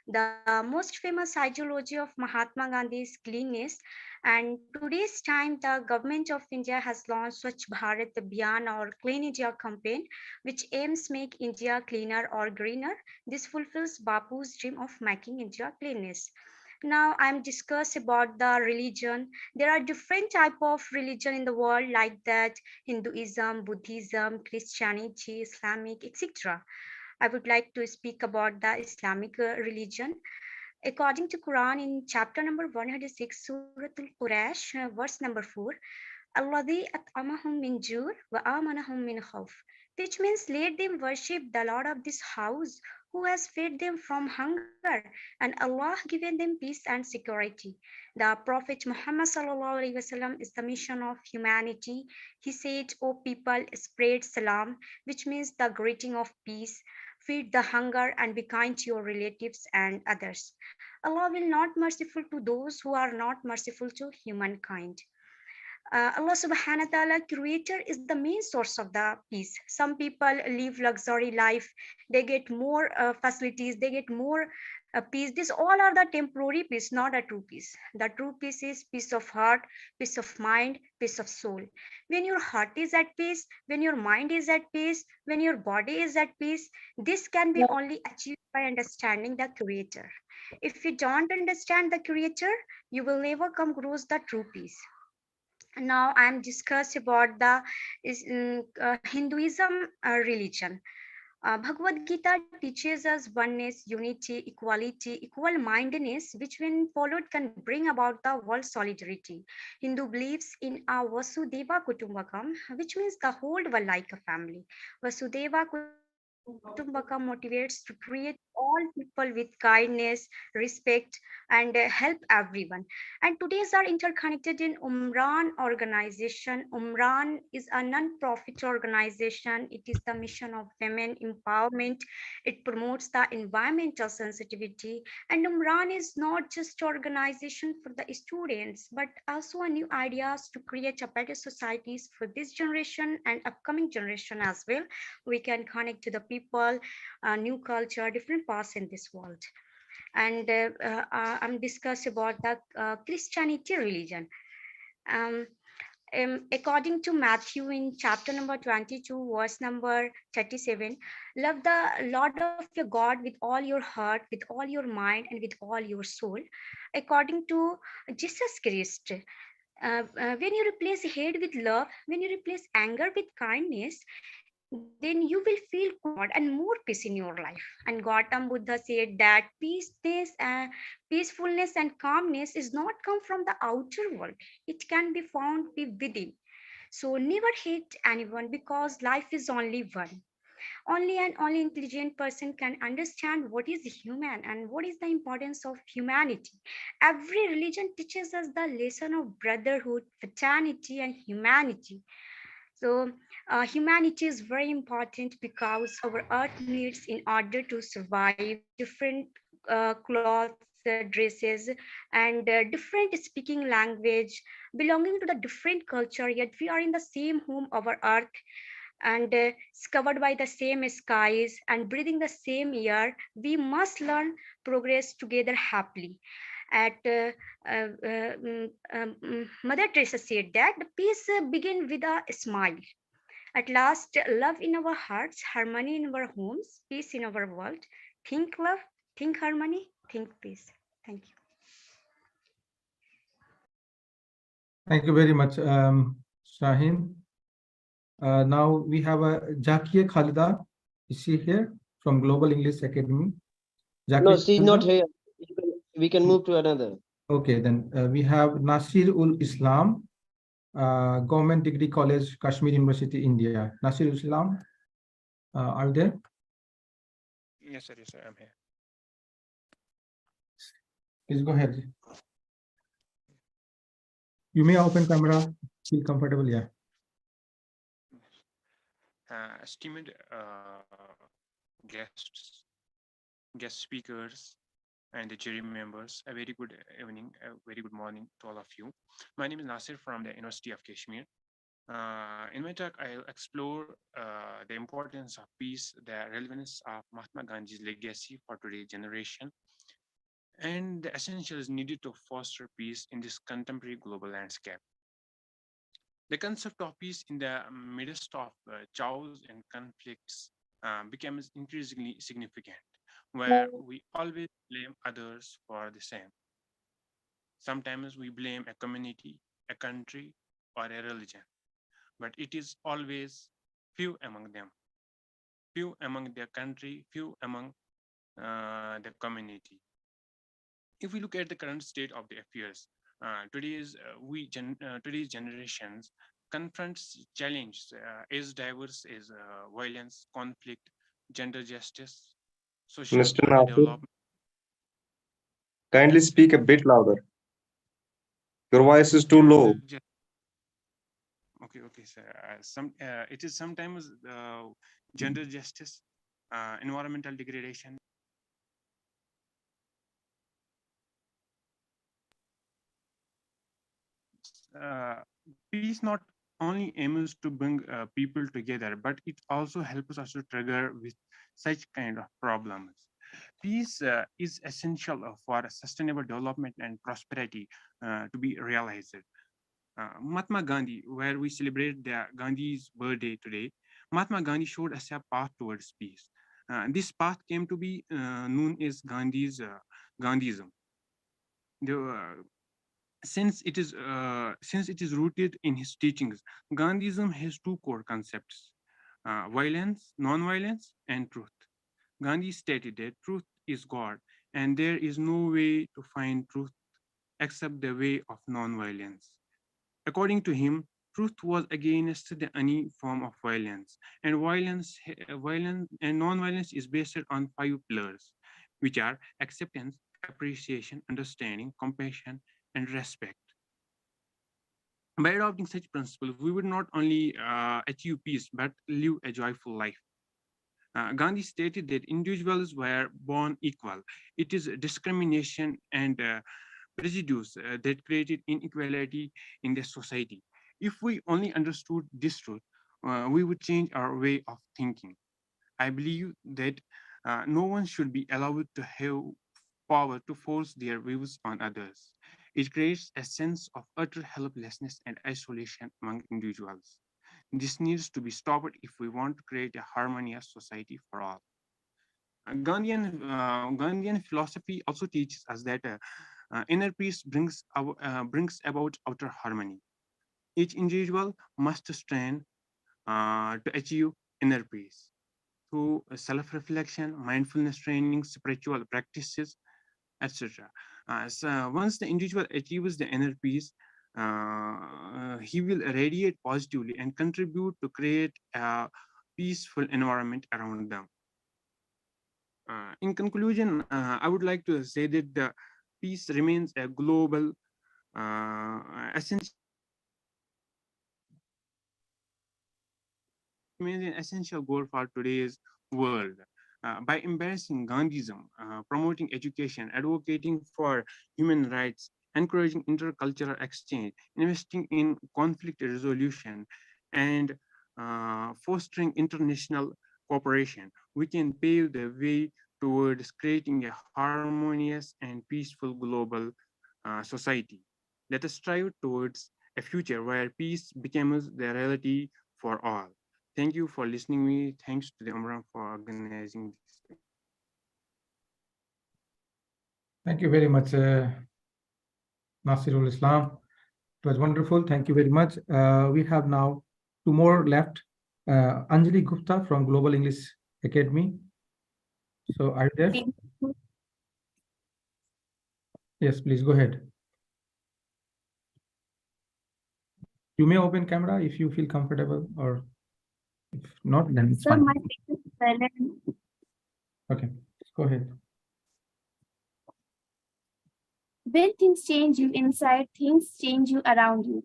The most famous ideology of Mahatma Gandhi is cleanness. And today's time, the government of India has launched Swachh Bharat Abhiyan or Clean India campaign, which aims make India cleaner or greener. This fulfills Bapu's dream of making India cleanness. Now I'm discuss about the religion. There are different type of religion in the world like that: Hinduism, Buddhism, Christianity, Islamic, etc. I would like to speak about the Islamic religion. According to Quran in chapter number 106, Surah Al-Quraysh, verse number 4, Alladhi at'amahum min jur wa amanahum min khawf, which means let them worship the Lord of this house who has fed them from hunger, and Allah given them peace and security. The Prophet Muhammad ﷺ is the mission of humanity. He said, O people, spread salam, which means the greeting of peace. Feed the hunger and be kind to your relatives and others. Allah will not merciful to those who are not merciful to humankind. Allah subhanahu wa ta'ala, creator, is the main source of the peace. Some people live luxury life, they get more facilities, they get more peace. These all are the temporary peace, not a true peace. The true peace is peace of heart, peace of mind, peace of soul. When your heart is at peace, when your mind is at peace, when your body is at peace, this can be only achieved by understanding the creator. If you don't understand the creator, you will never come across the true peace. Now I am discuss about the Hinduism religion. Bhagavad Gita teaches us oneness, unity, equality, equal-mindedness, which when followed can bring about the world solidarity. Hindu believes in a Vasudeva Kutumbakam, which means the whole world like a family. Vasudeva Kutumbakam motivates to treat all people with kindness, respect, and help everyone. And today's are interconnected in Umran organization. Umran is a non-profit organization. It is the mission of women empowerment. It promotes the environmental sensitivity. And Umran is not just organization for the students, but also a new ideas to create a better societies for this generation and upcoming generation as well. We can connect to the people, new culture, different paths in this world. And I'm discuss about the Christianity religion. According to Matthew in chapter number 22, verse number 37, love the Lord of your God with all your heart, with all your mind, and with all your soul. According to Jesus Christ, when you replace hate with love, when you replace anger with kindness, then you will feel God and more peace in your life. And Gautam Buddha said that peacefulness and calmness is not come from the outer world. It can be found within. So never hate anyone because life is only one. Only an only intelligent person can understand what is human and what is the importance of humanity. Every religion teaches us the lesson of brotherhood, fraternity, and humanity. So humanity is very important because our earth needs in order to survive different clothes, dresses, and different speaking language, belonging to the different culture, yet we are in the same home, our earth, and covered by the same skies and breathing the same air. We must learn progress together happily. At Mother Teresa said that the peace begin with a smile. At last, love in our hearts, harmony in our homes, peace in our world. Think love, think harmony, think peace. Thank you. Thank you very much, Shaheen. Now we have Jakia Khalida. Is she here from Global English Academy? No, she's not Khalida? here. We can move to another. Okay, then we have Nasir ul Islam, Government Degree College, Kashmir University, India. Nasir ul Islam, are you there? Yes, sir. Yes, sir. I'm here. Please go ahead. You may open camera. Feel comfortable, yeah. Esteemed guests, guest speakers, and the jury members, a very good evening, a very good morning to all of you. My name is Nasir from the University of Kashmir. In my talk, I'll explore the importance of peace, the relevance of Mahatma Gandhi's legacy for today's generation, and the essentials needed to foster peace in this contemporary global landscape. The concept of peace in the midst of chaos and conflicts becomes increasingly significant, where we always blame others for the same. Sometimes we blame a community, a country, or a religion, but it is always few among them, few among their country, few among the community. If we look at the current state of the affairs, today's generations confronts challenges as diverse as violence, conflict, gender justice, social Mr. Nasir, development. kindly speak a bit louder. Your voice is too low. Okay, sir. It is sometimes gender justice, environmental degradation. Peace not only aims to bring people together, but it also helps us to trigger with such kind of problems. Peace is essential for sustainable development and prosperity to be realized. Mahatma Gandhi, where we celebrate Gandhi's birthday today, Mahatma Gandhi showed us a path towards peace. This path came to be known as Gandhism. Since it is rooted in his teachings, Gandhism has two core concepts: violence, non-violence, and truth. Gandhi stated that truth is God, and there is no way to find truth except the way of non-violence. According to him, truth was against any form of violence, and violence and non-violence is based on 5 pillars, which are acceptance, appreciation, understanding, compassion, and respect. By adopting such principles, we would not only achieve peace, but live a joyful life. Gandhi stated that individuals were born equal. It is discrimination and prejudice that created inequality in the society. If we only understood this truth, we would change our way of thinking. I believe that no one should be allowed to have power to force their views on others. It creates a sense of utter helplessness and isolation among individuals. This needs to be stopped if we want to create a harmonious society for all. Gandhian philosophy also teaches us that inner peace brings about outer harmony. Each individual must strain to achieve inner peace through self-reflection, mindfulness training, spiritual practices, etc. So once the individual achieves the inner peace, he will radiate positively and contribute to create a peaceful environment around them. In conclusion, I would like to say that the peace remains a global essential remains an essential goal for today's world. By embracing Gandhism, promoting education, advocating for human rights, encouraging intercultural exchange, investing in conflict resolution, and fostering international cooperation, we can pave the way towards creating a harmonious and peaceful global society. Let us strive towards a future where peace becomes the reality for all. Thank you for listening me. Thanks to the Umran for organizing this. Thank you very much, Nasirul Islam. It was wonderful. Thank you very much. We have now two more left. Anjali Gupta from Global English Academy. So are you there? Yes, please go ahead. You may open camera if you feel comfortable, or if not, then it's fine. Okay, go ahead. When things change you inside, things change you around you.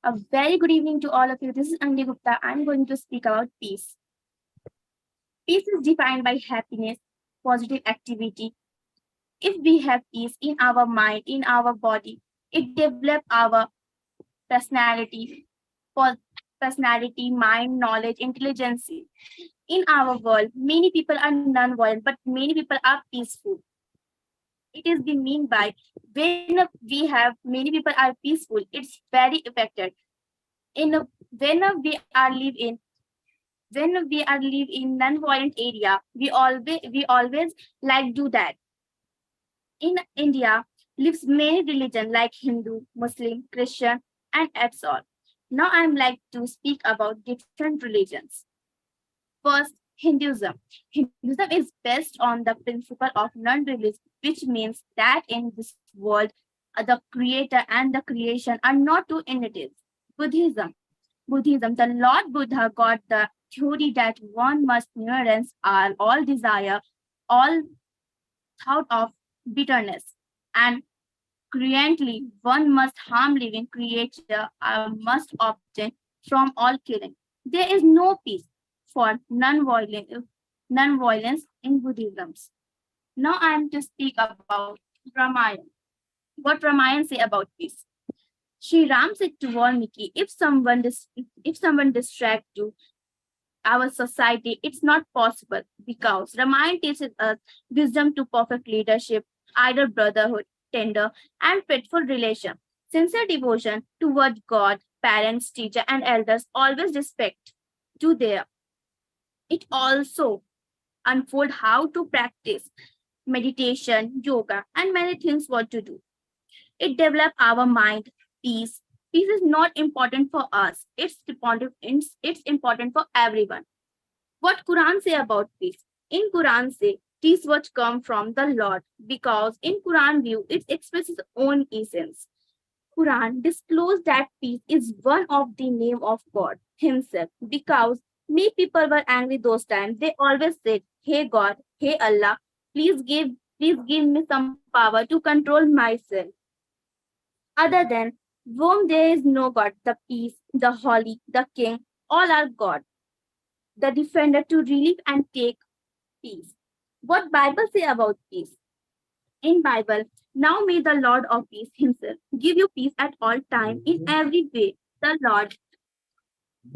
A very good evening to all of you. This is Anjali Gupta. I'm going to speak about peace. Peace is defined by happiness, positive activity. If we have peace in our mind, in our body, it develops our personality, mind, knowledge, intelligence. In our world, many people are non-violent, but many people are peaceful. It is the mean by when we have many people are peaceful, it's very affected. When we are live in non-violent area, we always like do that. In India lives many religions like Hindu, Muslim, Christian, and that's all. Now I'm like to speak about different religions. First, Hinduism. Hinduism is based on the principle of non-religion, which means that in this world, the creator and the creation are not two entities. Buddhism, the Lord Buddha got the theory that one must ignorance all desire, all thought of bitterness, and currently one must harm living creature, must obtain from all killing. There is no peace for non-violence in Buddhism. Now I am to speak about Ramayana. What Ramayana say about peace? Sri Ram said to Valmiki, if someone distract you, our society, it's not possible because Ramayana teaches us wisdom to perfect leadership, idle brotherhood, tender and faithful relation, sincere devotion toward God, parents, teacher, and elders, always respect to their. It also unfold how to practice meditation, yoga, and many things what to do. It develop our mind, peace. Peace is not important for us. It's important for everyone. What Quran say about peace? In Quran say, peace what come from the Lord, because in Quran view, it expresses own essence. Quran disclosed that peace is one of the name of God himself, because many people were angry those times. They always said, hey God, hey Allah, please give me some power to control myself. Other than whom there is no God, the peace, the holy, the king, all are God, the defender to relieve and take peace. What Bible say about peace? In Bible, now may the Lord of peace himself give you peace at all time, in every way. The Lord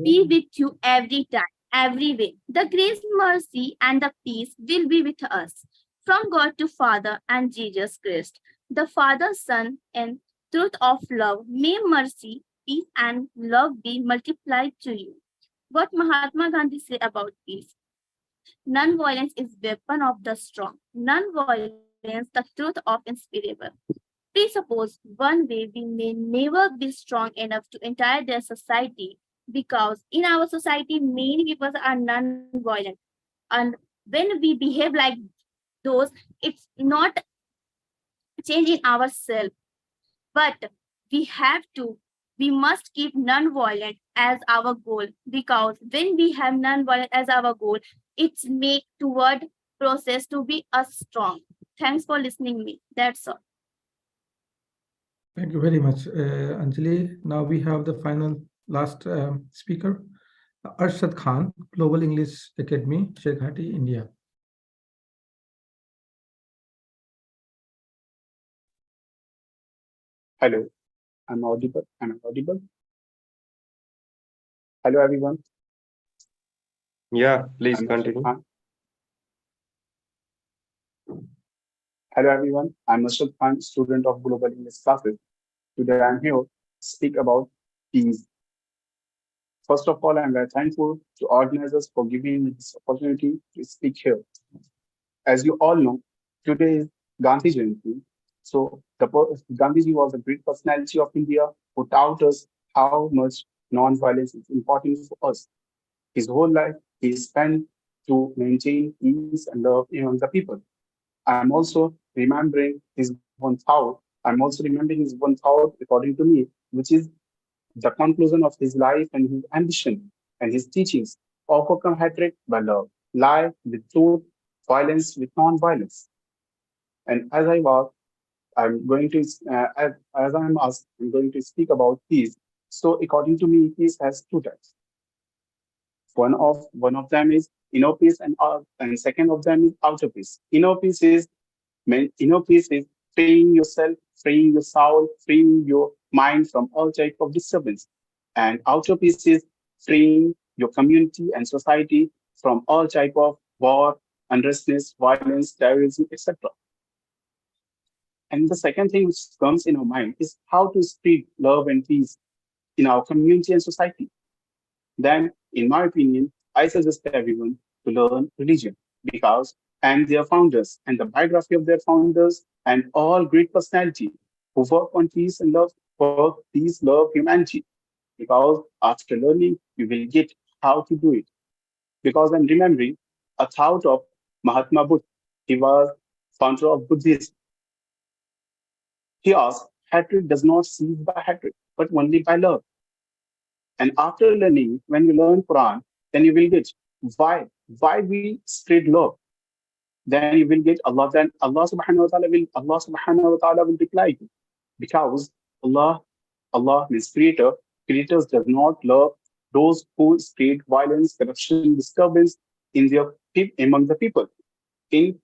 be with you every time, every way. The grace, mercy, and the peace will be with us from God to Father and Jesus Christ, the Father, Son, and truth of love. May mercy, peace, and love be multiplied to you. What Mahatma Gandhi said about peace? Non-violence is weapon of the strong. Non-violence, the truth of inspirable. Presuppose one way we may never be strong enough to entire their society because in our society many people are non-violent. And when we behave like those, it's not changing ourselves, but we have to, we must keep non-violent as our goal because when we have non-violent as our goal, it's make toward process to be us strong. Thanks for listening me. That's all. Thank you very much, Anjali. Now we have the final last speaker, Arshad Khan, Global English Academy, Shekhati, India. Hello, I'm audible. Am I audible? Hello, everyone. Yeah, please continue. Hello, everyone. I'm Arshad Khan, student of Global English classes. Today, I'm here to speak about peace. First of all, I'm very thankful to organizers for giving me this opportunity to speak here. As you all know, today is Gandhi Jayanti. So Gandhiji was a great personality of India who taught us how much non-violence is important for us. His whole life he spent to maintain peace and love among the people. I'm also remembering his one thought. I'm also remembering his one thought, according to me, which is the conclusion of his life and his ambition and his teachings. Overcome hatred by love, lie with truth, violence with non-violence. And as I was, I'm going to, as I'm asked, I'm going to speak about peace. So according to me, peace has two types. One of them is inner peace, and second of them is outer peace. Inner peace is freeing yourself, freeing your soul, freeing your mind from all type of disturbance. And outer peace is freeing your community and society from all type of war, unrestness, violence, terrorism, etc. And the second thing which comes in our mind is how to spread love and peace in our community and society. Then, in my opinion, I suggest everyone to learn religion because and their founders and the biography of their founders and all great personality who work on peace and love, work peace, love, humanity. Because after learning, you will get how to do it. Because I'm remembering a thought of Mahatma Buddha. He was founder of Buddhism. He asked, hatred does not cease by hatred, but only by love. And after learning, when you learn Quran, then you will get why we spread love. Then you will get Allah. Then Allah subhanahu wa ta'ala will reply you. Because Allah means creator. Creators does not love those who spread violence, corruption, disturbance among the people. In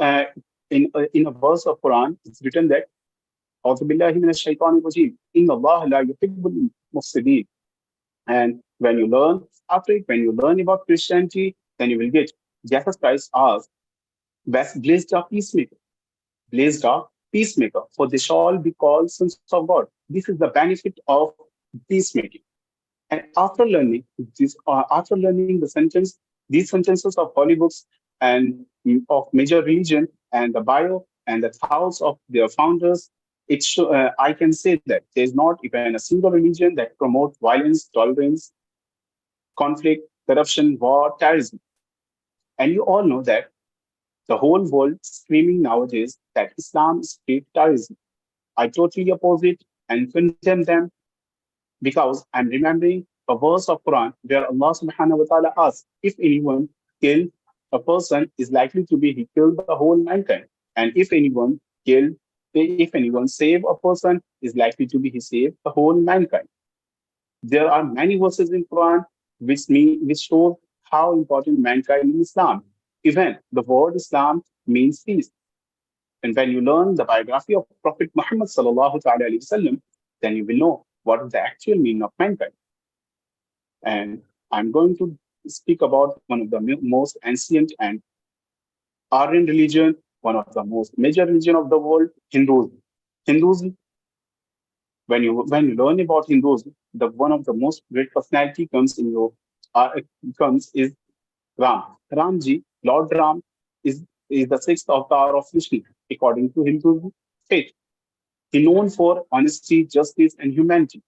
a verse of Quran, it's written that and when you learn about Christianity, then you will get Jesus Christ asked, blessed are peacemaker. Blessed are peacemaker, for they shall be called sons of God. This is the benefit of peacemaking. And after learning these sentences of holy books and of major religion and the bio and the thoughts of their founders, I can say that there is not even a single religion that promotes violence, tolerance, conflict, corruption, war, terrorism. And you all know that the whole world screaming nowadays that Islam spread terrorism. I totally oppose it and condemn them because I'm remembering a verse of Quran where Allah subhanahu wa ta'ala asks, if anyone kill a person is likely to be he killed the whole mankind. And if anyone save a person is likely to be he saved the whole mankind. There are many verses in Quran which show how important mankind in Islam. Even the word Islam means peace. And when you learn the biography of Prophet Muhammad sallallahu alaihi wasallam, then you will know what is the actual meaning of mankind. And I'm going to speak about one of the most ancient and Aryan religion, one of the most major religion of the world, Hinduism. When you learn about Hinduism, the one of the most great personality comes is Ram. Ramji, Lord Ram, is the sixth avatar of Vishnu, according to Hindu faith. He known for honesty, justice, and humanity.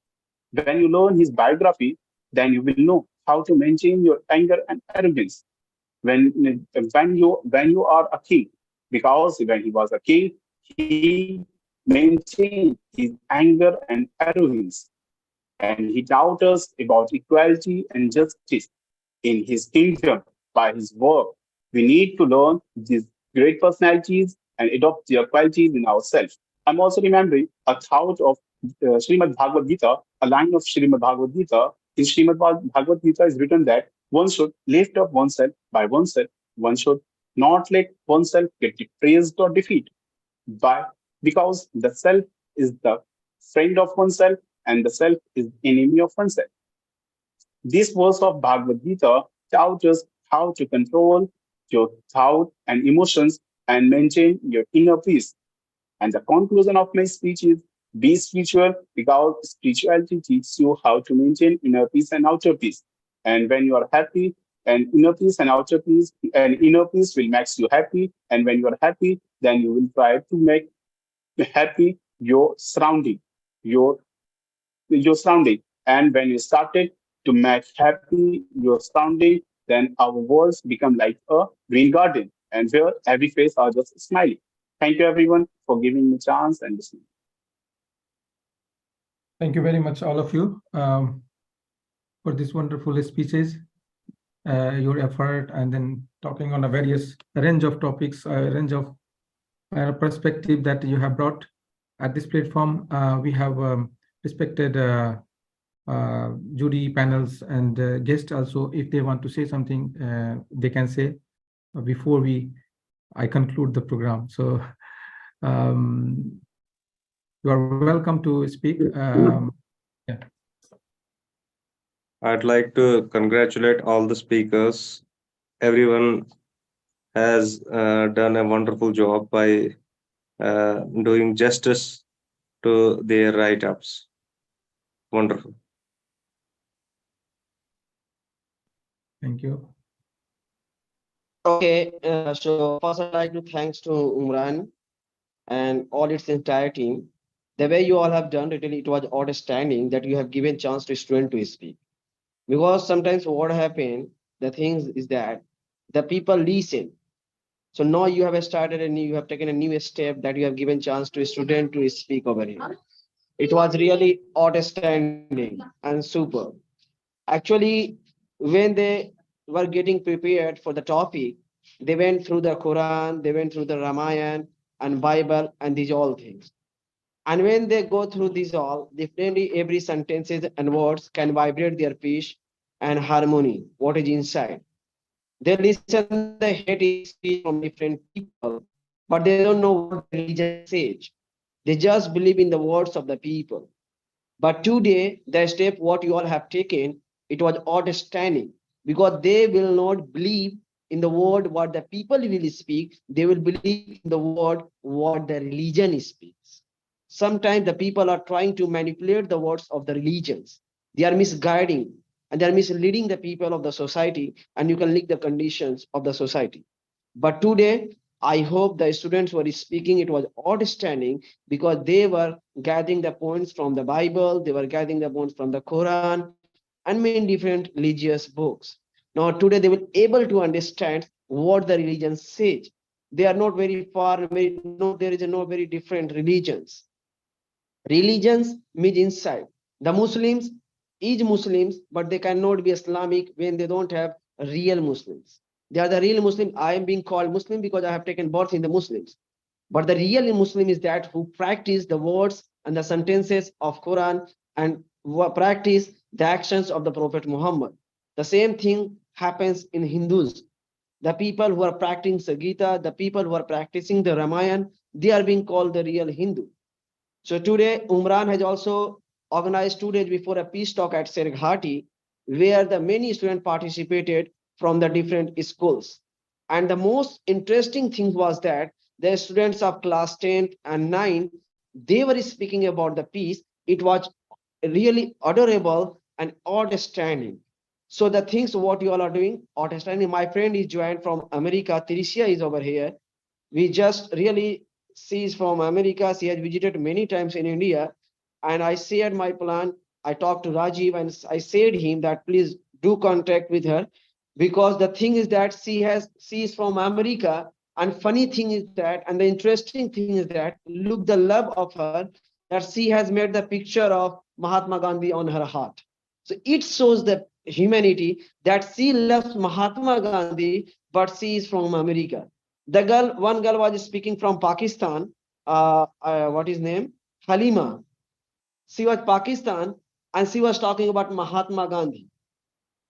When you learn his biography, then you will know how to maintain your anger and arrogance. When you are a king, because when he was a king, he maintained his anger and arrogance, and he taught us about equality and justice in his kingdom by his work. We need to learn these great personalities and adopt their qualities in ourselves. I'm also remembering a thought of Srimad Bhagavad Gita, a line of Srimad Bhagavad Gita. In Srimad Bhagavad Gita is written that one should lift up oneself by oneself. One should not let oneself get praised or defeated because the self is the friend of oneself and the self is enemy of oneself. This verse of Bhagavad Gita taught us how to control your thought and emotions and maintain your inner peace. And the conclusion of my speech is be spiritual because spirituality teaches you how to maintain inner peace and outer peace. And when you are happy, and inner peace and outer peace, and inner peace will make you happy. And when you are happy, then you will try to make happy your surrounding, your surrounding. And when you started to make happy your surrounding, then our worlds become like a green garden, and where every face are just smiling. Thank you everyone for giving me a chance and listening. Thank you very much, all of you, for these wonderful speeches, your effort, and then talking on a various range of topics, a range of perspective that you have brought at this platform. We have respected jury panels and guests also. If they want to say something, they can say before I conclude the program. So you are welcome to speak. Yeah. I'd like to congratulate all the speakers. Everyone has done a wonderful job by doing justice to their write-ups. Wonderful. Thank you. Okay, so first I'd like to thanks to Umran and all its entire team. The way you all have done it, it was outstanding that you have given chance to student to speak. Because sometimes what happen, the things is that the people listen. So now you have you have taken a new step that you have given chance to a student to speak over here. It was really outstanding and super. Actually, when they were getting prepared for the topic, they went through the Quran, they went through the Ramayana and Bible and these all things. And when they go through these all, definitely every sentences and words can vibrate their pitch and harmony, what is inside. They listen the hate speech from different people, but they don't know what religion says. They just believe in the words of the people. But today, the step what you all have taken, it was outstanding because they will not believe in the word what the people will speak. They will believe in the word what the religion speaks. Sometimes the people are trying to manipulate the words of the religions. They are misguiding and they are misleading the people of the society, and you can leak the conditions of the society. But today, I hope the students who are speaking, it was outstanding because they were gathering the points from the Bible, they were gathering the points from the Quran and many different religious books. Now today they will able to understand what the religion says. They are not very far, there is no very different religions. Religions means inside. The Muslims is Muslims, but they cannot be Islamic when they don't have real Muslims. They are the real Muslim. I am being called Muslim because I have taken birth in the Muslims. But the real Muslim is that who practice the words and the sentences of Quran and practice the actions of the Prophet Muhammad. The same thing happens in Hindus. The people who are practicing Gita, the people who are practicing the Ramayana, they are being called the real Hindu. So today, Umran has also organized 2 days before a peace talk at Serghati, where the many students participated from the different schools. And the most interesting thing was that the students of class 10 and 9, they were speaking about the peace. It was really adorable and outstanding. So the things what you all are doing, outstanding. My friend is joined from America. Tricia is over here. We just really, she is from America. She has visited many times in India. And I shared my plan. I talked to Rajiv and I said him that please do contact with her, because the thing is that she is from America. And funny thing is that, and the interesting thing is that, look the love of her, that she has made the picture of Mahatma Gandhi on her heart. So it shows the humanity that she loves Mahatma Gandhi, but she is from America. The girl, one girl was speaking from Pakistan. What is name? Halima. She was Pakistan, and she was talking about Mahatma Gandhi,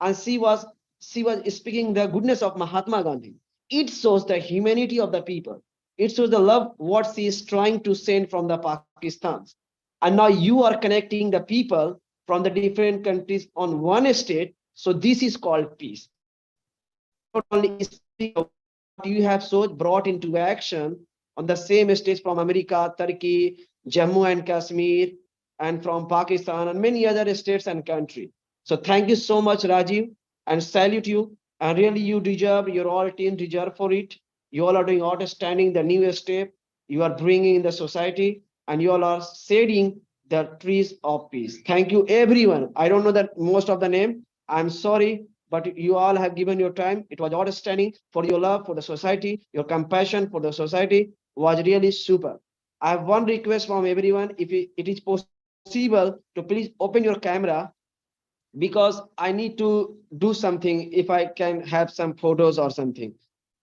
and she was speaking the goodness of Mahatma Gandhi. It shows the humanity of the people. It shows the love what she is trying to send from the Pakistan. And now you are connecting the people from the different countries on one state. So this is called peace. Not only speak of what you have so brought into action on the same states from America, Turkey, Jammu and Kashmir, and from Pakistan and many other states and countries. So thank you so much, Rajiv, and salute you. And really you deserve, your all team deserve for it. You all are doing outstanding, the new step you are bringing in the society, and you all are shading the trees of peace. Thank you, everyone. I don't know that most of the name. I'm sorry, but you all have given your time. It was outstanding for your love for the society, your compassion for the society was really super. I have one request from everyone. If it is possible to please open your camera, because I need to do something. If I can have some photos or something,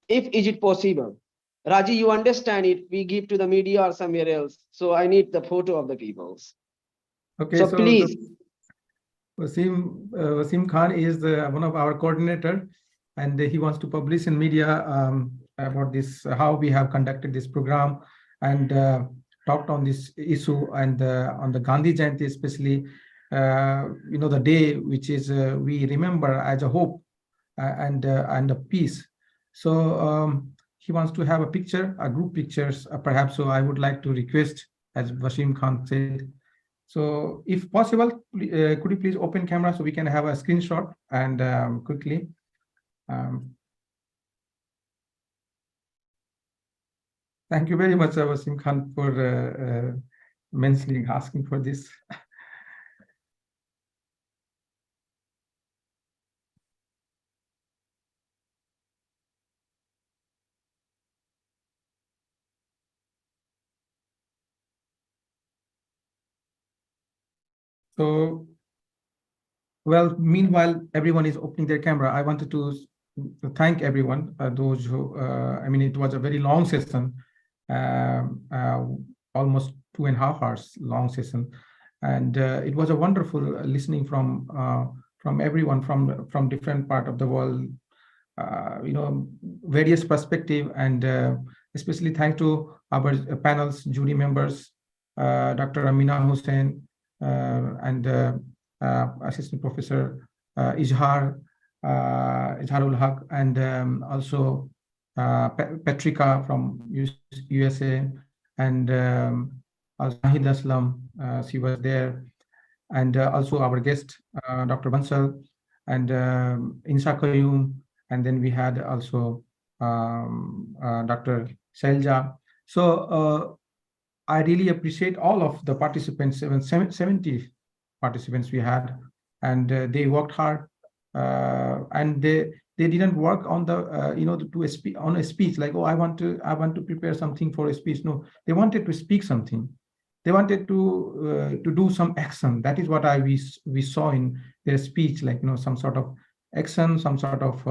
if is it possible? Raji, you understand it? We give to the media or somewhere else. So I need the photo of the peoples. Okay, So please. Wasim Khan is one of our coordinator, and he wants to publish in media about this, how we have conducted this program and talked on this issue, and on the Gandhi Jayanti especially, the day which is we remember as a hope and a peace. So he wants to have a picture, a group pictures perhaps. So I would like to request, as Wasim Khan said, so if possible, could you please open camera so we can have a screenshot and quickly. Thank you very much, Wasim Khan, for mentioning, asking for this. So, well, meanwhile, everyone is opening their camera. I wanted to thank everyone, those who, I mean, it was a very long session, almost 2.5 hours long session. And it was a wonderful listening from everyone from different part of the world, various perspective, and especially thanks to our panel's jury members, Dr. Amina Hussain, and Assistant Professor Izharul Haq, and also Petrika from USA, and Zahid Aslam, she was there, and also our guest, Dr. Bansal, and Insa Qayyum, and then we had also Dr. Selja. So I really appreciate all of the participants, 70 participants we had, and they worked hard, and they didn't work on the on a speech like, oh, I want to prepare something for a speech. No, they wanted to speak something. They wanted to do some action. That is what we saw in their speech, like some sort of action, some sort of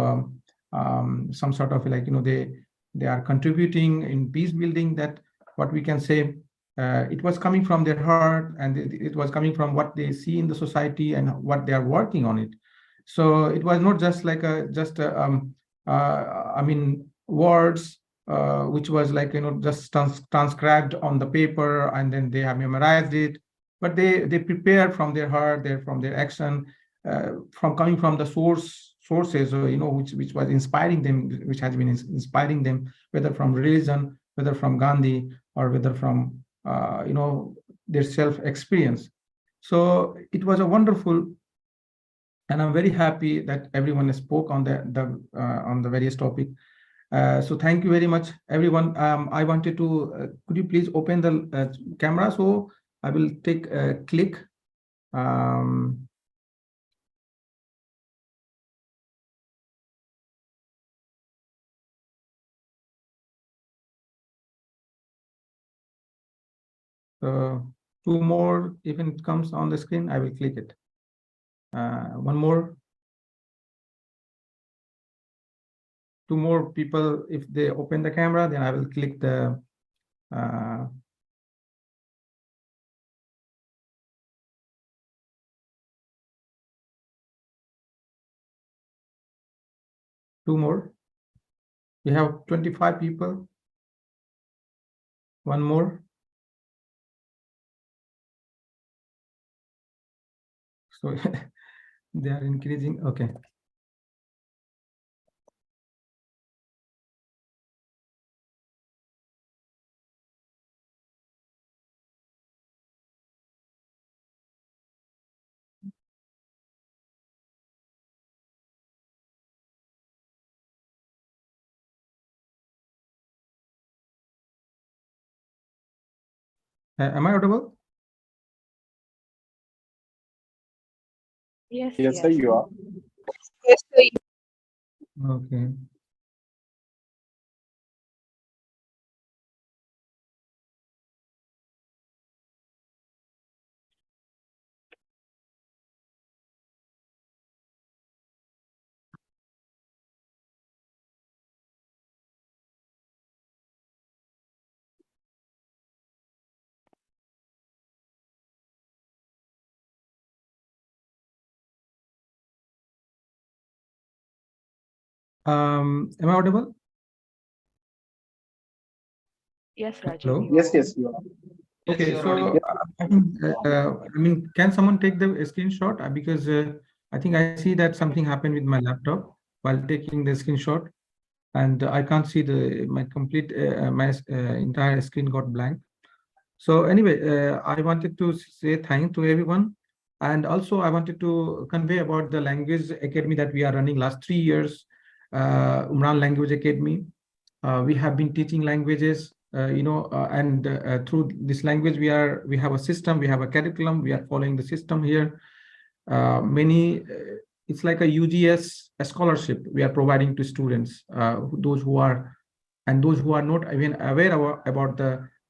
like they are contributing in peace building. That what we can say. It was coming from their heart, and it was coming from what they see in the society and what they are working on it. So it was not just like I mean, words, which was like just transcribed on the paper, and then they have memorized it. But they prepared from their heart, from their action, from coming from the sources, which was inspiring them, which has been inspiring them, whether from religion, whether from Gandhi, or whether from their self-experience. So it was a wonderful, and I'm very happy that everyone spoke on the various topic. So thank you very much, everyone. I wanted to, could you please open the camera? So I will take a click. So 2 more, if it comes on the screen, I will click it. 1 more. 2 more people, if they open the camera, then I will click the two more. We have 25 people. 1 more. So they are increasing. Okay. Am I audible? Yes, Yes, sir, you are. Yes, sir. Okay. Am I audible? Yes, Rajiv. Hello. Yes, yes, you are. Okay, Yes, so I mean, can someone take the screenshot? Because I think I see that something happened with my laptop while taking the screenshot, and I can't see my complete my entire screen got blank. So anyway, I wanted to say thanks to everyone, and also I wanted to convey about the language academy that we are running last 3 years, Umran Language Academy. We have been teaching languages, and through this language, we have a system, we have a curriculum, we are following the system here. It's like a UGS scholarship we are providing to students, those who are not even aware about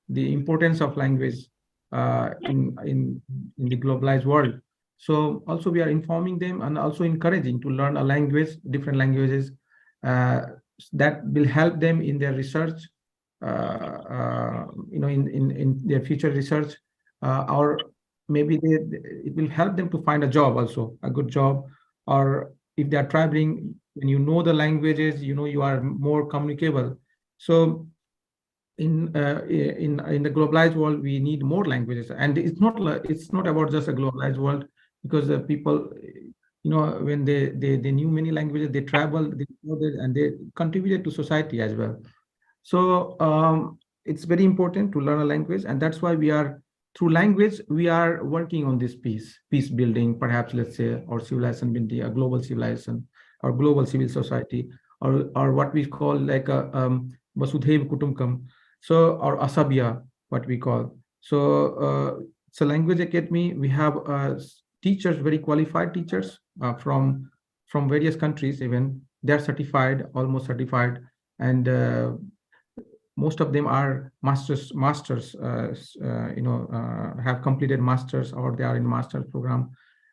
the importance of language in the globalized world. So also we are informing them and also encouraging to learn a language, different languages, that will help them in their research, in their future research, or maybe it will help them to find a job also, a good job, or if they are traveling, when you know the languages, you are more communicable. So in the globalized world, we need more languages, and it's not about just a globalized world, because the people, when they knew many languages, they traveled, and they contributed to society as well. So it's very important to learn a language, and that's why through language, we are working on this peace building, perhaps, let's say, or civilization building, a global civilization, or global civil society, or what we call like a Vasudhaiva Kutumbakam, so, or Asabya, what we call. So it's a language academy. We have teachers, very qualified teachers from various countries. Even they're certified, almost certified, and most of them are masters, have completed masters, or they are in master's program,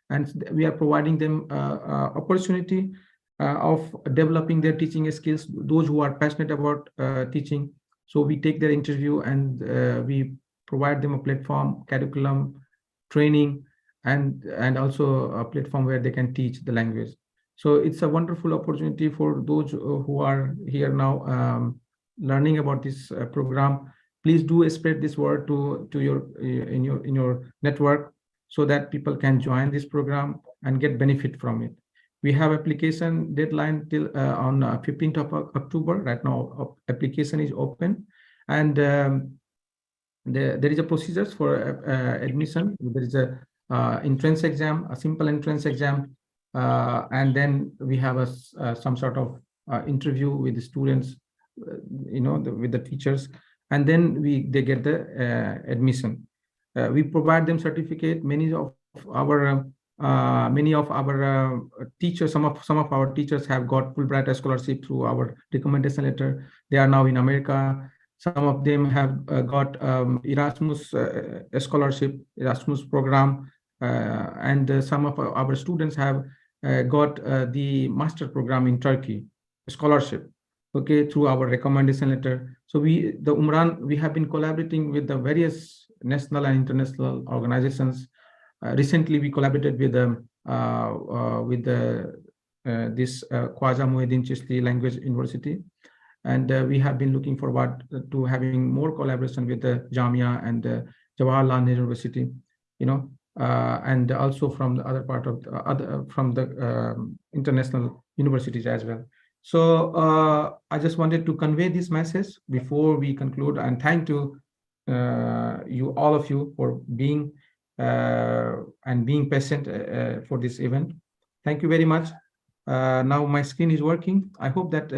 and we are providing them opportunity of developing their teaching skills, those who are passionate about teaching. So we take their interview, and we provide them a platform, curriculum, training, and also a platform where they can teach the language. So it's a wonderful opportunity for those who are here now learning about this program. Please do spread this word to your in your network, so that people can join this program and get benefit from it. We have application deadline till on 15th of October. Right now, application is open, and there is a procedures for admission. There is a entrance exam, a simple entrance exam, and then we have some sort of interview with the students, with the teachers, and then they get the admission. We provide them certificate. Many of our teachers, some of our teachers have got Fulbright scholarship through our recommendation letter. They are now in America. Some of them have got Erasmus scholarship, Erasmus program, and some of our students have got the master program in Turkey, scholarship, okay, through our recommendation letter. So the Umran, we have been collaborating with the various national and international organizations. Recently, we collaborated with this Khwaja Muhyiddin Chishti Language University, and we have been looking forward to having more collaboration with the Jamia and Jawaharlal Nehru University, and also from the other part of from the international universities as well. So I just wanted to convey this message before we conclude, and thank to all of you for being patient for this event. Thank you very much. Now my screen is working. I hope that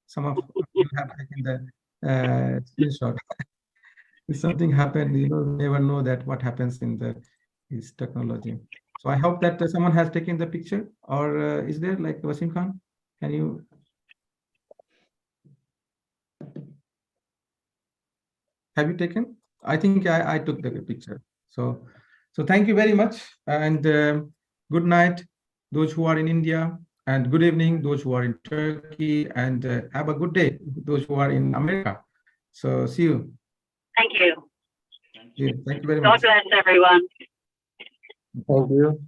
some of you have taken the screenshot. If something happened, never know that what happens in this technology. So I hope that someone has taken the picture, or is there, like Wasim Khan? Can you? Have you taken? I think I took the picture. So thank you very much, and good night, those who are in India, and good evening, those who are in Turkey, and have a good day, those who are in America. So see you. Thank you. Thank you very much. God bless everyone. Thank you.